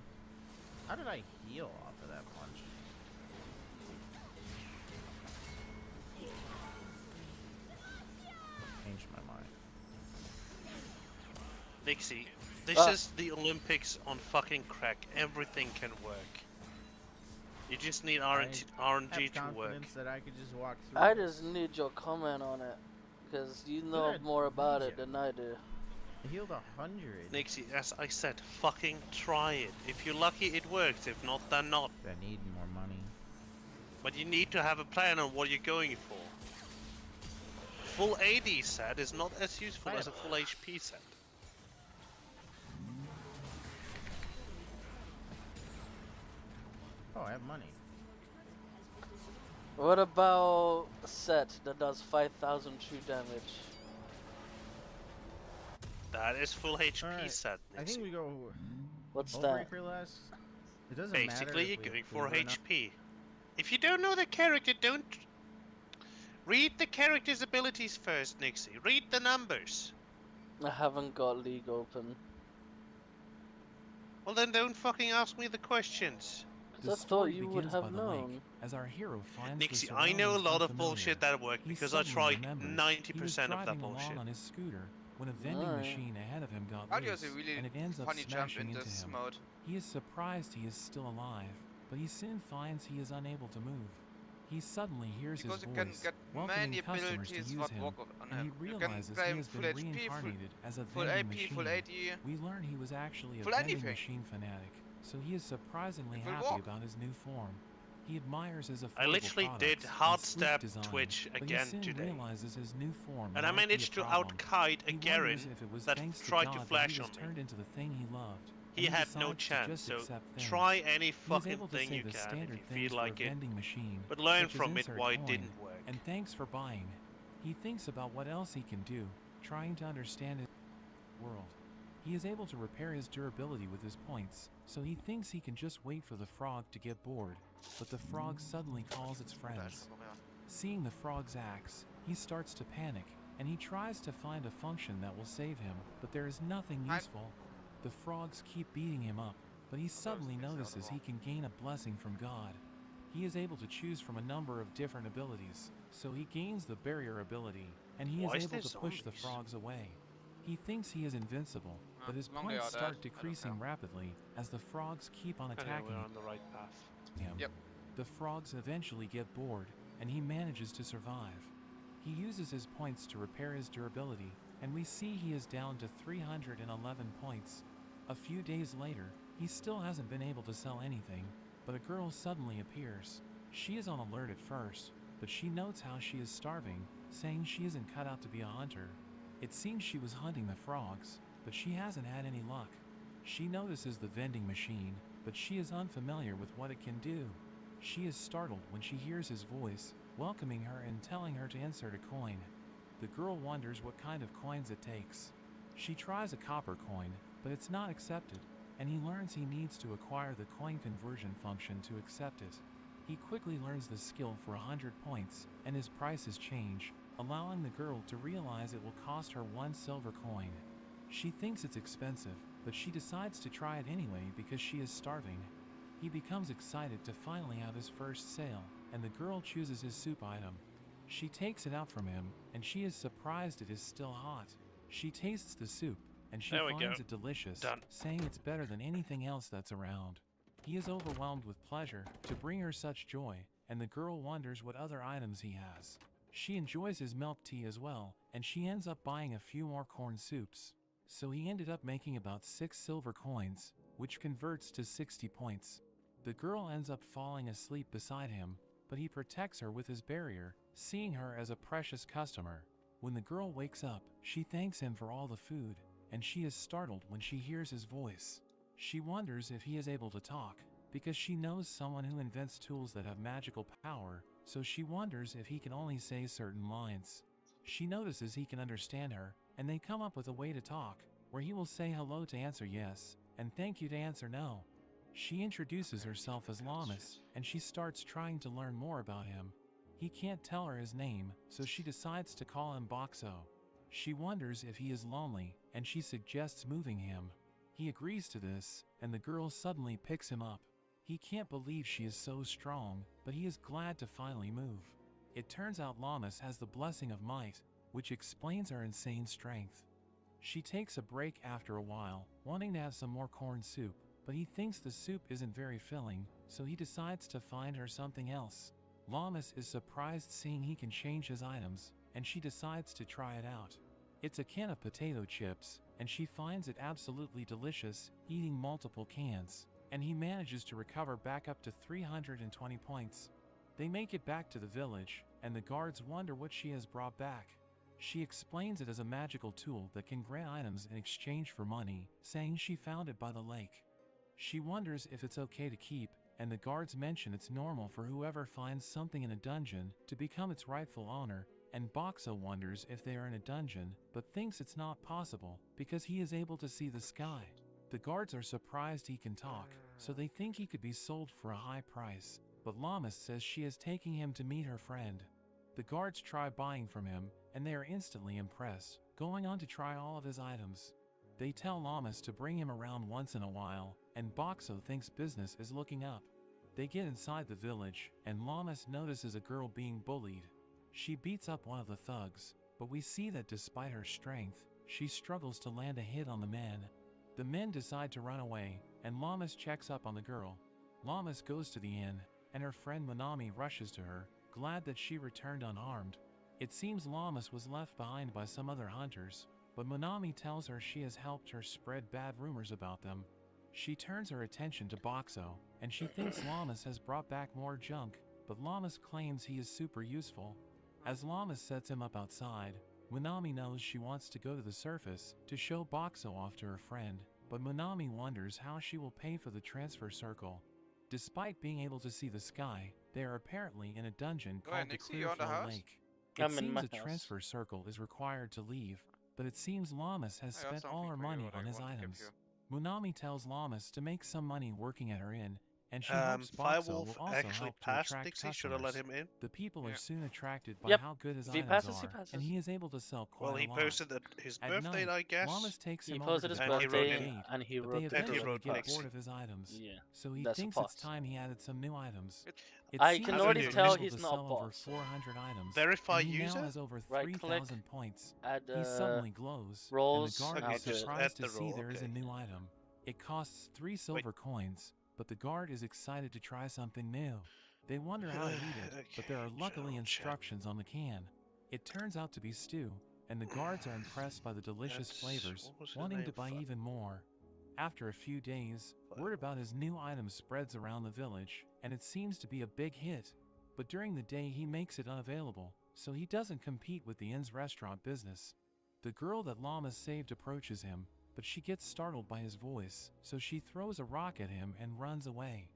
How did I heal off of that punch? Changed my mind. Nixie, this is the Olympics on fucking crack. Everything can work. You just need RNG to work. That I could just walk through. I just need your comment on it, because you know more about it than I do. I healed 100. Nixie, as I said, fucking try it. If you're lucky, it works. If not, then not. I need more money. But you need to have a plan on what you're going for. Full AD set is not as useful as a full HP set. Oh, I have money. What about a set that does 5,000 true damage? That is full HP set. I think we go. What's that? Less. It doesn't Basically, matter you're going for HP. If you don't know the character, don't read the character's abilities first, Nixie. Read the numbers. I haven't got League open. Well, then don't fucking ask me the questions. I thought you would have known. As our hero finds Nixie, I know a lot of bullshit that worked because I tried 90% of that bullshit. On his scooter when a vending machine ahead of him got loose, really and it ends up funny jump smashing in into this him. mode. He is surprised he is still alive, but he soon finds he is unable to move. He suddenly hears Because his you can voice, get welcoming many customers to abilities use what him, work on and he him. You can realizes play he has full been HP, reincarnated as a full vending AP, machine. full AD. We learn he was actually a full vending anything. machine fanatic, so he is surprisingly Full happy walk. about his new form. He admires his affordable I literally did products hard and sleek stab design, Twitch but again he soon today. realizes his new form And I might be managed a to problem. out-kite a He Garen wonders if it was that thanks tried to God flash he on was me. turned into the thing he loved. he and had no decides to chance. just So accept things. try any He is fucking able to thing say you the can if standard you things feel for like a it, vending machine, but learn such as from it insert why it coin, didn't work. and thanks for buying. He thinks about what else he can do, trying to understand his world. He is able to repair his durability with his points, so he thinks he can just wait for the frog to get bored, but the frog suddenly calls its friends. Seeing the frog's axe, he starts to panic, and he tries to find a function that will save him, but there is nothing useful. The frogs keep beating him up, but he suddenly notices he can gain a blessing from God. He is able to choose from a number of different abilities, so he gains the barrier ability, and he Why is is able there to push the zombies? frogs away. He thinks he is invincible, but his long they points are dead, start I don't decreasing care. rapidly as the frogs keep on Anyway, attacking we're on the right path. him. Yep. The frogs eventually get bored, and he manages to survive. He uses his points to repair his durability, and we see he is down to 311 points. A few days later, he still hasn't been able to sell anything, but a girl suddenly appears. She is on alert at first, but she notes how she is starving, saying she isn't cut out to be a hunter. It seems she was hunting the frogs, but she hasn't had any luck. She notices the vending machine, but she is unfamiliar with what it can do. She is startled when she hears his voice, welcoming her and telling her to insert a coin. The girl wonders what kind of coins it takes. She tries a copper coin, but it's not accepted, and he learns he needs to acquire the coin conversion function to accept it. He quickly learns the skill for 100 points, and his prices change, allowing the girl to realize it will cost her 1 silver coin. She thinks it's expensive, but she decides to try it anyway because she is starving. He becomes excited to finally have his first sale, and the girl chooses his soup item. She takes it out from him, and she is surprised it is still hot. She tastes the soup, and she There we finds go. it delicious, Done. saying it's better than anything else that's around. He is overwhelmed with pleasure to bring her such joy, and the girl wonders what other items he has. She enjoys his milk tea as well, and she ends up buying a few more corn soups. So he ended up making about 6 silver coins, which converts to 60 points. The girl ends up falling asleep beside him, but he protects her with his barrier, seeing her as a precious customer. When the girl wakes up, she thanks him for all the food, and she is startled when she hears his voice. She wonders if he is able to talk, because she knows someone who invents tools that have magical power, so she wonders if he can only say certain lines. She notices he can understand her, and they come up with a way to talk, where he will say hello to answer yes, and thank you to answer no. She introduces herself as Lamas, and she starts trying to learn more about him. He can't tell her his name, so she decides to call him Boxo. She wonders if he is lonely, and she suggests moving him. He agrees to this, and the girl suddenly picks him up. He can't believe she is so strong, but he is glad to finally move. It turns out Lamas has the blessing of might, which explains her insane strength. She takes a break after a while, wanting to have some more corn soup, but he thinks the soup isn't very filling, so he decides to find her something else. Lamas is surprised seeing he can change his items, and she decides to try it out. It's a can of potato chips, and she finds it absolutely delicious, eating multiple cans, and he manages to recover back up to 320 points. They make it back to the village, and the guards wonder what she has brought back. She explains it as a magical tool that can grant items in exchange for money, saying she found it by the lake. She wonders if it's okay to keep, and the guards mention it's normal for whoever finds something in a dungeon to become its rightful owner, and Boxo wonders if they are in a dungeon, but thinks it's not possible because he is able to see the sky. The guards are surprised he can talk, so they think he could be sold for a high price, but Lamas says she is taking him to meet her friend. The guards try buying from him, and they are instantly impressed, going on to try all of his items. They tell Lamas to bring him around once in a while, and Boxo thinks business is looking up. They get inside the village, and Lamas notices a girl being bullied. She beats up one of the thugs, but we see that despite her strength, she struggles to land a hit on the men. The men decide to run away, and Lamas checks up on the girl. Lamas goes to the inn, and her friend Manami rushes to her, glad that she returned unharmed. It seems Lamas was left behind by some other hunters, but Manami tells her she has helped her spread bad rumors about them. She turns her attention to Boxo, and she thinks Lamas has brought back more junk, but Lamas claims he is super useful. As Lamas sets him up outside, Manami knows she wants to go to the surface to show Boxo off to her friend, but Monami wonders how she will pay for the transfer circle. Despite being able to see the sky, they are apparently in a dungeon Go ahead, called the Nixie, you on the Clearflow house? Lake. It I'm in seems my a house. transfer circle is required to leave, but it seems Llamas has I got spent all something her for you money what I on his want to give items. you. Monami tells Llamas to make some money working at her inn, and she hopes Boxo Firewolf will also actually help to passed attract Nixie. Should have let customers. him in. The people are Yeah. soon attracted by Yep. how good his If he items passes, he are, passes. and he is able to sell quite Well, he a lot. posted that his At birthday, night, I guess. Llamas takes He him over to posted the his And he guards wrote at the birthday gate, and he but wrote they the And he eventually wrote get Nixie. bored of his items. Yeah, So he that's a thinks it's pause. time he added some new items. It I seems can that already he's tell able he's to not sell over boss. 400 items, Verify and he user? now has over Right click, 3,000 points. add He suddenly glows, rolls, and the guard Okay, is just surprised add to the see roll, there is a okay. new item. It costs 3 silver coins, but the guard is excited to try something new. They wonder how to eat it, but there are luckily general chat. instructions on the can. It turns out to be stew, and the guards are impressed by the delicious That's- flavors, what was his wanting name? to buy even more. After a few days, word about his new item spreads around the village, and it seems to be a big hit. But during the day he makes it unavailable, so he doesn't compete with the inn's restaurant business. The girl that Llamas saved approaches him, but she gets startled by his voice, so she throws a rock at him and runs away.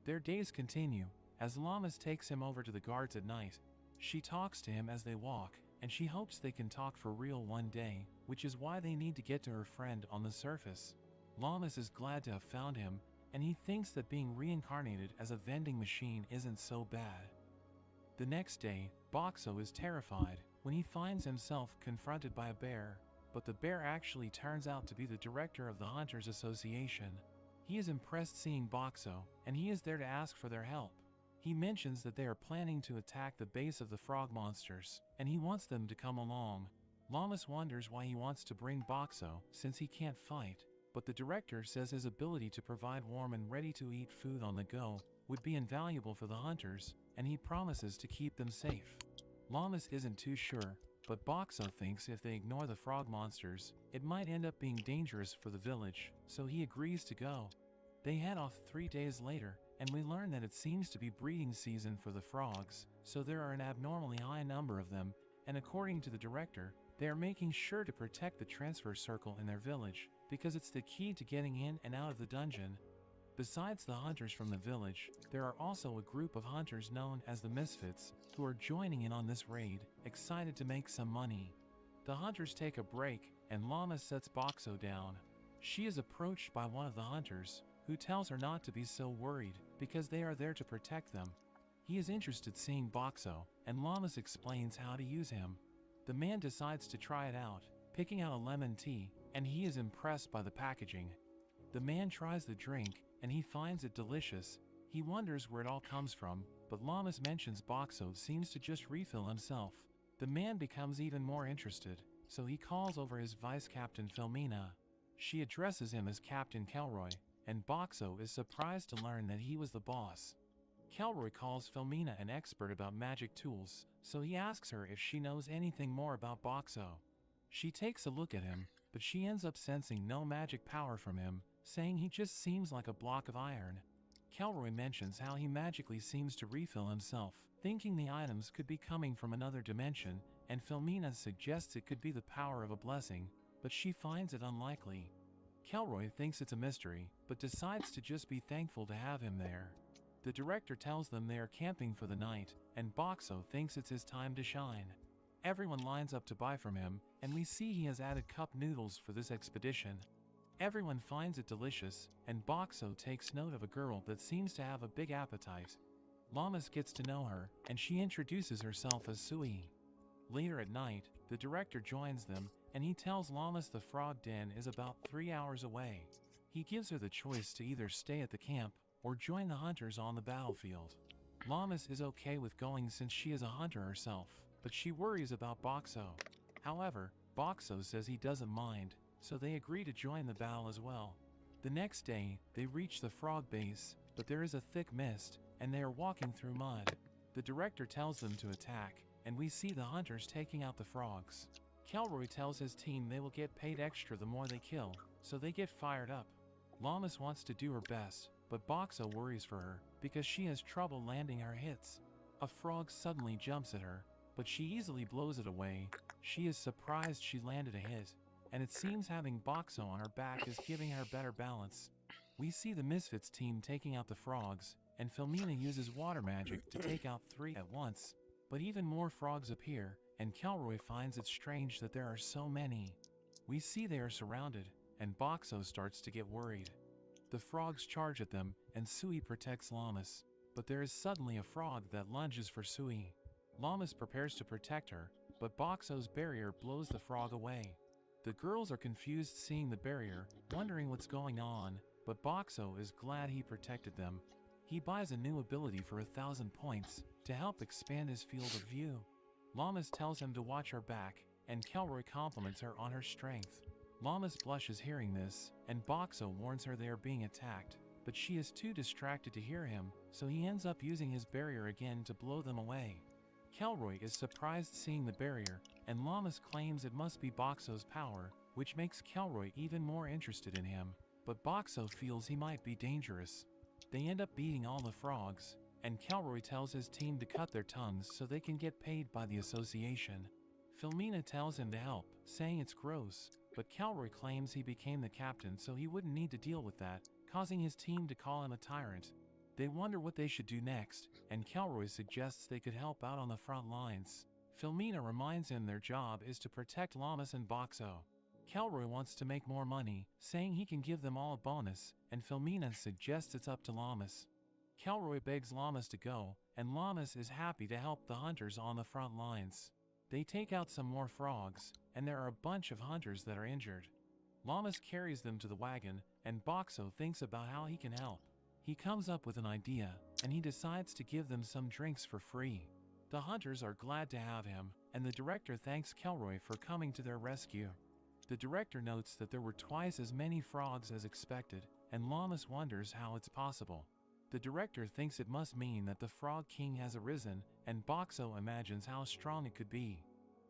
Their days continue, as Llamas takes him over to the guards at night. She talks to him as they walk, and she hopes they can talk for real one day, which is why they need to get to her friend on the surface. Llamas is glad to have found him, and he thinks that being reincarnated as a vending machine isn't so bad. The next day, Boxo is terrified when he finds himself confronted by a bear, but the bear actually turns out to be the director of the Hunters Association. He is impressed seeing Boxo, and he is there to ask for their help. He mentions that they are planning to attack the base of the frog monsters, and he wants them to come along. Llamas wonders why he wants to bring Boxo, since he can't fight, but the director says his ability to provide warm and ready-to-eat food on the go would be invaluable for the hunters, and he promises to keep them safe. Llamas isn't too sure, but Boxo thinks if they ignore the frog monsters, it might end up being dangerous for the village, so he agrees to go. They head off 3 days later, and we learn that it seems to be breeding season for the frogs, so there are an abnormally high number of them, and according to the director, they are making sure to protect the transfer circle in their village, because it's the key to getting in and out of the dungeon. Besides the hunters from the village, there are also a group of hunters known as the Misfits, who are joining in on this raid, excited to make some money. The hunters take a break, and Llama sets Boxo down. She is approached by one of the hunters, who tells her not to be so worried, because they are there to protect them. He is interested seeing Boxo, and Llamas explains how to use him. The man decides to try it out, picking out a lemon tea, and he is impressed by the packaging. The man tries the drink, and he finds it delicious. He wonders where it all comes from, but Llamas mentions Boxo seems to just refill himself. The man becomes even more interested, so he calls over his vice captain Filmina. She addresses him as Captain Kelroy, and Boxo is surprised to learn that he was the boss. Kelroy calls Filmina an expert about magic tools, so he asks her if she knows anything more about Boxo. She takes a look at him, but she ends up sensing no magic power from him, saying he just seems like a block of iron. Kelroy mentions how he magically seems to refill himself, thinking the items could be coming from another dimension, and Filmina suggests it could be the power of a blessing, but she finds it unlikely. Kelroy thinks it's a mystery, but decides to just be thankful to have him there. The director tells them they are camping for the night, and Boxo thinks it's his time to shine. Everyone lines up to buy from him, and we see he has added cup noodles for this expedition. Everyone finds it delicious, and Boxo takes note of a girl that seems to have a big appetite. Llamas gets to know her, and she introduces herself as Sui. Later at night, the director joins them, and he tells Llamas the frog den is about 3 hours away. He gives her the choice to either stay at the camp or join the hunters on the battlefield. Llamas is okay with going since she is a hunter herself, but she worries about Boxo. However, Boxo says he doesn't mind, so they agree to join the battle as well. The next day, they reach the frog base, but there is a thick mist, and they are walking through mud. The director tells them to attack, and we see the hunters taking out the frogs. Kelroy tells his team they will get paid extra the more they kill, so they get fired up. Llamas wants to do her best, but Boxo worries for her because she has trouble landing her hits. A frog suddenly jumps at her, but she easily blows it away. She is surprised she landed a hit. and it seems having Boxo on her back is giving her better balance. We see the Misfits team taking out the frogs, and Filmina uses water magic to take out 3 at once. But even more frogs appear, and Kelroy finds it strange that there are so many. We see they are surrounded, and Boxo starts to get worried. The frogs charge at them, and Sui protects Llamas. But there is suddenly a frog that lunges for Sui. Llamas prepares to protect her, but Boxo's barrier blows the frog away. The girls are confused seeing the barrier, wondering what's going on, but Boxo is glad he protected them. He buys a new ability for 1,000 points to help expand his field of view. Llamas tells him to watch her back, and Kelroy compliments her on her strength. Llamas blushes hearing this, and Boxo warns her they are being attacked, but she is too distracted to hear him, so he ends up using his barrier again to blow them away. Kelroy is surprised seeing the barrier, and Llamas claims it must be Boxo's power, which makes Kelroy even more interested in him, but Boxo feels he might be dangerous. They end up beating all the frogs, and Kelroy tells his team to cut their tongues so they can get paid by the association. Filmina tells him to help, saying it's gross, but Kelroy claims he became the captain so he wouldn't need to deal with that, causing his team to call him a tyrant. They wonder what they should do next, and Kelroy suggests they could help out on the front lines. Filmina reminds him their job is to protect Llamas and Boxo. Kelroy wants to make more money, saying he can give them all a bonus, and Filmina suggests it's up to Llamas. Kelroy begs Llamas to go, and Llamas is happy to help the hunters on the front lines. They take out some more frogs, and there are a bunch of hunters that are injured. Llamas carries them to the wagon, and Boxo thinks about how he can help. He comes up with an idea, and he decides to give them some drinks for free. The hunters are glad to have him, and the director thanks Kelroy for coming to their rescue. The director notes that there were twice as many frogs as expected, and Llamas wonders how it's possible. The director thinks it must mean that the Frog King has arisen, and Boxo imagines how strong it could be.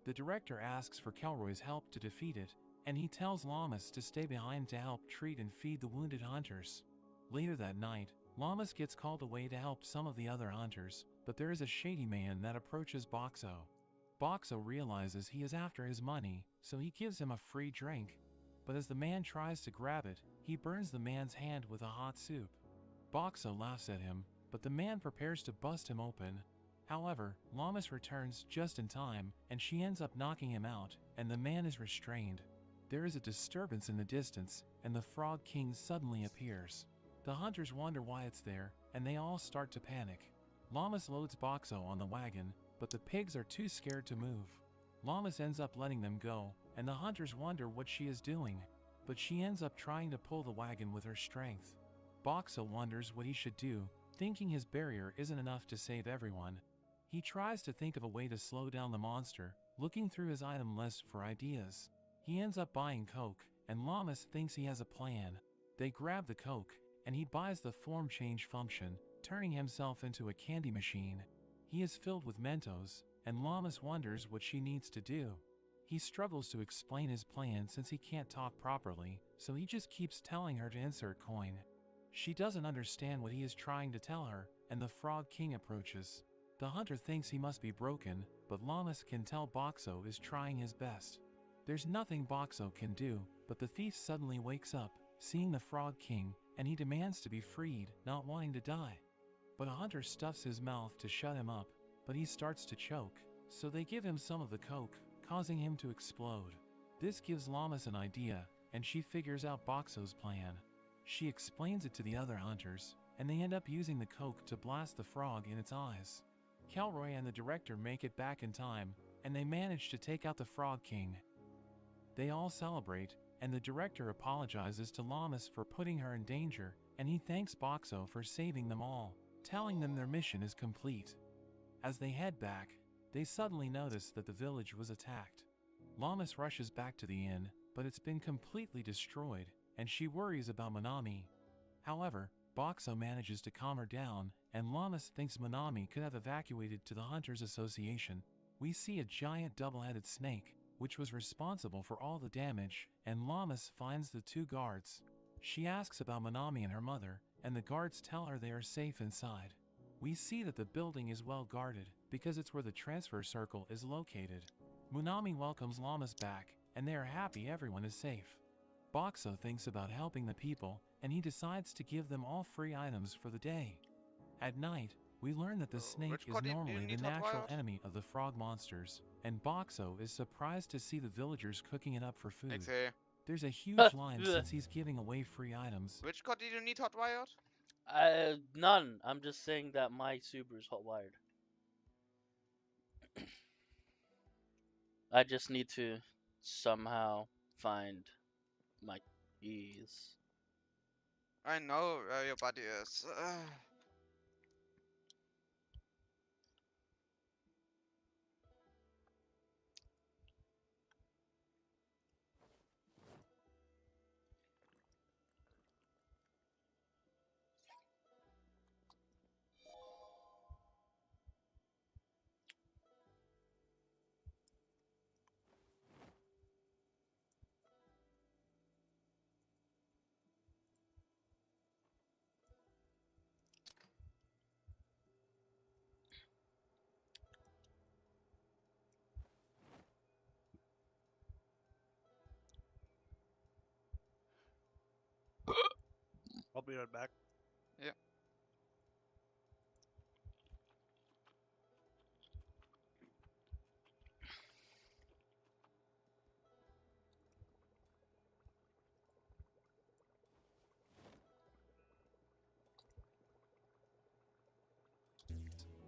The director asks for Kelroy's help to defeat it, and he tells Llamas to stay behind to help treat and feed the wounded hunters. Later that night, Llamas gets called away to help some of the other hunters, but there is a shady man that approaches Boxo. Boxo realizes he is after his money, so he gives him a free drink. But as the man tries to grab it, he burns the man's hand with a hot soup. Boxo laughs at him, but the man prepares to bust him open. However, Llamas returns just in time, and she ends up knocking him out, and the man is restrained. There is a disturbance in the distance, and the Frog King suddenly appears. The hunters wonder why it's there, and they all start to panic. Llamas loads Boxo on the wagon, but the pigs are too scared to move. Llamas ends up letting them go, and the hunters wonder what she is doing, but she ends up trying to pull the wagon with her strength. Boxo wonders what he should do, thinking his barrier isn't enough to save everyone. He tries to think of a way to slow down the monster, looking through his item list for ideas. He ends up buying Coke, and Llamas thinks he has a plan. They grab the Coke, and he buys the form change function, turning himself into a candy machine. He is filled with Mentos, and Llamas wonders what she needs to do. He struggles to explain his plan since he can't talk properly, so he just keeps telling her to insert coin. She doesn't understand what he is trying to tell her, and the Frog King approaches. The hunter thinks he must be broken, but Llamas can tell Boxo is trying his best. There's nothing Boxo can do, but the thief suddenly wakes up, seeing the Frog King, and he demands to be freed, not wanting to die. But a hunter stuffs his mouth to shut him up, but he starts to choke, so they give him some of the Coke, causing him to explode. This gives Llamas an idea, and she figures out Boxo's plan. She explains it to the other hunters, and they end up using the Coke to blast the frog in its eyes. Kelroy and the director make it back in time, and they manage to take out the Frog King. They all celebrate, and the director apologizes to Llamas for putting her in danger, and he thanks Boxo for saving them all, telling them their mission is complete. As they head back, they suddenly notice that the village was attacked. Llamas rushes back to the inn, but it's been completely destroyed, and she worries about Manami. However, Boxo manages to calm her down, and Llamas thinks Manami could have evacuated to the Hunters Association. We see a giant double-headed snake, which was responsible for all the damage, and Llamas finds the two guards. She asks about Manami and her mother, and the guards tell her they are safe inside. We see that the building is well guarded, because it's where the transfer circle is located. Manami welcomes Llamas back, and they are happy everyone is safe. Boxo thinks about helping the people, and he decides to give them all free items for the day. At night, we learn that the snake is normally the natural enemy of the frog monsters, and Boxo is surprised to see the villagers cooking it up for food. There's a huge line since he's giving away free items. Which card did you need hotwired? None. I'm just saying that my Subaru's hot-wired. I just need to somehow find my keys. I know where your body is. I'll be right back. Yeah.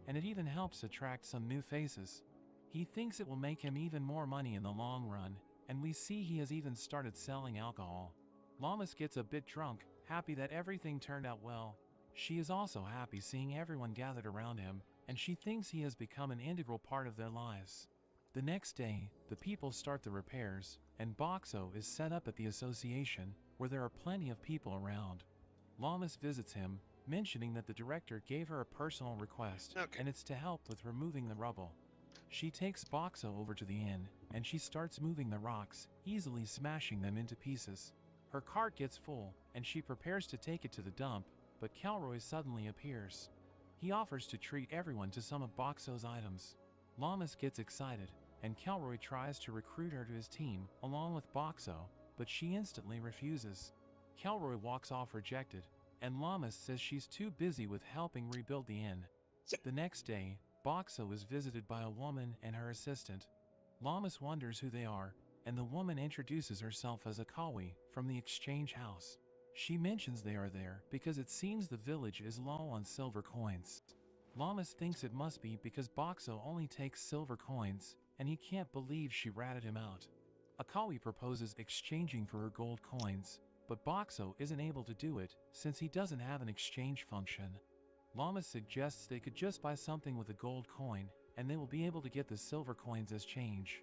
And it even helps attract some new faces. He thinks it will make him even more money in the long run, and we see he has even started selling alcohol. Llamas gets a bit drunk, happy that everything turned out well. She is also happy seeing everyone gathered around him, and she thinks he has become an integral part of their lives. The next day, the people start the repairs, and Boxo is set up at the association, where there are plenty of people around. Llamas visits him, mentioning that the director gave her a personal request, and it's to help with removing the rubble. She takes Boxo over to the inn, and she starts moving the rocks, easily smashing them into pieces. Her cart gets full, and she prepares to take it to the dump, but Kelroy suddenly appears. He offers to treat everyone to some of Boxo's items. Llamas gets excited, and Kelroy tries to recruit her to his team, along with Boxo, but she instantly refuses. Kelroy walks off rejected, and Llamas says she's too busy with helping rebuild the inn. The next day, Boxo is visited by a woman and her assistant. Llamas wonders who they are, and the woman introduces herself as Akawi from the exchange house. She mentions they are there because it seems the village is low on silver coins. Llamas thinks it must be because Boxo only takes silver coins, and he can't believe she ratted him out. Akawi proposes exchanging for her gold coins, but Boxo isn't able to do it since he doesn't have an exchange function. Llamas suggests they could just buy something with a gold coin, and they will be able to get the silver coins as change.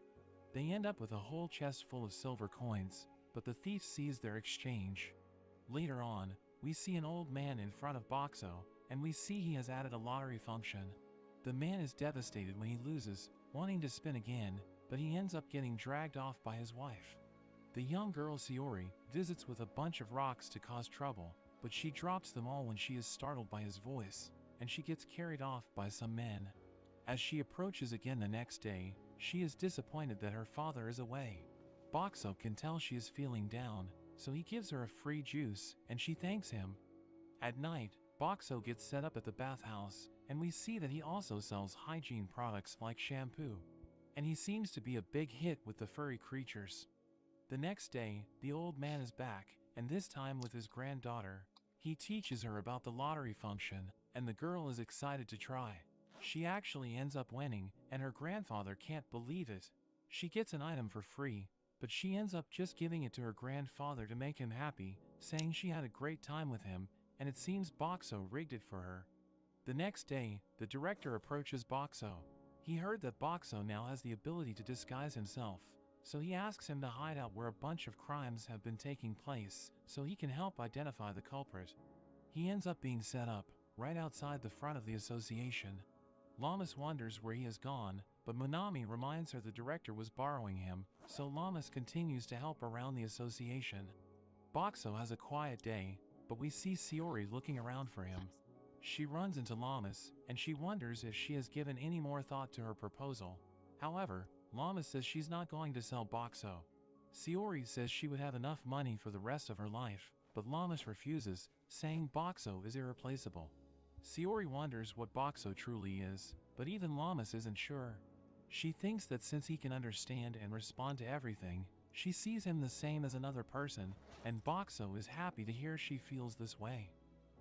They end up with a whole chest full of silver coins, but the thief sees their exchange. Later on, we see an old man in front of Boxo, and we see he has added a lottery function. The man is devastated when he loses, wanting to spin again, but he ends up getting dragged off by his wife. The young girl Siori visits with a bunch of rocks to cause trouble, but she drops them all when she is startled by his voice, and she gets carried off by some men. As she approaches again the next day, she is disappointed that her father is away. Boxo can tell she is feeling down, so he gives her a free juice, and she thanks him. At night, Boxo gets set up at the bathhouse, and we see that he also sells hygiene products like shampoo. And he seems to be a big hit with the furry creatures. The next day, the old man is back, and this time with his granddaughter. He teaches her about the lottery function, and the girl is excited to try. She actually ends up winning, and her grandfather can't believe it. She gets an item for free, but she ends up just giving it to her grandfather to make him happy, saying she had a great time with him, and it seems Boxo rigged it for her. The next day, the director approaches Boxo. He heard that Boxo now has the ability to disguise himself, so he asks him to hide out where a bunch of crimes have been taking place, so he can help identify the culprit. He ends up being set up, right outside the front of the association. Llamas wonders where he has gone, but Monami reminds her the director was borrowing him, so Llamas continues to help around the association. Boxo has a quiet day, but we see Siori looking around for him. She runs into Llamas, and she wonders if she has given any more thought to her proposal. However, Llamas says she's not going to sell Boxo. Sayori says she would have enough money for the rest of her life, but Llamas refuses, saying Boxo is irreplaceable. Sayori wonders what Boxo truly is, but even Llamas isn't sure. She thinks that since he can understand and respond to everything, she sees him the same as another person, and Boxo is happy to hear she feels this way.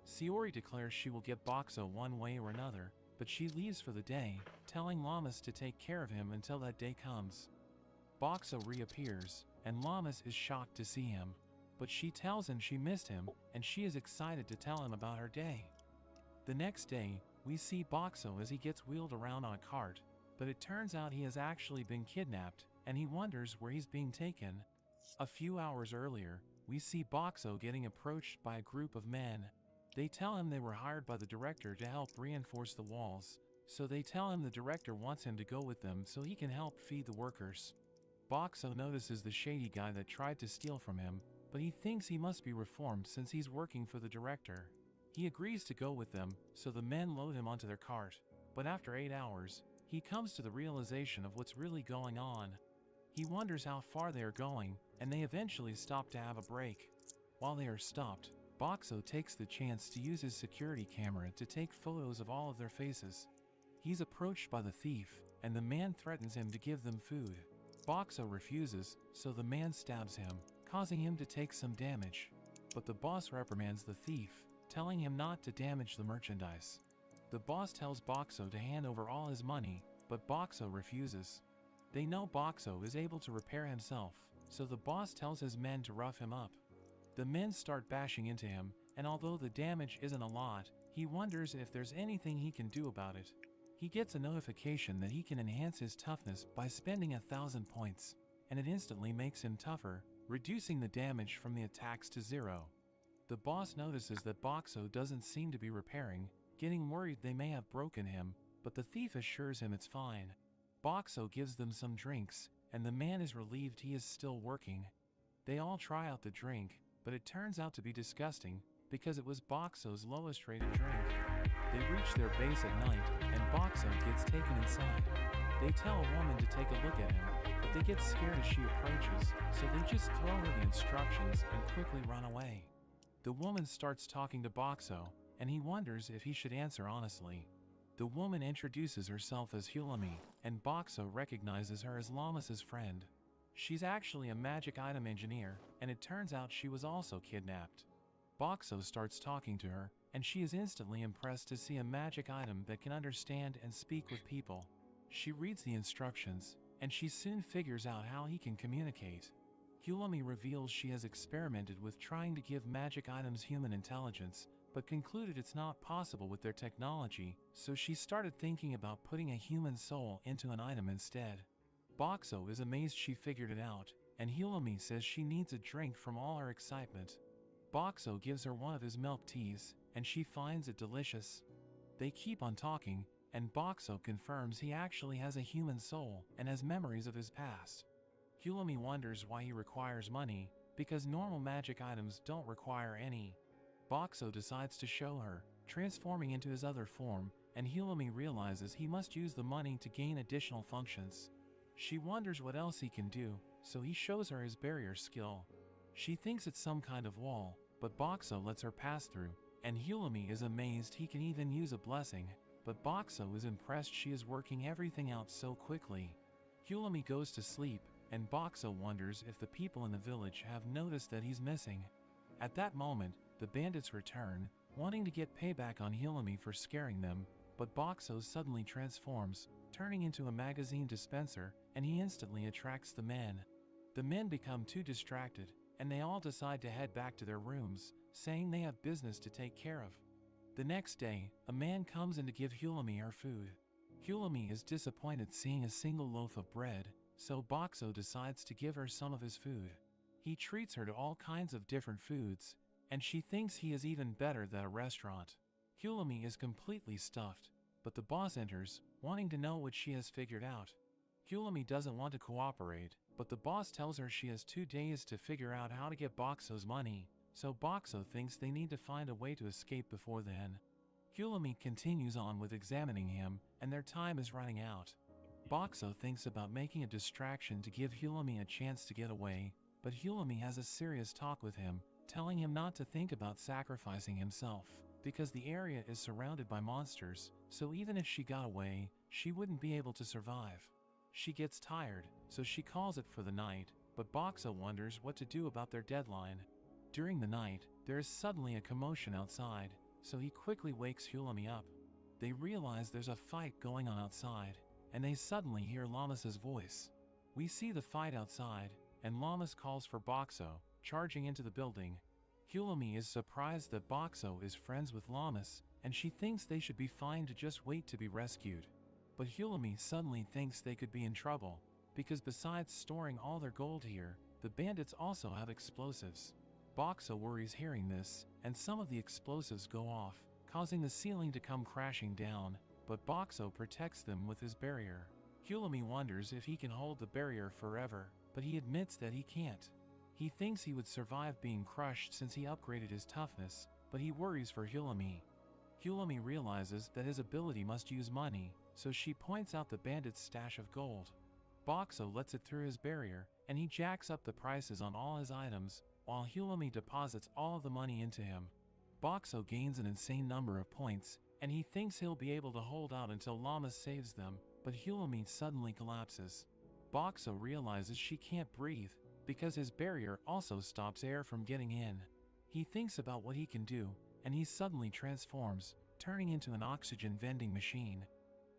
Sayori declares she will get Boxo one way or another, but she leaves for the day, telling Llamas to take care of him until that day comes. Boxo reappears, and Llamas is shocked to see him, but she tells him she missed him, and she is excited to tell him about her day. The next day, we see Boxo as he gets wheeled around on a cart, but it turns out he has actually been kidnapped, and he wonders where he's being taken. A few hours earlier, we see Boxo getting approached by a group of men. They tell him they were hired by the director to help reinforce the walls, so they tell him the director wants him to go with them so he can help feed the workers. Boxo notices the shady guy that tried to steal from him, but he thinks he must be reformed since he's working for the director. He agrees to go with them, so the men load him onto their cart, but after 8 hours, he comes to the realization of what's really going on. He wonders how far they are going, and they eventually stop to have a break. While they are stopped, Boxo takes the chance to use his security camera to take photos of all of their faces. He's approached by the thief, and the man threatens him to give them food. Boxo refuses, so the man stabs him, causing him to take some damage. But the boss reprimands the thief, telling him not to damage the merchandise. The boss tells Boxo to hand over all his money, but Boxo refuses. They know Boxo is able to repair himself, so the boss tells his men to rough him up. The men start bashing into him, and although the damage isn't a lot, he wonders if there's anything he can do about it. He gets a notification that he can enhance his toughness by spending 1,000 points, and it instantly makes him tougher, reducing the damage from the attacks to 0. The boss notices that Boxo doesn't seem to be repairing, getting worried they may have broken him, but the thief assures him it's fine. Boxo gives them some drinks, and the man is relieved he is still working. They all try out the drink, but it turns out to be disgusting, because it was Boxo's lowest rated drink. They reach their base at night, and Boxo gets taken inside. They tell a woman to take a look at him, but they get scared as she approaches, so they just throw her the instructions and quickly run away. The woman starts talking to Boxo, and he wonders if he should answer honestly. The woman introduces herself as Hulami, and Boxo recognizes her as Llamas's friend. She's actually a magic item engineer, and it turns out she was also kidnapped. Boxo starts talking to her, and she is instantly impressed to see a magic item that can understand and speak with people. She reads the instructions, and she soon figures out how he can communicate. Hulami reveals she has experimented with trying to give magic items human intelligence, but concluded it's not possible with their technology, so she started thinking about putting a human soul into an item instead. Boxo is amazed she figured it out, and Hulami says she needs a drink from all her excitement. Boxo gives her one of his milk teas, and she finds it delicious. They keep on talking, and Boxo confirms he actually has a human soul and has memories of his past. Hulami wonders why he requires money, because normal magic items don't require any. Boxo decides to show her, transforming into his other form, and Hulami realizes he must use the money to gain additional functions. She wonders what else he can do, so he shows her his barrier skill. She thinks it's some kind of wall, but Boxo lets her pass through, and Hulami is amazed he can even use a blessing, but Boxo is impressed she is working everything out so quickly. Hulami goes to sleep, and Boxo wonders if the people in the village have noticed that he's missing. At that moment, the bandits return, wanting to get payback on Hulami for scaring them, but Boxo suddenly transforms, turning into a magazine dispenser, and he instantly attracts the men. The men become too distracted, and they all decide to head back to their rooms, saying they have business to take care of. The next day, a man comes in to give Hulami her food. Hulami is disappointed seeing a single loaf of bread, so Boxo decides to give her some of his food. He treats her to all kinds of different foods, and she thinks he is even better than a restaurant. Hulami is completely stuffed, but the boss enters, wanting to know what she has figured out. Hulami doesn't want to cooperate, but the boss tells her she has 2 days to figure out how to get Boxo's money, so Boxo thinks they need to find a way to escape before then. Hulami continues on with examining him, and their time is running out. Boxo thinks about making a distraction to give Hulami a chance to get away, but Hulami has a serious talk with him, telling him not to think about sacrificing himself, because the area is surrounded by monsters, so even if she got away, she wouldn't be able to survive. She gets tired, so she calls it for the night, but Boxo wonders what to do about their deadline. During the night, there is suddenly a commotion outside, so he quickly wakes Hulami up. They realize there's a fight going on outside, and they suddenly hear Llamas's voice. We see the fight outside, and Llamas calls for Boxo, charging into the building. Hulami is surprised that Boxo is friends with Llamas, and she thinks they should be fine to just wait to be rescued. But Hulami suddenly thinks they could be in trouble, because besides storing all their gold here, the bandits also have explosives. Boxo worries hearing this, and some of the explosives go off, causing the ceiling to come crashing down, but Boxo protects them with his barrier. Hulami wonders if he can hold the barrier forever, but he admits that he can't. He thinks he would survive being crushed since he upgraded his toughness, but he worries for Hulami. Hulami realizes that his ability must use money, so she points out the bandit's stash of gold. Boxo lets it through his barrier, and he jacks up the prices on all his items, while Hulami deposits all of the money into him. Boxo gains an insane number of points, and he thinks he'll be able to hold out until Llamas saves them, but Hulami suddenly collapses. Boxo realizes she can't breathe, because his barrier also stops air from getting in. He thinks about what he can do, and he suddenly transforms, turning into an oxygen vending machine.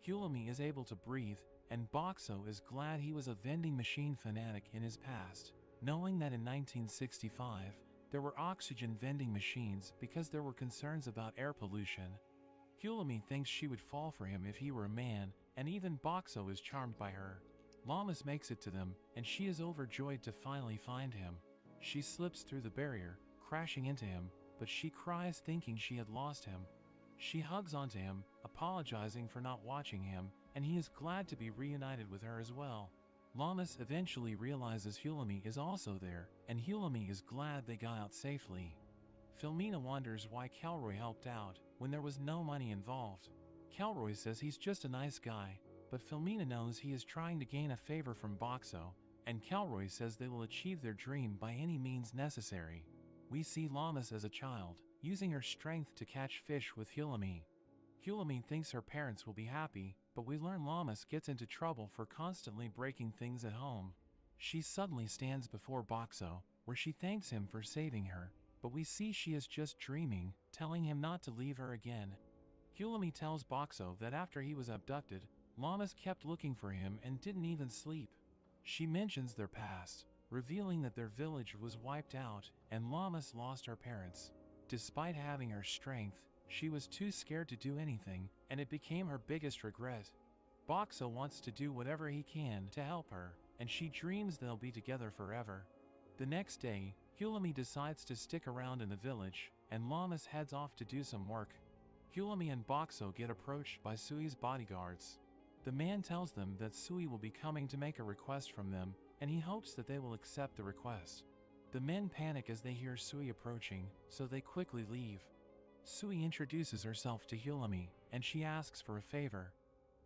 Hulami is able to breathe, and Boxo is glad he was a vending machine fanatic in his past, knowing that in 1965, there were oxygen vending machines because there were concerns about air pollution. Hulami thinks she would fall for him if he were a man, and even Boxo is charmed by her. Llamas makes it to them, and she is overjoyed to finally find him. She slips through the barrier, crashing into him, but she cries thinking she had lost him. She hugs onto him, apologizing for not watching him, and he is glad to be reunited with her as well. Llamas eventually realizes Hulami is also there, and Hulami is glad they got out safely. Filmina wonders why Kelroy helped out when there was no money involved. Kelroy says he's just a nice guy, but Filmina knows he is trying to gain a favor from Boxo, and Kelroy says they will achieve their dream by any means necessary. We see Llamas as a child, using her strength to catch fish with Hulami. Hulami thinks her parents will be happy, but we learn Llamas gets into trouble for constantly breaking things at home. She suddenly stands before Boxo, where she thanks him for saving her, but we see she is just dreaming, telling him not to leave her again. Hulami tells Boxo that after he was abducted, Llamas kept looking for him and didn't even sleep. She mentions their past, revealing that their village was wiped out and Llamas lost her parents. Despite having her strength, she was too scared to do anything, and it became her biggest regret. Boxo wants to do whatever he can to help her, and she dreams they'll be together forever. The next day, Hulami decides to stick around in the village, and Llamas heads off to do some work. Hulami and Boxo get approached by Sui's bodyguards. The man tells them that Sui will be coming to make a request from them, and he hopes that they will accept the request. The men panic as they hear Sui approaching, so they quickly leave. Sui introduces herself to Hulami, and she asks for a favor.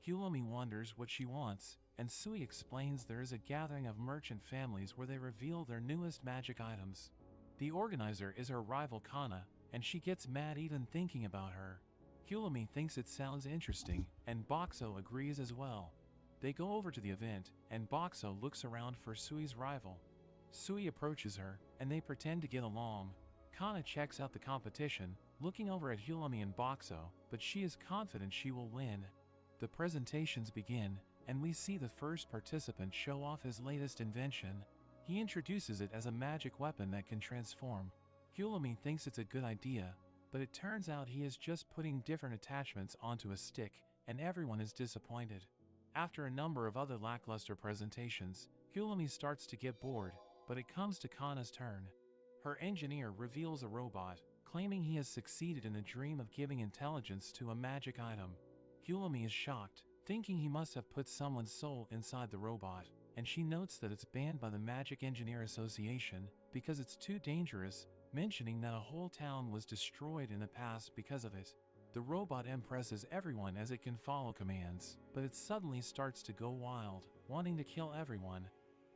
Hulami wonders what she wants, and Sui explains there is a gathering of merchant families where they reveal their newest magic items. The organizer is her rival Kana, and she gets mad even thinking about her. Hulami thinks it sounds interesting, and Boxo agrees as well. They go over to the event, and Boxo looks around for Sui's rival. Sui approaches her, and they pretend to get along. Kana checks out the competition, looking over at Hulami and Boxo, but she is confident she will win. The presentations begin, and we see the first participant show off his latest invention. He introduces it as a magic weapon that can transform. Hulami thinks it's a good idea, but it turns out he is just putting different attachments onto a stick, and everyone is disappointed. After a number of other lackluster presentations, Hulami starts to get bored, but it comes to Kana's turn. Her engineer reveals a robot, claiming he has succeeded in the dream of giving intelligence to a magic item. Hulami is shocked, thinking he must have put someone's soul inside the robot, and she notes that it's banned by the Magic Engineer Association because it's too dangerous, mentioning that a whole town was destroyed in the past because of it. The robot impresses everyone as it can follow commands, but it suddenly starts to go wild, wanting to kill everyone.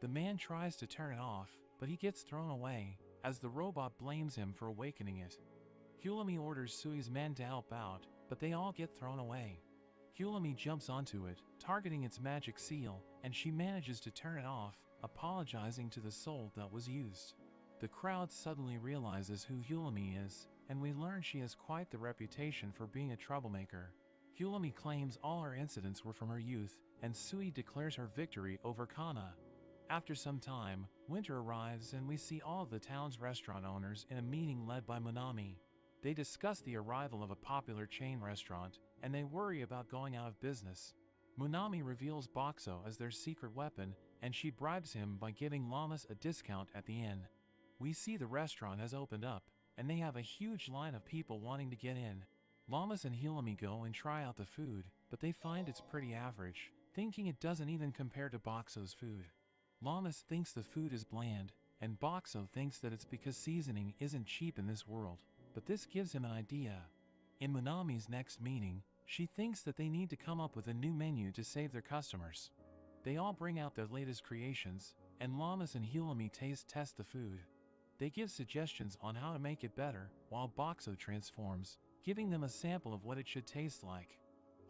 The man tries to turn it off, but he gets thrown away, as the robot blames him for awakening it. Hulami orders Sui's men to help out, but they all get thrown away. Hulami jumps onto it, targeting its magic seal, and she manages to turn it off, apologizing to the soul that was used. The crowd suddenly realizes who Hulami is, and we learn she has quite the reputation for being a troublemaker. Hulami claims all her incidents were from her youth, and Sui declares her victory over Kana. After some time, winter arrives and we see all of the town's restaurant owners in a meeting led by Munami. They discuss the arrival of a popular chain restaurant, and they worry about going out of business. Munami reveals Boxo as their secret weapon, and she bribes him by giving Llamas a discount at the inn. We see the restaurant has opened up, and they have a huge line of people wanting to get in. Llamas and Hulami go and try out the food, but they find it's pretty average, thinking it doesn't even compare to Boxo's food. Llamas thinks the food is bland, and Boxo thinks that it's because seasoning isn't cheap in this world, but this gives him an idea. In Munami's next meeting, she thinks that they need to come up with a new menu to save their customers. They all bring out their latest creations, and Llamas and Hulami test the food. They give suggestions on how to make it better, while Boxo transforms, giving them a sample of what it should taste like.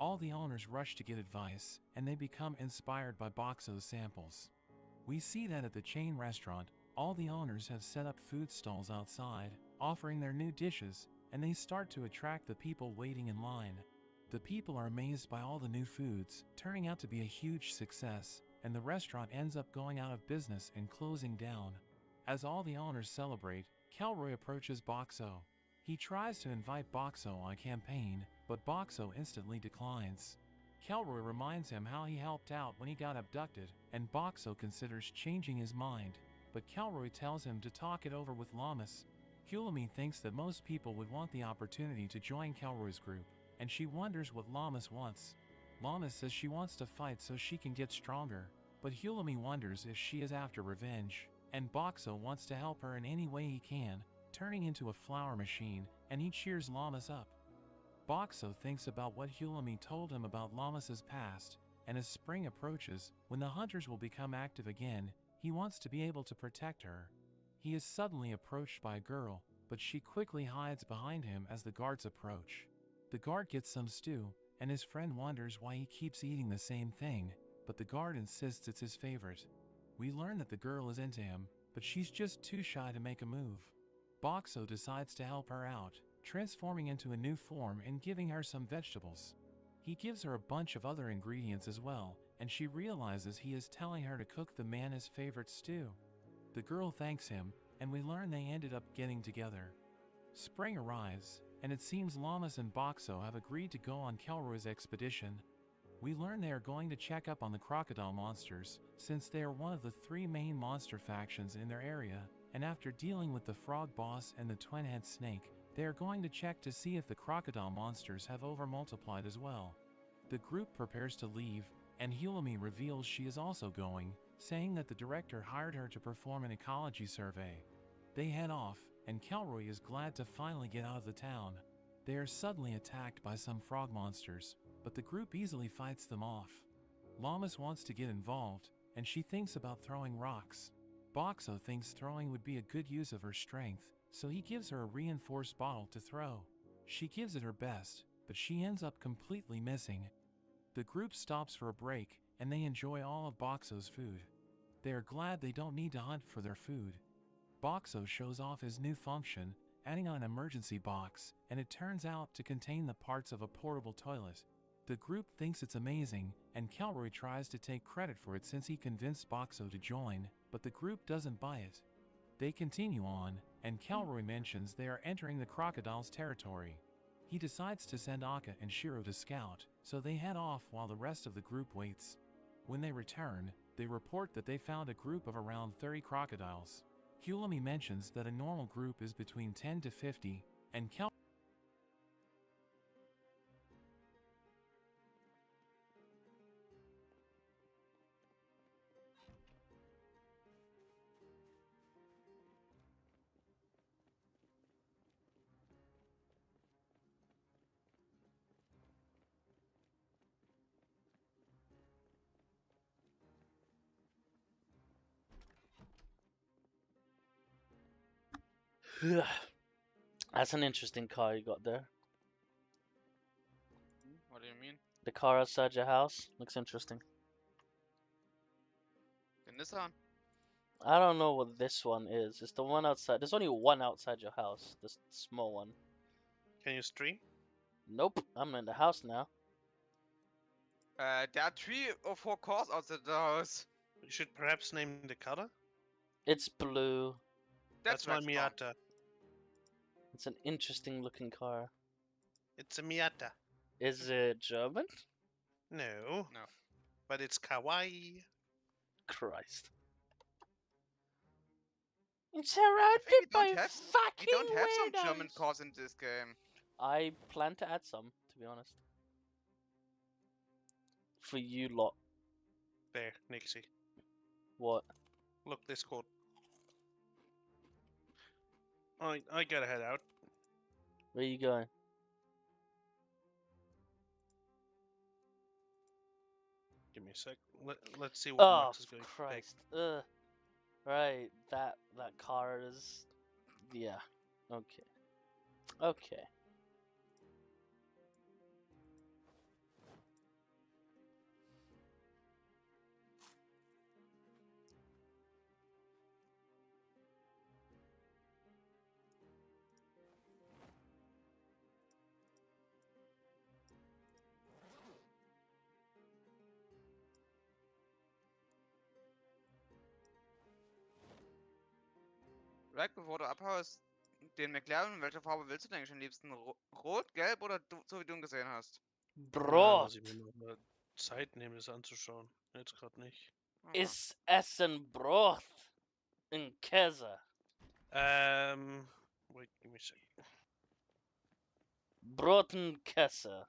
All the owners rush to get advice, and they become inspired by Boxo's samples. We see that at the chain restaurant, all the owners have set up food stalls outside, offering their new dishes, and they start to attract the people waiting in line. The people are amazed by all the new foods, turning out to be a huge success, and the restaurant ends up going out of business and closing down. As all the owners celebrate, Kelroy approaches Boxo. He tries to invite Boxo on a campaign, but Boxo instantly declines. Kelroy reminds him how he helped out when he got abducted, and Boxo considers changing his mind, but Kelroy tells him to talk it over with Llamas. Hulami thinks that most people would want the opportunity to join Kelroy's group, and she wonders what Llamas wants. Llamas says she wants to fight so she can get stronger, but Hulami wonders if she is after revenge, and Boxo wants to help her in any way he can, turning into a flower machine, and he cheers Llamas up. Boxo thinks about what Hulami told him about Llamas' past, and as spring approaches, when the hunters will become active again, he wants to be able to protect her. He is suddenly approached by a girl, but she quickly hides behind him as the guards approach. The guard gets some stew, and his friend wonders why he keeps eating the same thing, but the guard insists it's his favorite. We learn that the girl is into him, but she's just too shy to make a move. Boxo decides to help her out, transforming into a new form and giving her some vegetables. He gives her a bunch of other ingredients as well, and she realizes he is telling her to cook the man's favorite stew. The girl thanks him, and we learn they ended up getting together. Spring arrives, and it seems Llamas and Boxo have agreed to go on Kelroy's expedition. We learn they are going to check up on the crocodile monsters, since they are one of the 3 main monster factions in their area, and after dealing with the frog boss and the twin-head snake, they are going to check to see if the crocodile monsters have over-multiplied as well. The group prepares to leave, and Hulami reveals she is also going, saying that the director hired her to perform an ecology survey. They head off, and Kelroy is glad to finally get out of the town. They are suddenly attacked by some frog monsters, but the group easily fights them off. Llamas wants to get involved, and she thinks about throwing rocks. Boxo thinks throwing would be a good use of her strength, so he gives her a reinforced bottle to throw. She gives it her best, but she ends up completely missing. The group stops for a break, and they enjoy all of Boxo's food. They are glad they don't need to hunt for their food. Boxo shows off his new function, adding on an emergency box, and it turns out to contain the parts of a portable toilet. The group thinks it's amazing, and Kelroy tries to take credit for it since he convinced Boxo to join, but the group doesn't buy it. They continue on, and Kelroy mentions they are entering the crocodile's territory. He decides to send Akka and Shiro to scout, so they head off while the rest of the group waits. When they return, they report that they found a group of around 30 crocodiles. Hulami mentions that a normal group is between 10 to 50, and That's an interesting car you got there. What do you mean? The car outside your house looks interesting. The Nissan? I don't know what this one is. It's the one outside. There's only one outside your house. This small one. Can you stream? Nope. I'm in the house now. There are 3 or 4 cars outside the house. You should perhaps name the color. It's blue. That's my Rex's car. Miata. It's an interesting looking car. It's a Miata. Is it German? No. No. But it's kawaii. Christ. It's I think surrounded by fucking we don't have some weirdos. German cars in this game. I plan to add some, to be honest. For you lot. There, Nixie. What? Look, this code. I gotta head out. Where you going? Give me a sec. Let's see what Oh, Max is going to pick. Christ. Ugh. Right, that car is... Yeah. Okay. Okay. Rack, bevor du abhaust, den McLaren, welche Farbe willst du denn eigentlich am liebsten? Rot, gelb oder so wie du ihn gesehen hast? Brot. Muss ich mir noch mal Zeit nehmen, das anzuschauen. Jetzt gerade nicht. Ist Essen Brot in Käse? Wait, give me a sec. Brotenkäse.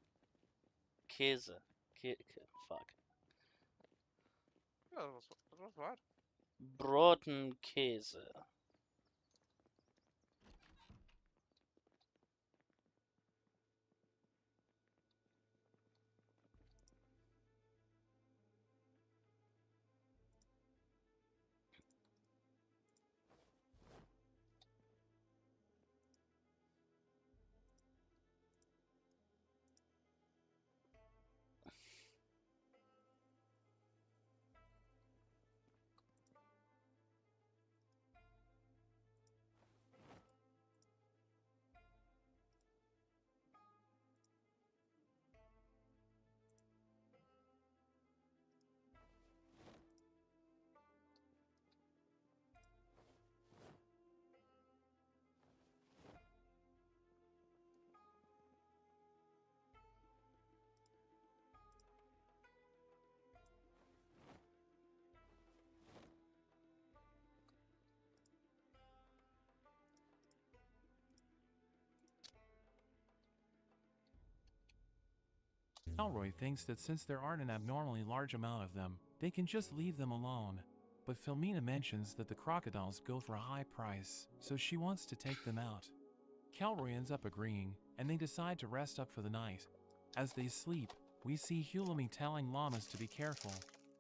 Käse. Fuck. Ja, was war? Brotenkäse. Elroy thinks that since there aren't an abnormally large amount of them, they can just leave them alone. But Filmina mentions that the crocodiles go for a high price, so she wants to take them out. Calroy ends up agreeing, and they decide to rest up for the night. As they sleep, we see Hulami telling Llamas to be careful.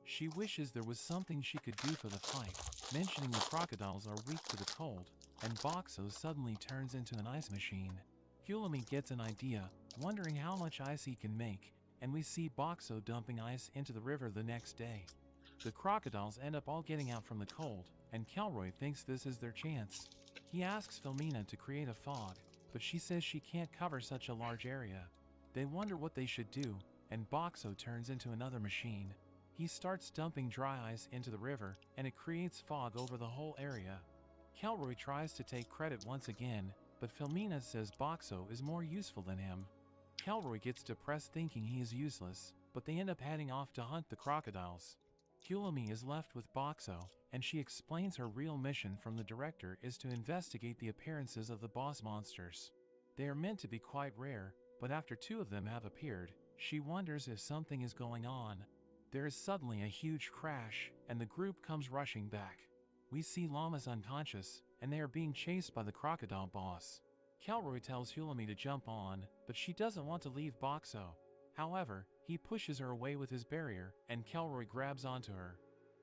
She wishes there was something she could do for the fight, mentioning the crocodiles are weak to the cold, and Boxo suddenly turns into an ice machine. Hulami gets an idea, wondering how much ice he can make, and we see Boxo dumping ice into the river the next day. The crocodiles end up all getting out from the cold, and Kelroy thinks this is their chance. He asks Filmina to create a fog, but she says she can't cover such a large area. They wonder what they should do, and Boxo turns into another machine. He starts dumping dry ice into the river, and it creates fog over the whole area. Kelroy tries to take credit once again, but Filmina says Boxo is more useful than him. Kelroy gets depressed thinking he is useless, but they end up heading off to hunt the crocodiles. Hulami is left with Boxo, and she explains her real mission from the director is to investigate the appearances of the boss monsters. They are meant to be quite rare, but after 2 of them have appeared, she wonders if something is going on. There is suddenly a huge crash, and the group comes rushing back. We see Llamas unconscious, and they are being chased by the crocodile boss. Kelroy tells Hulami to jump on, but she doesn't want to leave Boxo. However, he pushes her away with his barrier, and Kelroy grabs onto her.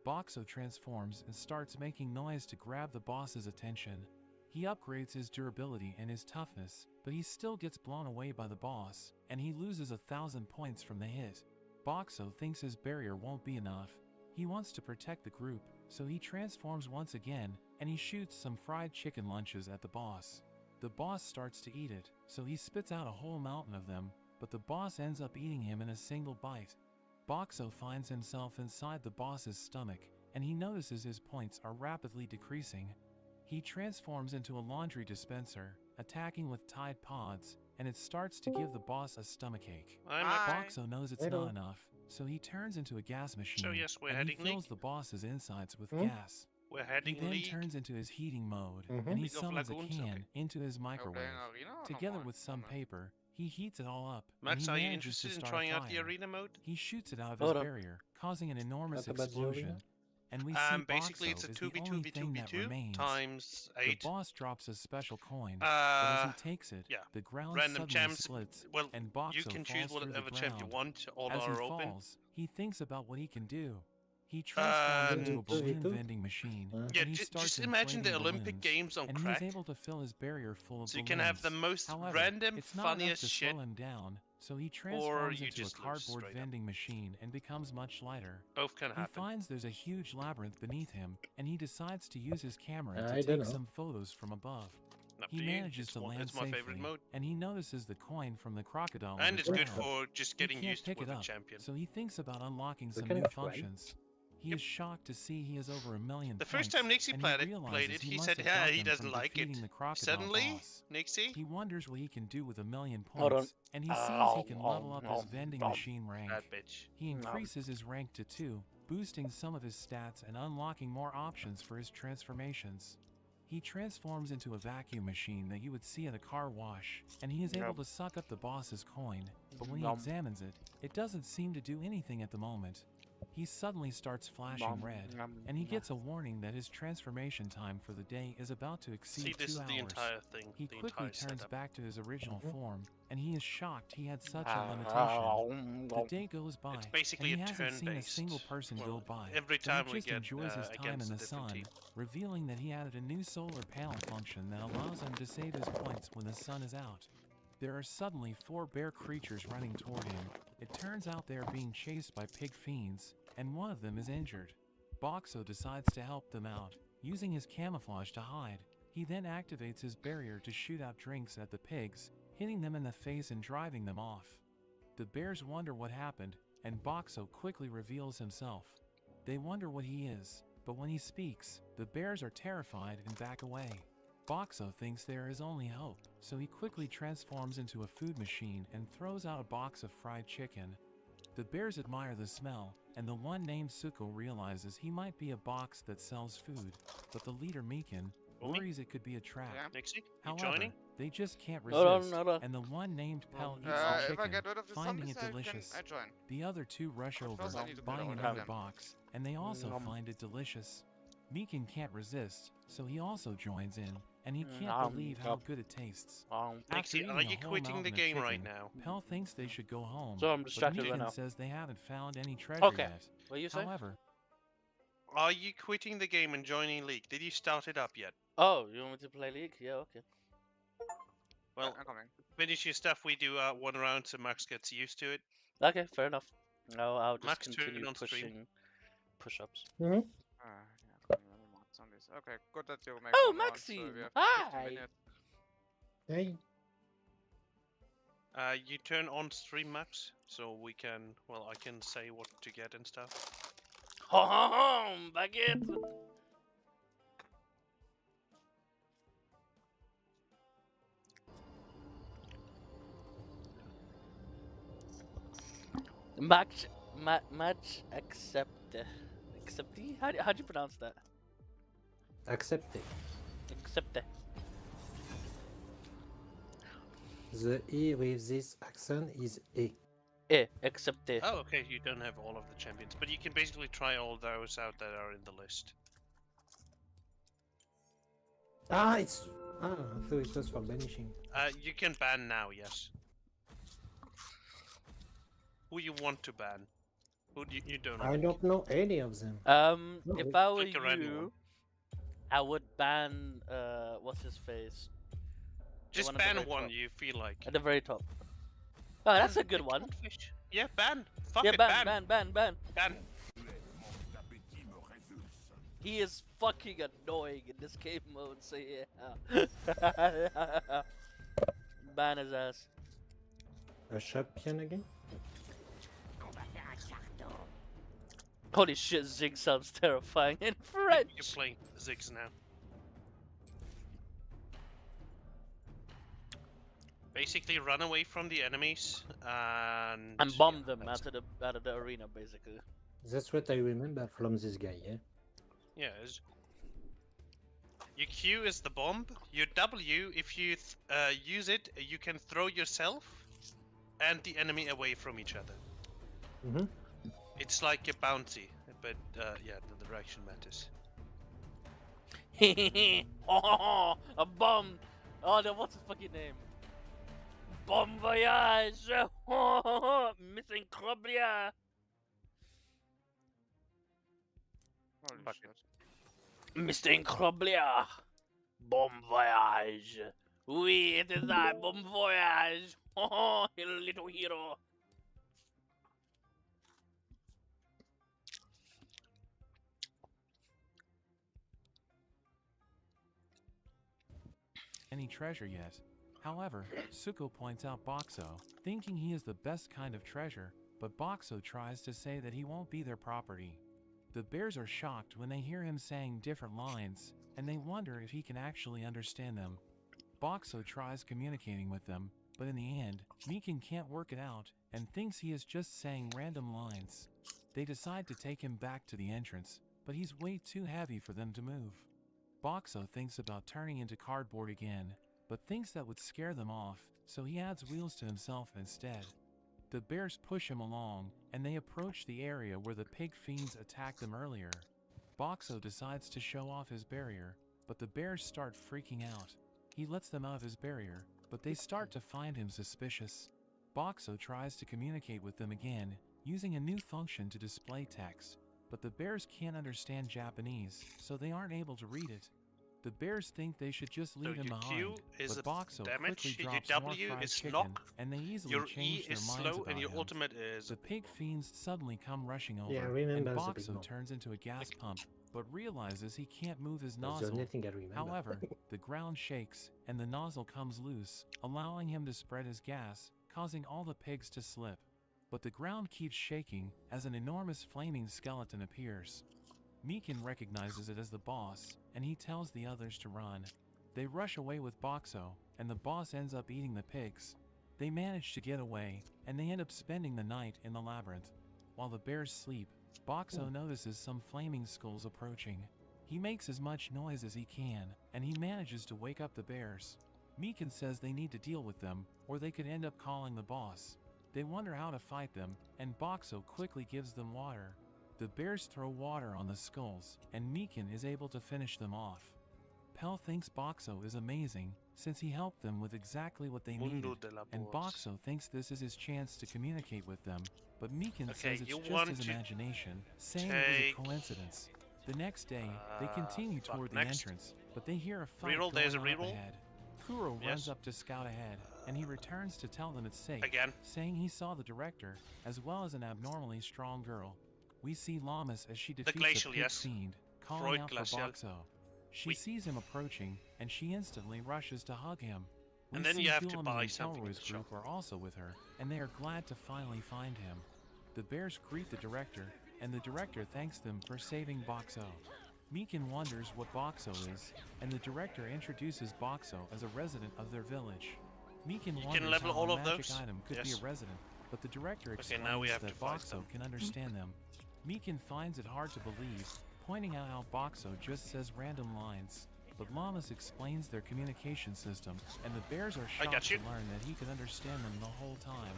Boxo transforms and starts making noise to grab the boss's attention. He upgrades his durability and his toughness, but he still gets blown away by the boss, and he loses 1,000 points from the hit. Boxo thinks his barrier won't be enough. He wants to protect the group, so he transforms once again, and he shoots some fried chicken lunches at the boss. The boss starts to eat it, so he spits out a whole mountain of them, but the boss ends up eating him in a single bite. Boxo finds himself inside the boss's stomach, and he notices his points are rapidly decreasing. He transforms into a laundry dispenser, attacking with Tide Pods, and it starts to give the boss a stomachache. Boxo knows it's not enough, so he turns into a gas machine, So yes, we're and he heading fills the boss's insides with gas. We're heading He then League. turns into his heating mode, and he League of summons a Lagoons, can okay. into his microwave. Arena or Together normal? with some paper, he heats it all up, Max, and are he you manages to interested in start trying a out the fire. arena mode? He shoots it out of Hold his on. barrier, causing an enormous What about the arena? explosion. And we see Basically, Boxo it's a is the only thing that 2v2v2v2 remains. times The 8. boss drops a special coin, but as he takes it, yeah. the ground Random suddenly champs. splits, Well, and Boxo you can choose falls through whatever the champ you ground. want. All As are he open. falls, he thinks about what he can do. He transforms into a balloon vending machine, Yeah, and he starts just imagine the inflating Olympic balloons, Games on and crack. he's able to fill his barrier full of So you balloons. can have the most However, random, it's not enough funniest to shit, slow him down, so he or transforms you into a just lose cardboard straight up. vending machine and becomes much lighter. Both can He happen. finds there's a huge labyrinth beneath him, and he decides to use his camera I to don't take know. some photos from above. Up He to you. manages to land It's my safely, favorite mode. and he notices the coin from the crocodile. on And the it's good ground. for just getting he can't used pick with it a up, champion. so he thinks about unlocking We're some kind new of right. functions. He is shocked to see he has over 1 million The points, first time Nixie and played he it, he must said, have yeah, got he them doesn't from like it. defeating the crocodile Suddenly, boss. Nixie, He wonders what he can do with 1 million Hold on. points, and he sees he can level up his vending machine rank. bad bitch. He increases his rank to 2, boosting some of his stats and unlocking more options for his transformations. He transforms into a vacuum machine that you would see at a car wash, and he is able to suck up the boss's coin, but when he examines it, it doesn't seem to do anything at the moment. He suddenly starts flashing red, and he gets a warning that his transformation time for the day is about to exceed See, this 2 is hours. the entire thing. He the quickly entire turns setup. back to his original form, and he is shocked he had such a limitation. The day goes by, It's basically and he a hasn't seen a turn-based. single person Well, go by. every so time he we just get, enjoys his time against in a the different sun, team. revealing that he added a new solar panel function that allows him to save his points when the sun is out. There are suddenly 4 bear creatures running toward him. It turns out they are being chased by pig fiends, and one of them is injured. Boxo decides to help them out, using his camouflage to hide. He then activates his barrier to shoot out drinks at the pigs, hitting them in the face and driving them off. The bears wonder what happened, and Boxo quickly reveals himself. They wonder what he is, but when he speaks, the bears are terrified and back away. Boxo thinks there is only hope, so he quickly transforms into a food machine and throws out a box of fried chicken. The bears admire the smell, and the one named Suko realizes he might be a box that sells food, but the leader Mikan worries it could be a trap. Nixie, you However, joining? they just can't Hold on, resist, hold on. and the one named Pell eats If the I chicken, get rid of the finding zombies, it delicious. I join. The other 2 rush over, first I need to buying go another down. box, and they also find it delicious. Mikan can't resist, so he also joins in, and he can't believe how good it tastes. After Nixie, eating are a you whole quitting the mountain of game right chicken, now? Pell thinks they should go home, So I'm but distracted right Mikan now. says they haven't found any treasure Okay. yet. What you say? However, Are you quitting the game and joining League? Did you start it up yet? Oh, you want me to play League? Yeah, okay. Well, I'm coming. finish your stuff. We do 1 round so Max gets used to it. Okay, fair enough. I'll just Max, turn continue on stream. pushing push-ups. Yeah, zombies. Okay, good that you make Oh, one round, so Maxime! we have Hi! 50 minutes. Hey. You turn on stream, Max, so we can. Well, I can say what to get and stuff. Ho ho ho! Baguette! Match accepted. Acceptee? How do you pronounce that? Accept it. Accepte. The E with this accent is E. Accepte. Oh, okay. You don't have all of the champions, but you can basically try all those out that are in the list. Ah, it's... Ah, I thought it was for banishing. You can ban now, yes. Who you want to ban? Who do you don't know? I don't know any of them. If I were Pick a random you, I would ban what's his face? The Just one at the ban very one top. you feel like. At the very top. Oh, that's a good Like one. Goldfish. Yeah, ban. Fuck Yeah, it, ban. Ban. He is fucking annoying in this game mode, so yeah. Ban his ass. A champion again? Holy shit, Zig sounds terrifying in French. You're playing Ziggs now. Basically, run away from the enemies and bomb them out of the arena, basically. That's what I remember from this guy, yeah? Yeah. Your Q is the bomb. Your W, if you use it, you can throw yourself and the enemy away from each other. Mm-hmm. It's like a bounty, but yeah, the direction matters. Oh, a bomb! Oh, then what's his fucking name? Bon voyage! Missing Croblia! Holy shit. Mr. Incroblia! Bon voyage! Oui, it is I, bon voyage! Oh, little hero! Any treasure yet. However, Suko points out Boxo, thinking he is the best kind of treasure, but Boxo tries to say that he won't be their property. The bears are shocked when they hear him saying different lines, and they wonder if he can actually understand them. Boxo tries communicating with them, but in the end, Meekin can't work it out and thinks he is just saying random lines. They decide to take him back to the entrance, but he's way too heavy for them to move. Boxo thinks about turning into cardboard again, but thinks that would scare them off, so he adds wheels to himself instead. The bears push him along, and they approach the area where the pig fiends attacked them earlier. Boxo decides to show off his barrier, but the bears start freaking out. He lets them out of his barrier, but they start to find him suspicious. Boxo tries to communicate with them again, using a new function to display text, but the bears can't understand Japanese, so they aren't able to read it. The bears think they should just leave him your behind, Q is but a Boxo damage, quickly your drops W more fried is chicken, knock, and they easily your change E their is minds slow, about and your him. ultimate is... The pig fiends suddenly come rushing over, Yeah, I and remember the big Boxo mom. turns into a gas pump, but realizes he can't move his That's the nozzle. only thing I remember. However, the ground shakes, and the nozzle comes loose, allowing him to spread his gas, causing all the pigs to slip. But the ground keeps shaking as an enormous flaming skeleton appears. Meekin recognizes it as the boss, and he tells the others to run. They rush away with Boxo, and the boss ends up eating the pigs. They manage to get away, and they end up spending the night in the labyrinth. While the bears sleep, Boxo notices some flaming skulls approaching. He makes as much noise as he can, and he manages to wake up the bears. Meekin says they need to deal with them, or they could end up calling the boss. They wonder how to fight them, and Boxo quickly gives them water. The bears throw water on the skulls, and Meekin is able to finish them off. Pell thinks Boxo is amazing, since he helped them with exactly what they needed, and Boxo thinks this is his chance to communicate with them, but Meekin says it's just his imagination, saying it was a coincidence. The next day, they continue toward the entrance, but they hear a fight going on up ahead. Kuro runs up to scout ahead, and he returns to tell them it's safe, saying he saw the director, as well as an abnormally strong girl. We see Llamas as she defeats a pig fiend, calling out for Boxo. She sees him approaching, and she instantly rushes to hug him. And then you have to Guillaume buy and something in Kelroy's the shop. group are also with her, and they are glad to finally find him. The bears greet the director, and the director thanks them for saving Boxo. Meekin wonders what Boxo is, and the director introduces Boxo as a resident of their village. Meekin wonders level how all a of magic those? item could Yes. be a resident, but the director Okay, now we explains have to that fight Boxo them. can understand them. Meekin finds it hard to believe, pointing out how Boxo just says random lines. But Llamas explains their communication system, and the bears are shocked to learn that he could understand them the whole time.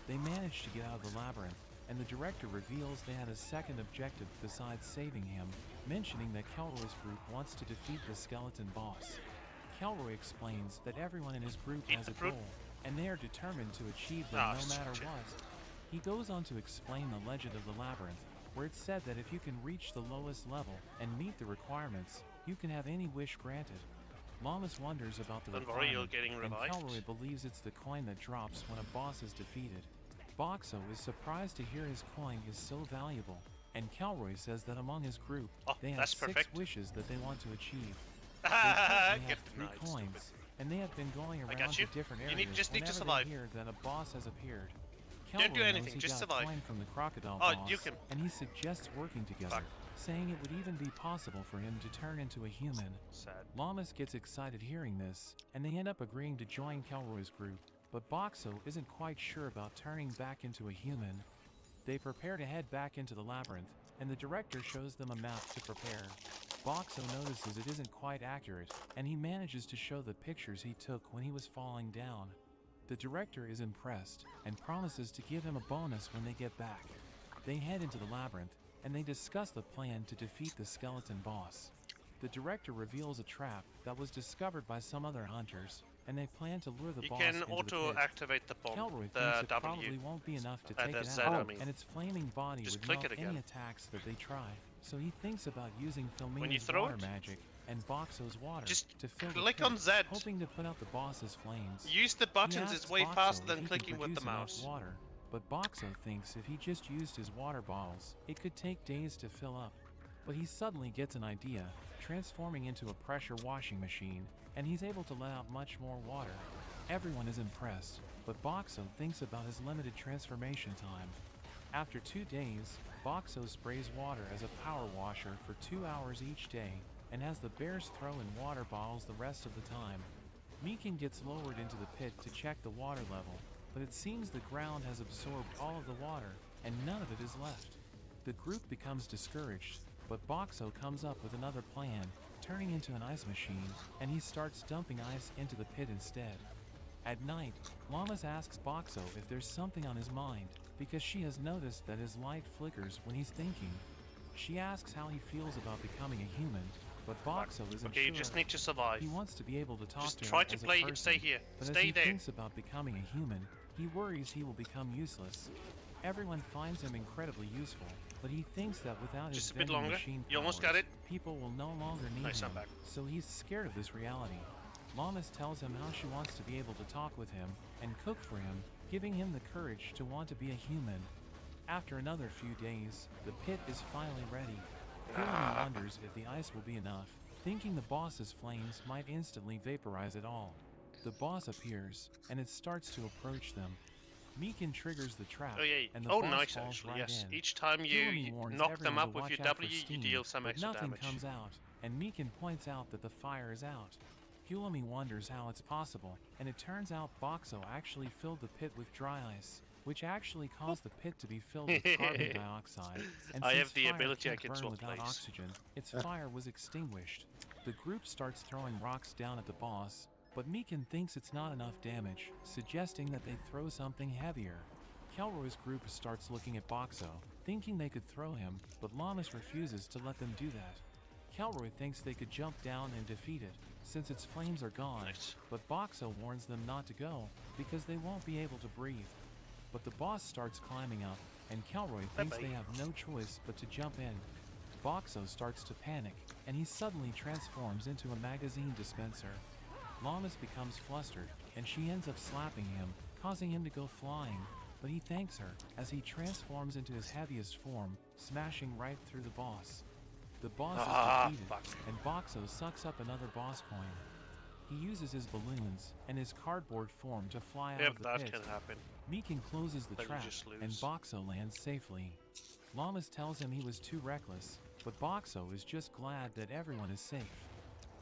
They manage to get out of the labyrinth, and the director reveals they had a second objective besides saving him, mentioning that Kelroy's group wants to defeat the skeleton boss. Kelroy explains that everyone in his group has a goal, and they are determined to achieve them no matter what. He goes on to explain the legend of the labyrinth, where it's said that if you can reach the lowest level and meet the requirements, you can have any wish granted. Llamas wonders about the Don't worry, you're requirement, getting and revived. Kelroy believes it's the coin that drops when a boss is defeated. Boxo is surprised to hear his coin is so valuable, and Kelroy says that among his group, they have that's 6 perfect. wishes that they want to achieve. They currently Get have 3 denied, coins, and they have been going I around got to you. different You areas just need to whenever survive. they hear that a boss has appeared. Don't do Kelroy anything, knows he just got survive. a coin from the crocodile Oh, boss, you can- and he suggests working together, saying it would even be possible for him to turn into a human. Sad. Llamas gets excited hearing this, and they end up agreeing to join Kelroy's group, but Boxo isn't quite sure about turning back into a human. They prepare to head back into the labyrinth, and the director shows them a map to prepare. Boxo notices it isn't quite accurate, and he manages to show the pictures he took when he was falling down. The director is impressed, and promises to give him a bonus when they get back. They head into the labyrinth, and they discuss the plan to defeat the skeleton boss. The director reveals a trap that was discovered by some other hunters, and they plan to lure the You boss can into the pit. auto-activate the bomb, Kelroy the thinks it W. probably won't be enough to take the it Z, out, I mean. and its flaming body Just would click melt it any again. attacks that they try. So he thinks about using When you Filmina's throw water it, magic and Boxo's water just to fill the click pit, on Z. hoping to put out the boss's flames. Use the He buttons, asks it's way Boxo faster if than he can clicking with the produce enough mouse. water, but Boxo thinks if he just used his water bottles, it could take days to fill up. But he suddenly gets an idea, transforming into a pressure washing machine, and he's able to let out much more water. Everyone is impressed, but Boxo thinks about his limited transformation time. After 2 days, Boxo sprays water as a power washer for 2 hours each day, and has the bears throw in water bottles the rest of the time. Meekin gets lowered into the pit to check the water level, but it seems the ground has absorbed all of the water, and none of it is left. The group becomes discouraged, but Boxo comes up with another plan, turning into an ice machine, and he starts dumping ice into the pit instead. At night, Llamas asks Boxo if there's something on his mind, because she has noticed that his light flickers when he's thinking. She asks how he feels about becoming a human, but Boxo isn't Okay, sure. you just need to survive. He wants to be able to talk Just to try her to as a play- person, stay here. but Stay as he there. thinks about becoming a human, he worries he will become useless. Everyone finds him incredibly useful, but he thinks that without Just his a bit vending longer. machine You almost powers, got it. people will no longer need Nice, him, I'm back. so he's scared of this reality. Llamas tells him how she wants to be able to talk with him and cook for him, giving him the courage to want to be a human. After another few days, the pit is finally ready. Hilary wonders if the ice will be enough, thinking the boss's flames might instantly vaporize it all. The boss appears, and it starts to approach them. Meekin triggers the trap, Oh yeah, and the oh boss nice falls actually, right yes. in. Each time Hilary you warns knock them everyone up to with your watch out for W, you steam, deal some but extra nothing damage. comes out, and Meekin points out that the fire is out. Hilary wonders how it's possible, and it turns out Boxo actually filled the pit with dry ice, which actually caused the pit to be filled with carbon dioxide. And I since have the fire ability I can't can burn swap without place. oxygen, its fire was extinguished. The group starts throwing rocks down at the boss, but Meekin thinks it's not enough damage, suggesting that they throw something heavier. Kelroy's group starts looking at Boxo, thinking they could throw him, but Llamas refuses to let them do that. Kelroy thinks they could jump down and defeat it, since its flames are gone, but Boxo warns them not to go, because they won't be able to breathe. But the boss starts climbing up, and Kelroy thinks they have no choice but to jump in. Boxo starts to panic, and he suddenly transforms into a magazine dispenser. Llamas becomes flustered, and she ends up slapping him, causing him to go flying, but he thanks her as he transforms into his heaviest form, smashing right through the boss. The boss is defeated, and Boxo sucks up another boss coin. He uses his balloons and his cardboard form to fly out Yep, of the that pit. can happen. Meekin closes the Then you trap, just lose. and Boxo lands safely. Llamas tells him he was too reckless, but Boxo is just glad that everyone is safe.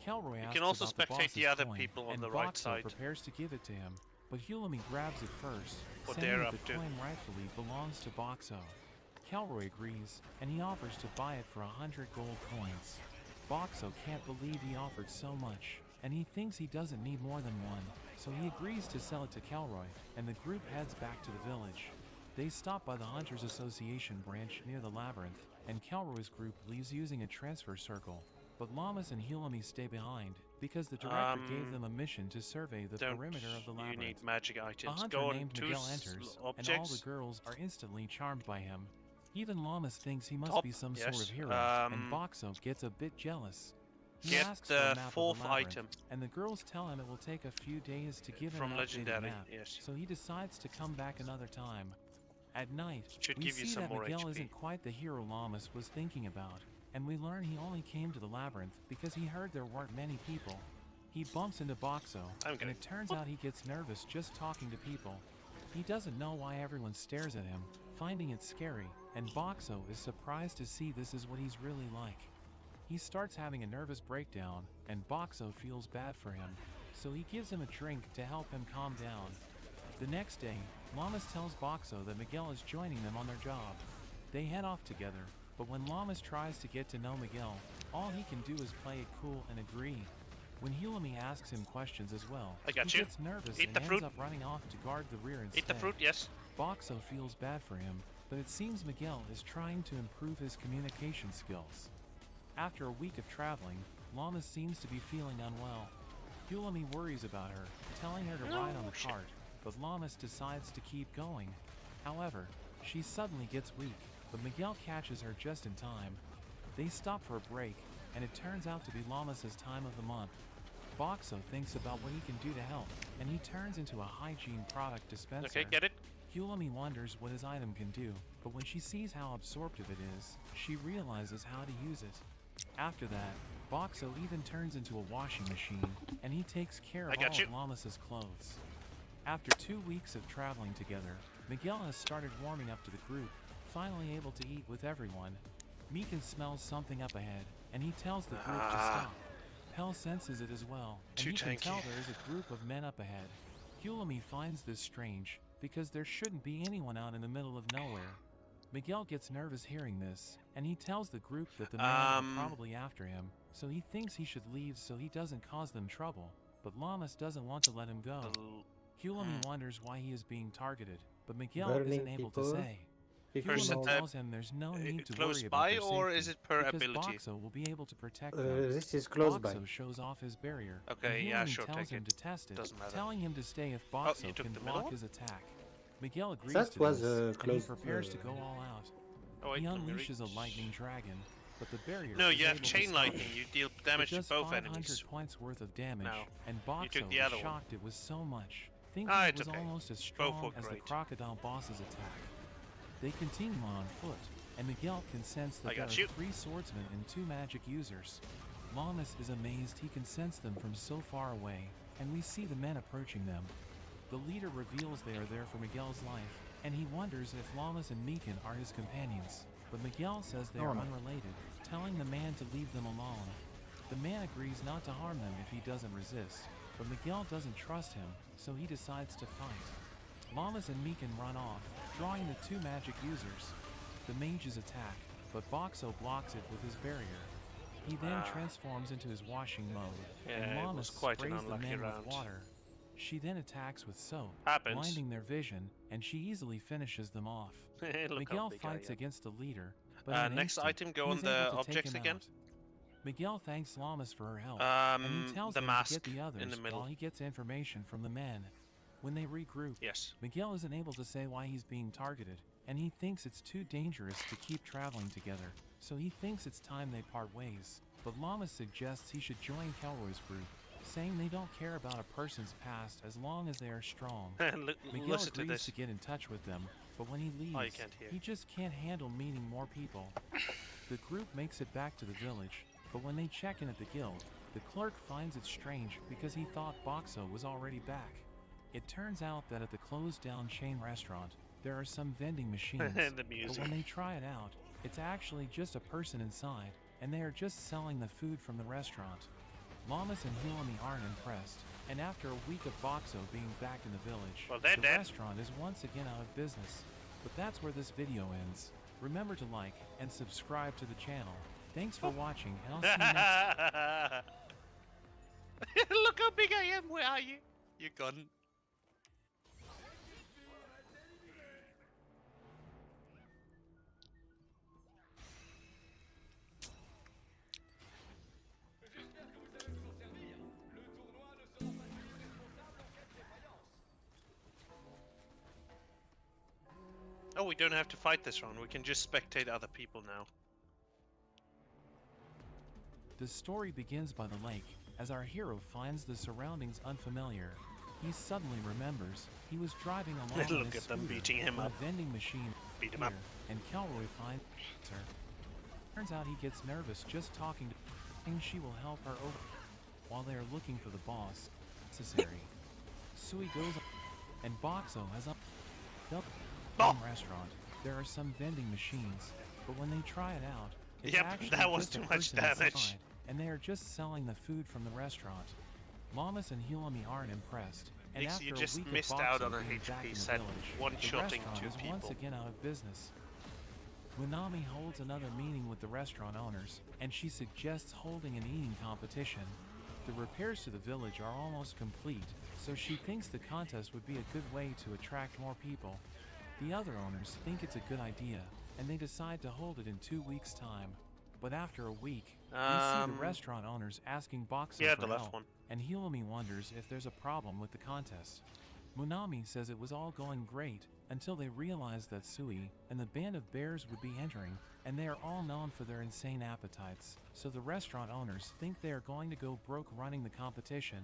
Kelroy asks can also about the spectate the boss's other coin, people on and the right Boxo side. prepares to give it to him, but Hulami grabs it first, What saying they're that up the to. coin rightfully belongs to Boxo. Kelroy agrees, and he offers to buy it for 100 gold coins. Boxo can't believe he offered so much, and he thinks he doesn't need more than one, so he agrees to sell it to Kelroy, and the group heads back to the village. They stop by the Hunters Association branch near the labyrinth, and Kelroy's group leaves using a transfer circle, but Llamas and Hulami stay behind, because the director gave them a mission to survey the perimeter of the labyrinth. You need magic A items. hunter Go on named to Miguel enters, objects. and all the girls are instantly charmed by him. Even Llamas thinks he must Top, be some yes. sort of hero, and Boxo gets a bit jealous. He Get asks for the a map of fourth the labyrinth, item. and the girls tell him it will take a few days to give him From an updated Legendary, map. yes. So he decides to come back another time. At night, Should we give you see some that more Miguel HP. isn't quite the hero Llamas was thinking about, and we learn he only came to the labyrinth because he heard there weren't many people. He bumps into Boxo, and it turns out he gets nervous just talking to people. He doesn't know why everyone stares at him, finding it scary, and Boxo is surprised to see this is what he's really like. He starts having a nervous breakdown, and Boxo feels bad for him, so he gives him a drink to help him calm down. The next day, Llamas tells Boxo that Miguel is joining them on their job. They head off together, but when Llamas tries to get to know Miguel, all he can do is play it cool and agree. When Hulami asks him questions as well, I got he you. gets nervous Eat and the fruit. ends up running off to guard the rear instead. Eat the fruit, yes. Boxo feels bad for him, but it seems Miguel is trying to improve his communication skills. After a week of traveling, Llamas seems to be feeling unwell. Hulami worries about her, telling her to ride on the cart, but Llamas decides to keep going. However, she suddenly gets weak, but Miguel catches her just in time. They stop for a break, and it turns out to be Llamas' time of the month. Boxo thinks about what he can do to help, and he turns into a hygiene product dispenser. Okay, get it? Hulami wonders what his item can do, but when she sees how absorptive it is, she realizes how to use it. After that, Boxo even turns into a washing machine, and he takes care of all of Llamas' clothes. After 2 weeks of traveling together, Miguel has started warming up to the group, finally able to eat with everyone. Meekin smells something up ahead, and he tells the group to stop. Pell senses it as well, and he can tell there is a group of men up ahead. Hulami finds this strange, because there shouldn't be anyone out in the middle of nowhere. Miguel gets nervous hearing this, and he tells the group that the men are probably after him, so he thinks he should leave so he doesn't cause them trouble, but Llamas doesn't want to let him go. Hulami wonders why he is being targeted, but Miguel isn't able to say. Hulami tells him there's no need to worry about their safety, or is it per because ability? Boxo will be able to protect them. This is close by. Boxo shows off his barrier, Okay, and yeah, Hulami sure, tells take him it. to test it, Doesn't matter. telling him to stay if you Boxo took can the middle block one? his attack. Miguel agrees That to was, this, and he close, prepares to go all out. Oh, wait, He let me unleashes a lightning dragon, but the barrier No, is you have able to chain stop lightning. it. You deal damage It to does both 500 enemies. points worth of damage, No. and You Boxo took the was other one. shocked it was so much, thinking Ah, it it's was okay. almost as Both strong were as the great. crocodile boss's attack. They continue on foot, and Miguel can sense that I there got are you. 3 swordsmen and 2 magic users. Llamas is amazed he can sense them from so far away, and we see the men approaching them. The leader reveals they are there for Miguel's life, and he wonders if Llamas and Meekin are his companions, but Miguel says they are unrelated, telling the man to leave them alone. The man agrees not to harm them if he doesn't resist, but Miguel doesn't trust him, so he decides to fight. Llamas and Meekin run off, drawing the 2 magic users. The mages attack, but Boxo blocks it with his barrier. He then transforms into his washing mode, and Yeah, it Llamas was quite an sprays the unlucky men round. with water. She then attacks with soap, Happens. blinding their vision, and she easily finishes them off. Look how Miguel big I fights am. against the leader, but in an Next instant, item, go he on is the able to take objects him again. out. Miguel thanks Llamas for her help, and he tells the them mask to get the others in the middle. while he gets information from the men. When they regroup, Miguel isn't able to say why he's being targeted, and he thinks it's too dangerous to keep traveling together, so he thinks it's time they part ways. But Llamas suggests he should join Kelroy's group, saying they don't care about a person's past as long as they are strong. Miguel Listen to agrees this. to get in touch with them, but when he leaves, Oh, you can't hear. he just can't handle meeting more people. The group makes it back to the village, but when they check in at the guild, the clerk finds it strange because he thought Boxo was already back. It turns out that at the closed-down chain restaurant, there are some vending machines, The but music. when they try it out, it's actually just a person inside, and they are just selling the food from the restaurant. Llamas and Hilami aren't impressed, and after a week of Boxo being back in the village, they're the dead. restaurant is once again out of business. But that's where this video ends. Remember to like and subscribe to the channel. Thanks for watching, and I'll see you next time. Look how big I am. Where are you? You're gone. Oh, we don't have to fight this round. We can just spectate other people now. The story begins by the lake, as our hero finds the surroundings unfamiliar. He suddenly remembers he was driving along on Look his at them scooter beating him when up. a vending machine Beat him here, up. and Kelroy finds her. Turns out he gets nervous just talking to her, thinks she will help her over while they are looking for the boss. Necessary. Sui goes up, and Boxo has a restaurant. There are some vending machines, but when they try it out, it's Yep, actually that was just a too much person damage. inside, and they are just selling the food from the restaurant. Lamas and Hilami aren't impressed, and Nix, after you a just week of missed out Boxo on a being back in HP the set village, one-shotting the two restaurant is once people. again out of business. Munami holds another meeting with the restaurant owners, and she suggests holding an eating competition. The repairs to the village are almost complete, so she thinks the contest would be a good way to attract more people. The other owners think it's a good idea, and they decide to hold it in 2 weeks' time. But after a week, we see the restaurant owners asking Boxo Yeah, for the left help, one. and Hilami wonders if there's a problem with the contest. Munami says it was all going great until they realized that Sui and the band of bears would be entering, and they are all known for their insane appetites, so the restaurant owners think they are going to go broke running the competition.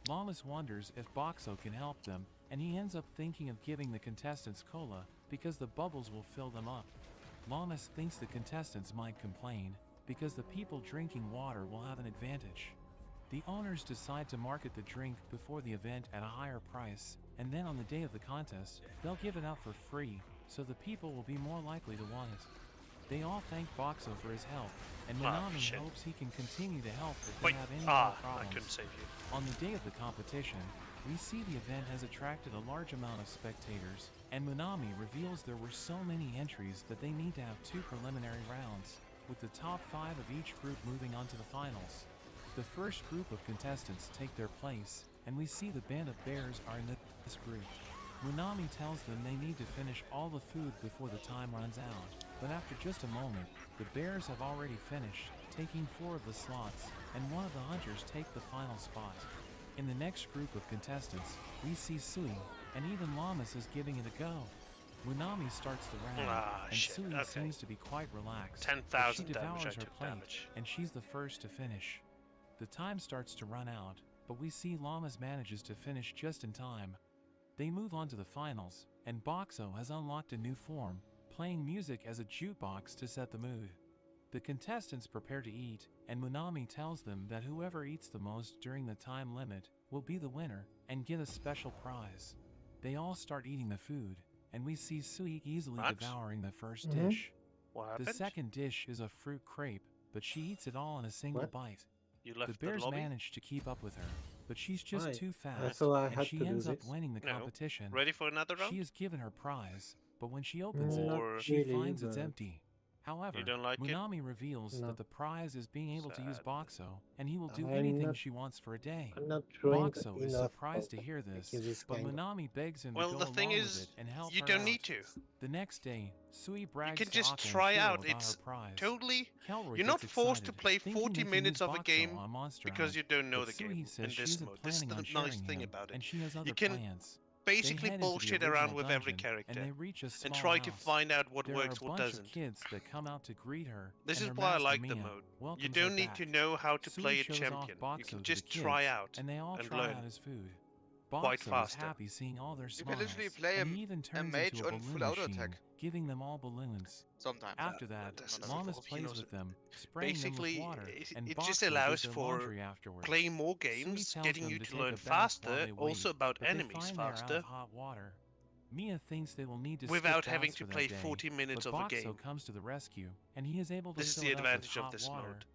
Lamas wonders if Boxo can help them, and he ends up thinking of giving the contestants cola because the bubbles will fill them up. Lamas thinks the contestants might complain because the people drinking water will have an advantage. The owners decide to market the drink before the event at a higher price, and then on the day of the contest, they'll give it out for free, so the people will be more likely to want it. They all thank Boxo for his help, and Munami shit. hopes he can continue to help if Wait, they have any more I problems. couldn't save you. On the day of the competition, we see the event has attracted a large amount of spectators, and Munami reveals there were so many entries that they need to have 2 preliminary rounds, with the top 5 of each group moving on to the finals. The first group of contestants take their place, and we see the band of bears are in this group. Munami tells them they need to finish all the food before the time runs out, but after just a moment, the bears have already finished, taking 4 of the slots, and one of the hunters take the final spot. In the next group of contestants, we see Sui, and even Lamas is giving it a go. Munami starts the round, and shit, Sui okay. seems to be quite relaxed. 10,000 but she damage, devours I her took plate, damage. and she's the first to finish. The time starts to run out, but we see Lamas manages to finish just in time. They move on to the finals, and Boxo has unlocked a new form, playing music as a jukebox to set the mood. The contestants prepare to eat, and Munami tells them that whoever eats the most during the time limit will be the winner and get a special prize. They all start eating the food, and we see Sui easily What? devouring the first Mhm. dish. What The happened? second dish is a fruit crepe, but she eats it all in a single What? bite. You The left the bears lobby? manage to keep up with her, but she's just Why? too I fast, thought I and had she to do ends up this. winning the No. competition. Ready for another round? She is given her prize, but when she opens Not it, she really, finds it's but- empty. However, You don't like it? Munami reveals No. that the prize is being able to use Sad. Boxo, and he will do I'm anything not- she wants for a day. I'm not drawing Boxo is enough surprised to of hear this, this but kind of- Munami begs him Well, to the go thing along is, with it and help you her don't out. need to. The next day, Sui brags You can to just Aka and try Hiro out. about It's her prize. totally. Kelroy You're not gets forced to excited, play thinking 40 they can minutes use of a Boxo game on Monster because Hunt, you don't know but the Sui game says in she this isn't mode. This is planning on the nice sharing thing him, about it. and she has other You can plans. basically They head into the bullshit around original with every dungeon, character and they reach a and small try to house. find out what There works, are a what bunch doesn't. of kids that come out to greet her. This and is her why I master, like the Mia, mode. You welcomes don't her need back. to know how to Sui play a shows off champion. You Boxo can to just the try kids, out and they all and try learn. out his food. Quite Boxo is faster. happy seeing all their You can smiles, literally play and he even a turns mage into a on balloon full auto machine, attack. giving them all balloons. Sometimes. After that, that's not Lamas involved, he plays knows with it. them, spraying Basically, them with water, and it Boxo just does allows their for laundry afterwards. playing more Sui games, tells getting them you to to take learn a bath while faster, they also wait, about but they enemies find they are out faster, of hot water. Mia thinks they will need to without skip having baths to for play that day, 40 minutes but of a Boxo game. comes to the rescue, and he is able to This is fill the it up with advantage of hot this water. mode.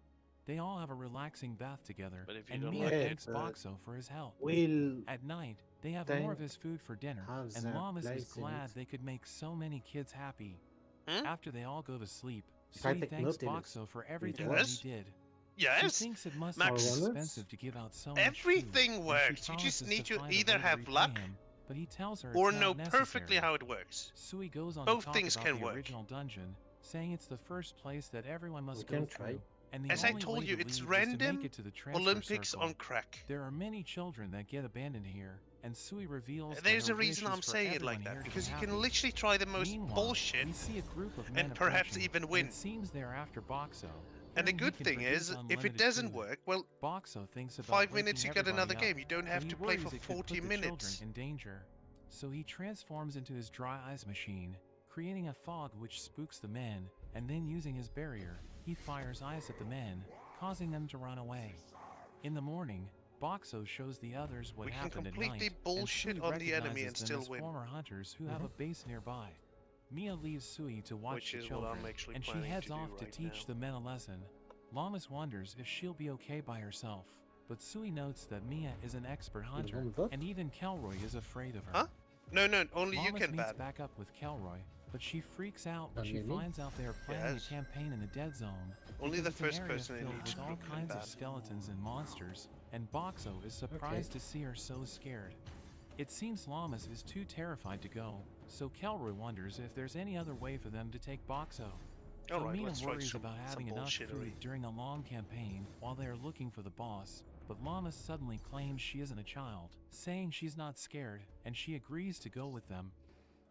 They all have a relaxing bath together, But if you and don't Mia like it- thanks but Boxo for his help. We'll At night, they have then more of his food for dinner, have and their Lamas is place in glad it. they could make so many kids happy. Hmm? After they all go to sleep, If I Sui take thanks note in it, Boxo for everything does? that Yes. he did. Yes, She thinks it must Max. have been More or less. expensive to give out so much Everything food, works. and she You just promises need to find a either way to have repay luck him, but he tells her or it's know not perfectly necessary. how it works. Sui goes on Both to talk things about can the work. original dungeon, saying it's the first place that everyone must We go can try. through, and the As I only told way you, to it's leave is to random make it to the transfer Olympics circle. on crack. There are many children that get abandoned here, and Sui reveals that There's her a reason wish is I'm for saying it like everyone that, here to be because you can happy. literally try the most Meanwhile, bullshit we see a group of men and perhaps approaching, even and win. it seems they are after Boxo. And the Hearing he good can thing produce is, if it unlimited doesn't food, work, well, Boxo thinks about 5 minutes you waking get another everybody game. up, You don't but have he to play worries for it could 40 put the minutes. children in danger. So he transforms into his dry ice machine, creating a fog which spooks the men, and then using his barrier, he fires ice at the men, causing them to run away. In the morning, Boxo shows the others what We can happened at completely night, bullshit and Sui on the enemy recognizes and them still as win. former hunters who have a base nearby. Mia leaves Sui to watch Which the is what children, I'm actually and she planning heads to do off to right teach now. the men a lesson. Lamas wonders if she'll be okay by herself, but Sui notes that Mia is an expert hunter, and even Kelroy is afraid of her. Huh? No, only you Lamas can meets ban. back up with Kelroy, but she freaks out when she Really? finds out they are planning Yes. a campaign in the Dead Zone. Only because the it's an first area person in filled each with all group can kinds of ban. skeletons and monsters, and Boxo is surprised to see her so scared. It seems Lamas is too terrified to go, so Kelroy wonders if there's any other way for them to take Boxo. Alright, Filomena let's try worries some about having enough bullshittery. food during a long campaign while they are looking for the boss, but Lamas suddenly claims she isn't a child, saying she's not scared, and she agrees to go with them.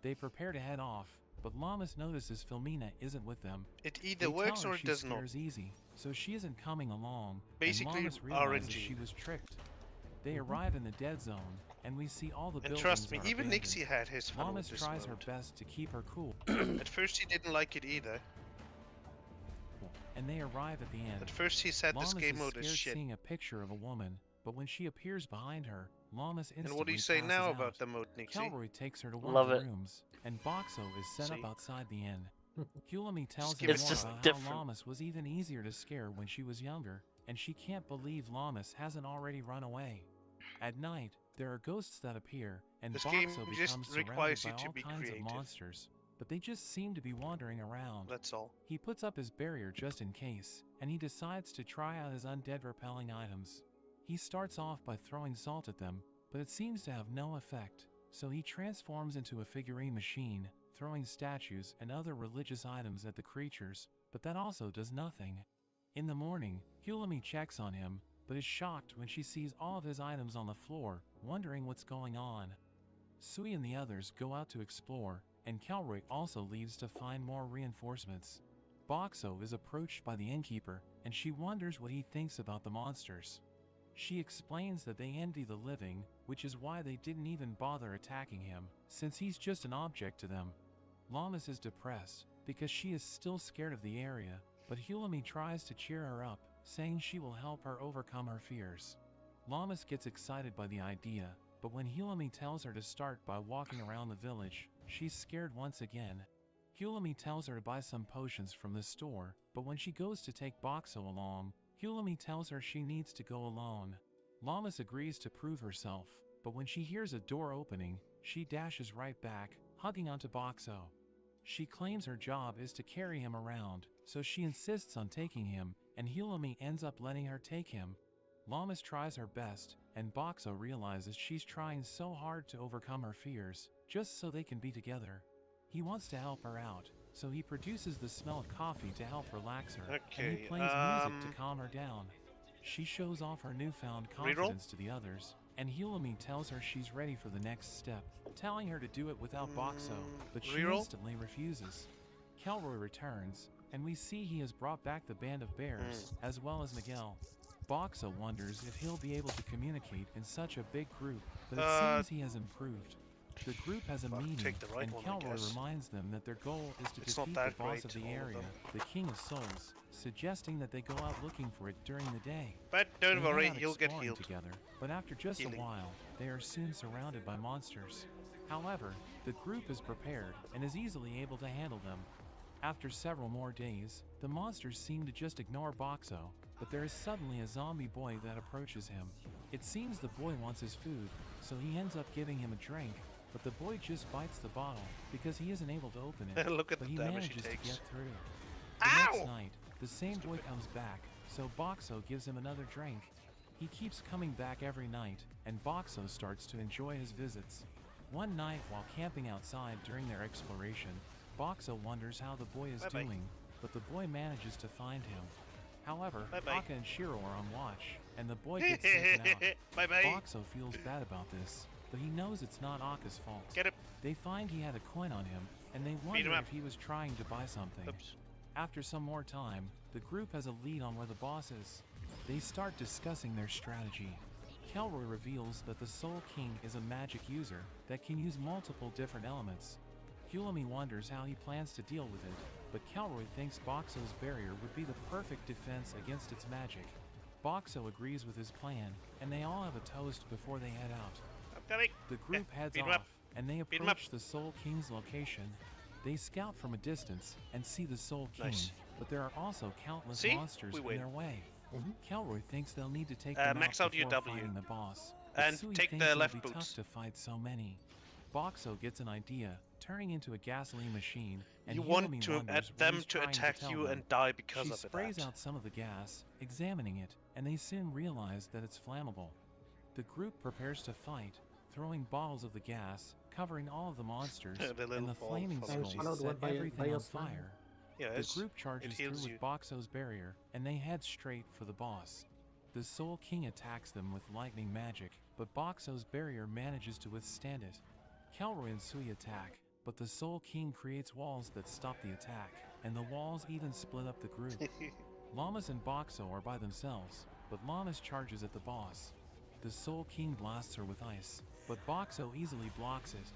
They prepare to head off, but Lamas notices Filomena isn't with them. It either They works tell her or it she does not. scares easy, so she isn't coming along, Basically, and Lamas realizes RNG. she was tricked. They arrive in the Dead Zone, and we see all the And buildings trust me, are even abandoned. Nixie had his fun Lamas with this tries her mode. best to keep her cool, At first he didn't like it either. and they arrive at the end. At first he said this Lamas game is mode is scared shit. seeing a picture of a woman, but when she appears behind her, Lamas instantly And what do you say passes now out. about the mode, Nixie? Kelroy takes her to one Love of the it. rooms, and Boxo is set See? up outside the inn. Hulami tells Just him give It's more just about how different. Lamas was even easier to scare when she was younger, and she can't believe Lamas hasn't already run away. At night, there are ghosts that appear, and This game Boxo just becomes requires surrounded you by to all be kinds creative. of monsters, but they just seem to be wandering around. That's all. He puts up his barrier just in case, and he decides to try out his undead repelling items. He starts off by throwing salt at them, but it seems to have no effect, so he transforms into a figurine machine, throwing statues and other religious items at the creatures, but that also does nothing. In the morning, Hulami checks on him, but is shocked when she sees all of his items on the floor, wondering what's going on. Sui and the others go out to explore, and Kelroy also leaves to find more reinforcements. Boxo is approached by the innkeeper, and she wonders what he thinks about the monsters. She explains that they envy the living, which is why they didn't even bother attacking him, since he's just an object to them. Lamas is depressed, because she is still scared of the area, but Hulami tries to cheer her up, saying she will help her overcome her fears. Lamas gets excited by the idea, but when Hulami tells her to start by walking around the village, she's scared once again. Hulami tells her to buy some potions from the store, but when she goes to take Boxo along, Hulami tells her she needs to go alone. Lamas agrees to prove herself, but when she hears a door opening, she dashes right back, hugging onto Boxo. She claims her job is to carry him around, so she insists on taking him, and Hulami ends up letting her take him. Lamas tries her best, and Boxo realizes she's trying so hard to overcome her fears, just so they can be together. He wants to help her out, so he produces the smell of coffee to help relax her, and he Okay, plays music to calm her down. She shows off her newfound confidence to the others, and Hulami tells her she's ready for the next step, telling her to do it without Boxo, but she Reroll? instantly refuses. Kelroy returns, and we see he has brought back the band of bears, as well as Miguel. Boxo wonders if he'll be able to communicate in such a big group, but it seems he has improved. The group has a meeting, take the right and one, I Kelroy guess. reminds them that their goal is to It's not defeat that the boss great, of the all of area, them. the King of Souls, suggesting that they go out looking for it during the day. But don't They head worry, out you'll get exploring healed. together, but after just Healing. a while, they are soon surrounded by monsters. However, the group is prepared and is easily able to handle them. After several more days, the monsters seem to just ignore Boxo, but there is suddenly a zombie boy that approaches him. It seems the boy wants his food, so he ends up giving him a drink, but the boy just bites the bottle because he isn't able to open it. Look at but the he damage he manages to takes. get through. Ow! The next night, the same boy comes back, so Boxo gives him another drink. He keeps coming back every night, and Boxo starts to enjoy his visits. One night, while camping outside during their exploration, Boxo wonders how the boy is Bye-bye. doing, but the boy manages to find him. However, Bye-bye. Taka and Shiro are on watch, and the boy gets taken out. Bye-bye. Boxo feels bad about this, but he knows it's not Akka's fault. Get him. They find he had a coin on him, and they him wonder up. if he was trying to buy something. Oops. After some more time, the group has a lead on where the boss is. They start discussing their strategy. Kelroy reveals that the Soul King is a magic user that can use multiple different elements. Hulami wonders how he plans to deal with it, but Kelroy thinks Boxo's barrier would be the perfect defense against its magic. Boxo agrees with his plan, and they all have a toast before they head out. The group heads off, and they approach the Soul King's location. They scout from a distance and see the Soul King, but there are also countless monsters in their way. Kelroy thinks they'll need to take them max out out your before W. fighting the boss, And Sui take thinks the it'll left be boots. tough to fight so many. Boxo gets an idea, turning into a gasoline machine, and You want Hulami to wonders what them he's to trying attack tell you them. and die because She of sprays that. out some of the gas, examining it, and they soon realize that it's flammable. The group prepares to fight, throwing bottles of the gas, covering all of the monsters, The little and the ball flaming from skulls Jesus. set everything on fire. Yeah, The group charges it through heals with you. Boxo's barrier, and they head straight for the boss. The Soul King attacks them with lightning magic, but Boxo's barrier manages to withstand it. Kelroy and Sui attack, but the Soul King creates walls that stop the attack, and the walls even split up the group. Llamas and Boxo are by themselves, but Llamas charges at the boss. The Soul King blasts her with ice, but Boxo easily blocks it.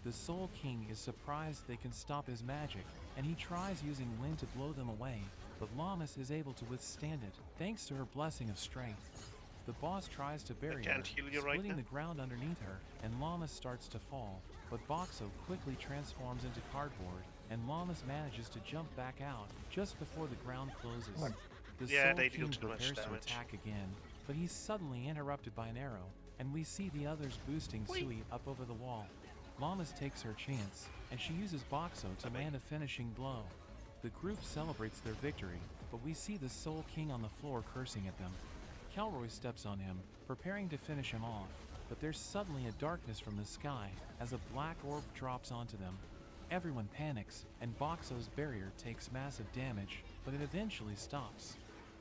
The Soul King is surprised they can stop his magic, and he tries using wind to blow them away, but Llamas is able to withstand it, thanks to her blessing of strength. The boss tries to bury her, can't heal you right splitting now. the ground underneath her, and Llamas starts to fall, but Boxo quickly transforms into cardboard, and Llamas manages to jump back out just before the ground closes. The Yeah, Soul they deal King too much prepares to damage. attack again, but he's suddenly interrupted by an arrow, and we see the others boosting Sui up over the wall. Llamas takes her chance, and she uses Boxo to land a finishing blow. The group celebrates their victory, but we see the Soul King on the floor cursing at them. Kelroy steps on him, preparing to finish him off, but there's suddenly a darkness from the sky as a black orb drops onto them. Everyone panics, and Boxo's barrier takes massive damage, but it eventually stops.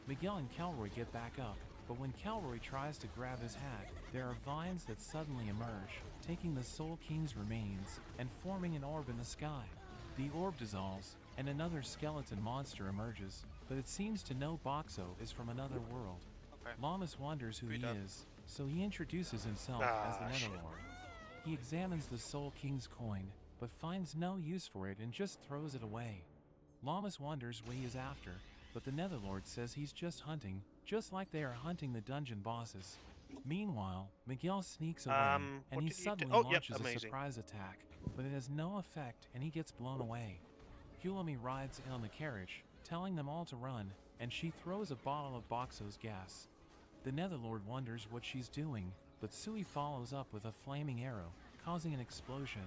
Miguel and Kelroy get back up, but when Kelroy tries to grab his hat, there are vines that suddenly emerge, taking the Soul King's remains and forming an orb in the sky. The orb dissolves, and another skeleton monster emerges, but it seems to know Boxo is from another world. Llamas wonders who he is, so he introduces himself as the shit. Netherlord. He examines the Soul King's coin, but finds no use for it and just throws it away. Llamas wonders what he is after, but the Netherlord says he's just hunting, just like they are hunting the dungeon bosses. Meanwhile, Miguel sneaks away, and what he did he do? suddenly Oh, yep, launches a amazing. surprise attack, but it has no effect and he gets blown away. Hulami rides in on the carriage, telling them all to run, and she throws a bottle of Boxo's gas. The Netherlord wonders what she's doing, but Sui follows up with a flaming arrow, causing an explosion.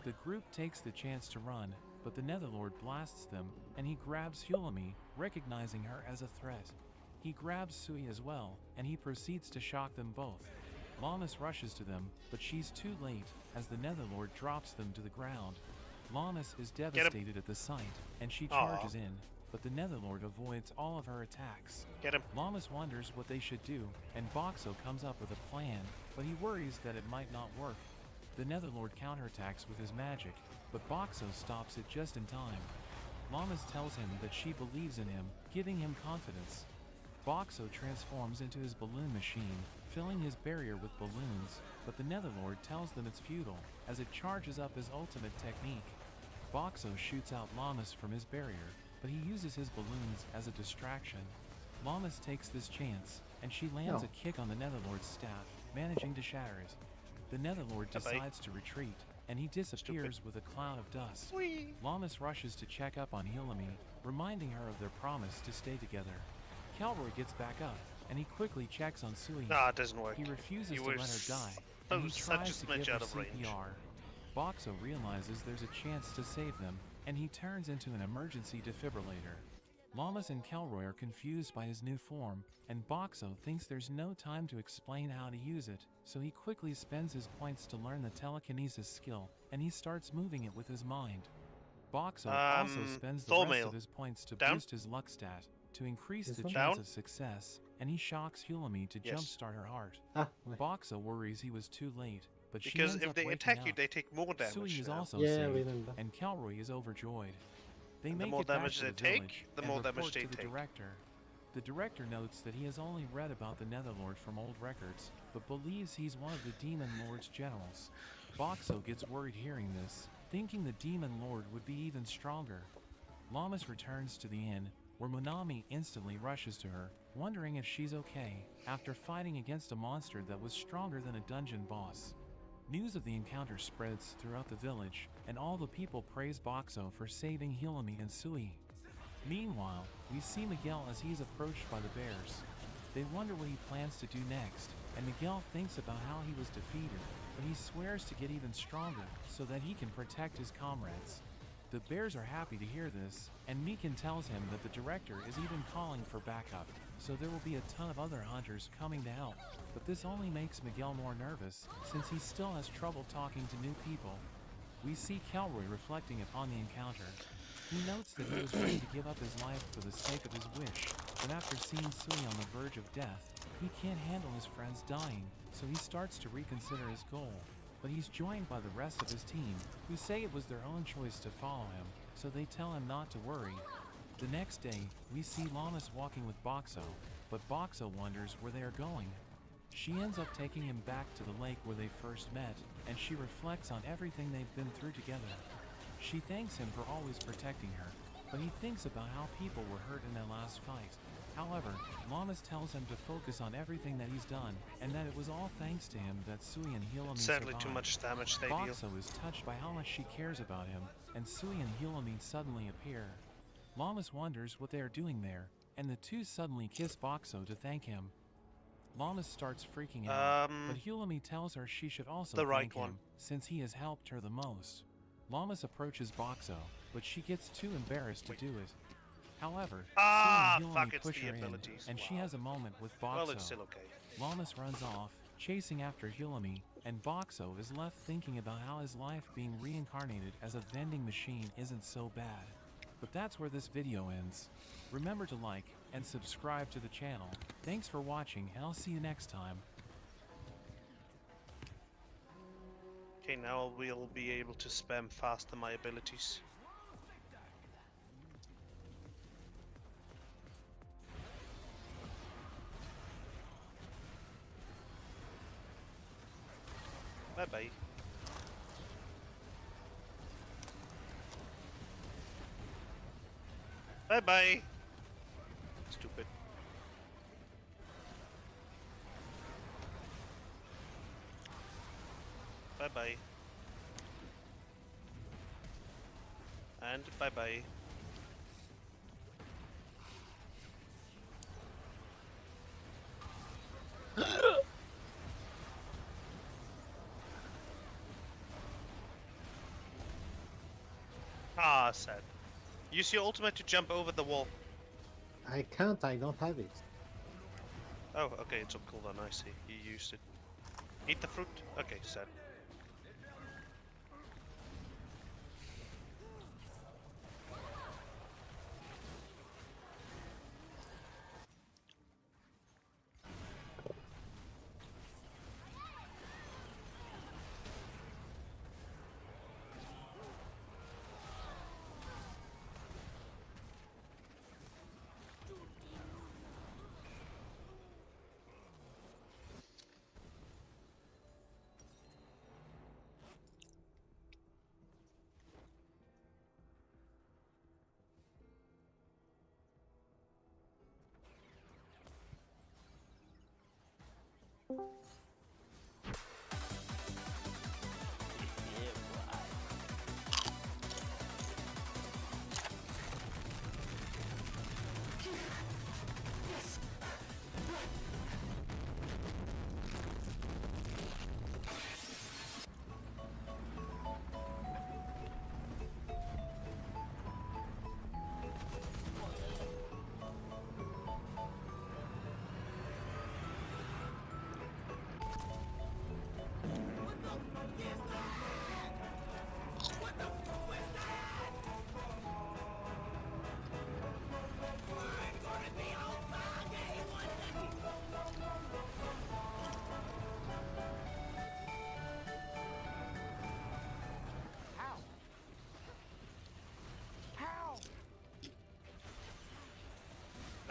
The group takes the chance to run, but the Netherlord blasts them, and he grabs Hulami, recognizing her as a threat. He grabs Sui as well, and he proceeds to shock them both. Llamas rushes to them, but she's too late, as the Netherlord drops them to the ground. Llamas is devastated at the sight, and she charges in, but the Netherlord avoids all of her attacks. Get him. Llamas wonders what they should do, and Boxo comes up with a plan, but he worries that it might not work. The Netherlord counterattacks with his magic, but Boxo stops it just in time. Llamas tells him that she believes in him, giving him confidence. Boxo transforms into his balloon machine, filling his barrier with balloons, but the Netherlord tells them it's futile, as it charges up his ultimate technique. Boxo shoots out Llamas from his barrier, but he uses his balloons as a distraction. Llamas takes this chance, and she lands No. a kick on the Netherlord's staff, managing to shatter it. The Netherlord Bye-bye. decides to retreat, and he disappears with a cloud of dust. Llamas rushes to check up on Hulami, reminding her of their promise to stay together. Kelroy gets back up, and he quickly checks on Sui. Nah, it doesn't work. He refuses You to were let her die, and he such a tries to smidge give her out of range. CPR. Boxo realizes there's a chance to save them, and he turns into an emergency defibrillator. Llamas and Kelroy are confused by his new form, and Boxo thinks there's no time to explain how to use it, so he quickly spends his points to learn the telekinesis skill, and he starts moving it with his mind. Boxo also spends the rest Thormail. of his points to Down. boost his luck stat, to increase This the one? chance Down. of success, and he shocks Hulami to Yes. jumpstart her heart. Ah, ouais. Boxo worries he was too late, but she Because ends if up they waking attack you, up. they take more damage. Sui is now. also Yeah, I saved, remember. and Kelroy is overjoyed. They And the make more it back damage to they the take, village the and more report damage they to the take. director. The director notes that he has only read about the Netherlord from old records, but believes he's one of the Demon Lord's generals. Boxo gets worried hearing this, thinking the Demon Lord would be even stronger. Lamas returns to the inn, where Monami instantly rushes to her, wondering if she's okay, after fighting against a monster that was stronger than a dungeon boss. News of the encounter spreads throughout the village, and all the people praise Boxo for saving Hilami and Sui. Meanwhile, we see Miguel as he's approached by the bears. They wonder what he plans to do next, and Miguel thinks about how he was defeated, but he swears to get even stronger so that he can protect his comrades. The bears are happy to hear this, and Meekin tells him that the director is even calling for backup, so there will be a ton of other hunters coming to help. But this only makes Miguel more nervous, since he still has trouble talking to new people. We see Kelroy reflecting upon the encounter. He notes that he was ready to give up his life for the sake of his wish, but after seeing Sui on the verge of death, he can't handle his friends dying, so he starts to reconsider his goal. But he's joined by the rest of his team, who say it was their own choice to follow him, so they tell him not to worry. The next day, we see Lamas walking with Boxo, but Boxo wonders where they are going. She ends up taking him back to the lake where they first met, and she reflects on everything they've been through together. She thanks him for always protecting her, but he thinks about how people were hurt in their last fight. However, Lamas tells him to focus on everything that he's done, and that it was all thanks to him that Sui and Hilami Sadly, survived. too much damage they deal. Boxo is touched by how much she cares about him, and Sui and Hilami suddenly appear. Lamas wonders what they are doing there, and the two suddenly kiss Boxo to thank him. Lamas starts freaking out, but Hilami tells her she should also thank him, since he has helped her the most. Lamas approaches Boxo, but she gets too embarrassed to do it. However, Sui and Hilami push her in, and she has a moment with Boxo. Well, it's still okay. Lamas runs off, chasing after Hilami, and Boxo is left thinking about how his life being reincarnated as a vending machine isn't so bad. But that's where this video ends. Remember to like and subscribe to the channel. Thanks for watching, and I'll see you next time. Okay, now we'll be able to spam faster my abilities. Bye bye. Bye bye. Stupid. Bye bye. And bye bye. Ah, sad. Use your ultimate to jump over the wall. I can't, I don't have it. Oh, okay, it's on cooldown, I see. You used it. Eat the fruit? Okay, sad.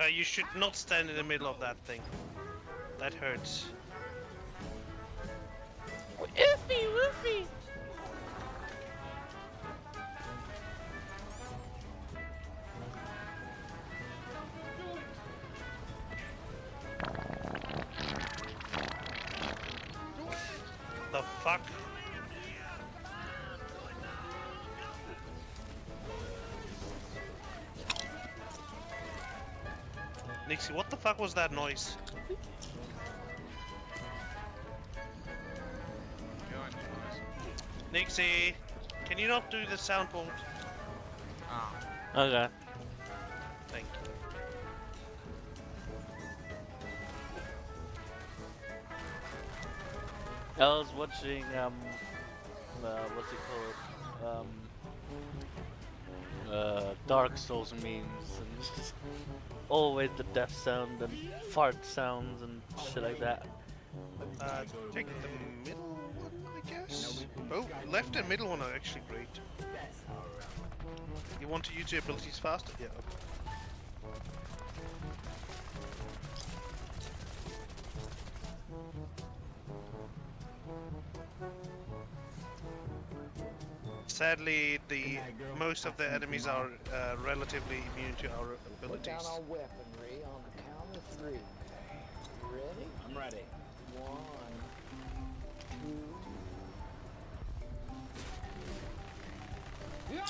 You should not stand in the middle of that thing. That hurts. Woofy, woofy. The fuck? Nixie, what the fuck was that noise? Nixie, can you not do the soundboard? Okay. Thank you. I was watching what's it called? Dark Souls memes, and it's just always the death sound and fart sounds and shit like that. Take the middle one, I guess? Both left and middle one are actually great. You want to use your abilities faster? Yeah. Sadly, most of the enemies are relatively immune to our Put down abilities. all weaponry on the count of 3. You ready? I'm ready. 1, 2. Yeah!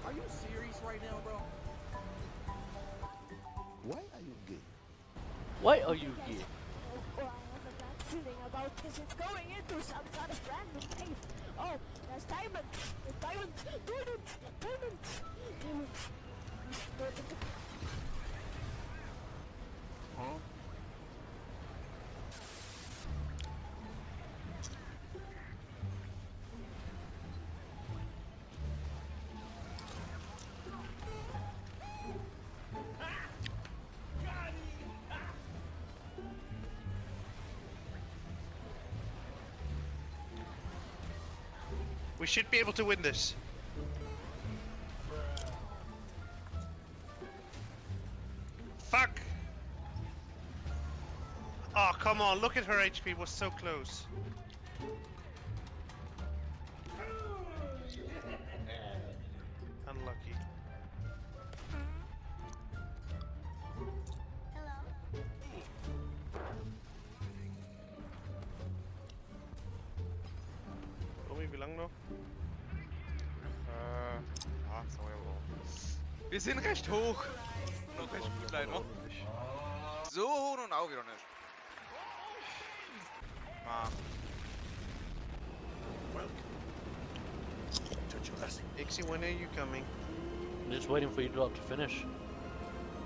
Are you serious right now, bro? Why are you gay? Why are you gay? Oh, I have a bad feeling about this. It's going into some sort of random place. Oh, there's diamonds. There's diamonds. Diamonds. Diamonds. Diamonds. Huh? We should be able to win this. Fuck! Oh, come on, look at her HP, was so close. Unlucky. Tommy, wie lang noch? Sagen wir mal. Wir sind recht hoch. Noch recht gut, leider. So hoch und auch wieder nicht. Ixie, when are you coming? I'm just waiting for you to finish.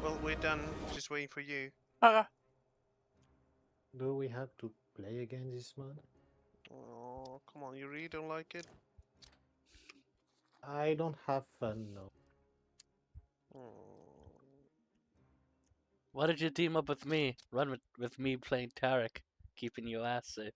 Well, we're done, just waiting for you. Do we have to play again this month? Oh, come on, you really don't like it? I don't have fun now. Why did you team up with me? Run with me playing Tarek, keeping your ass safe.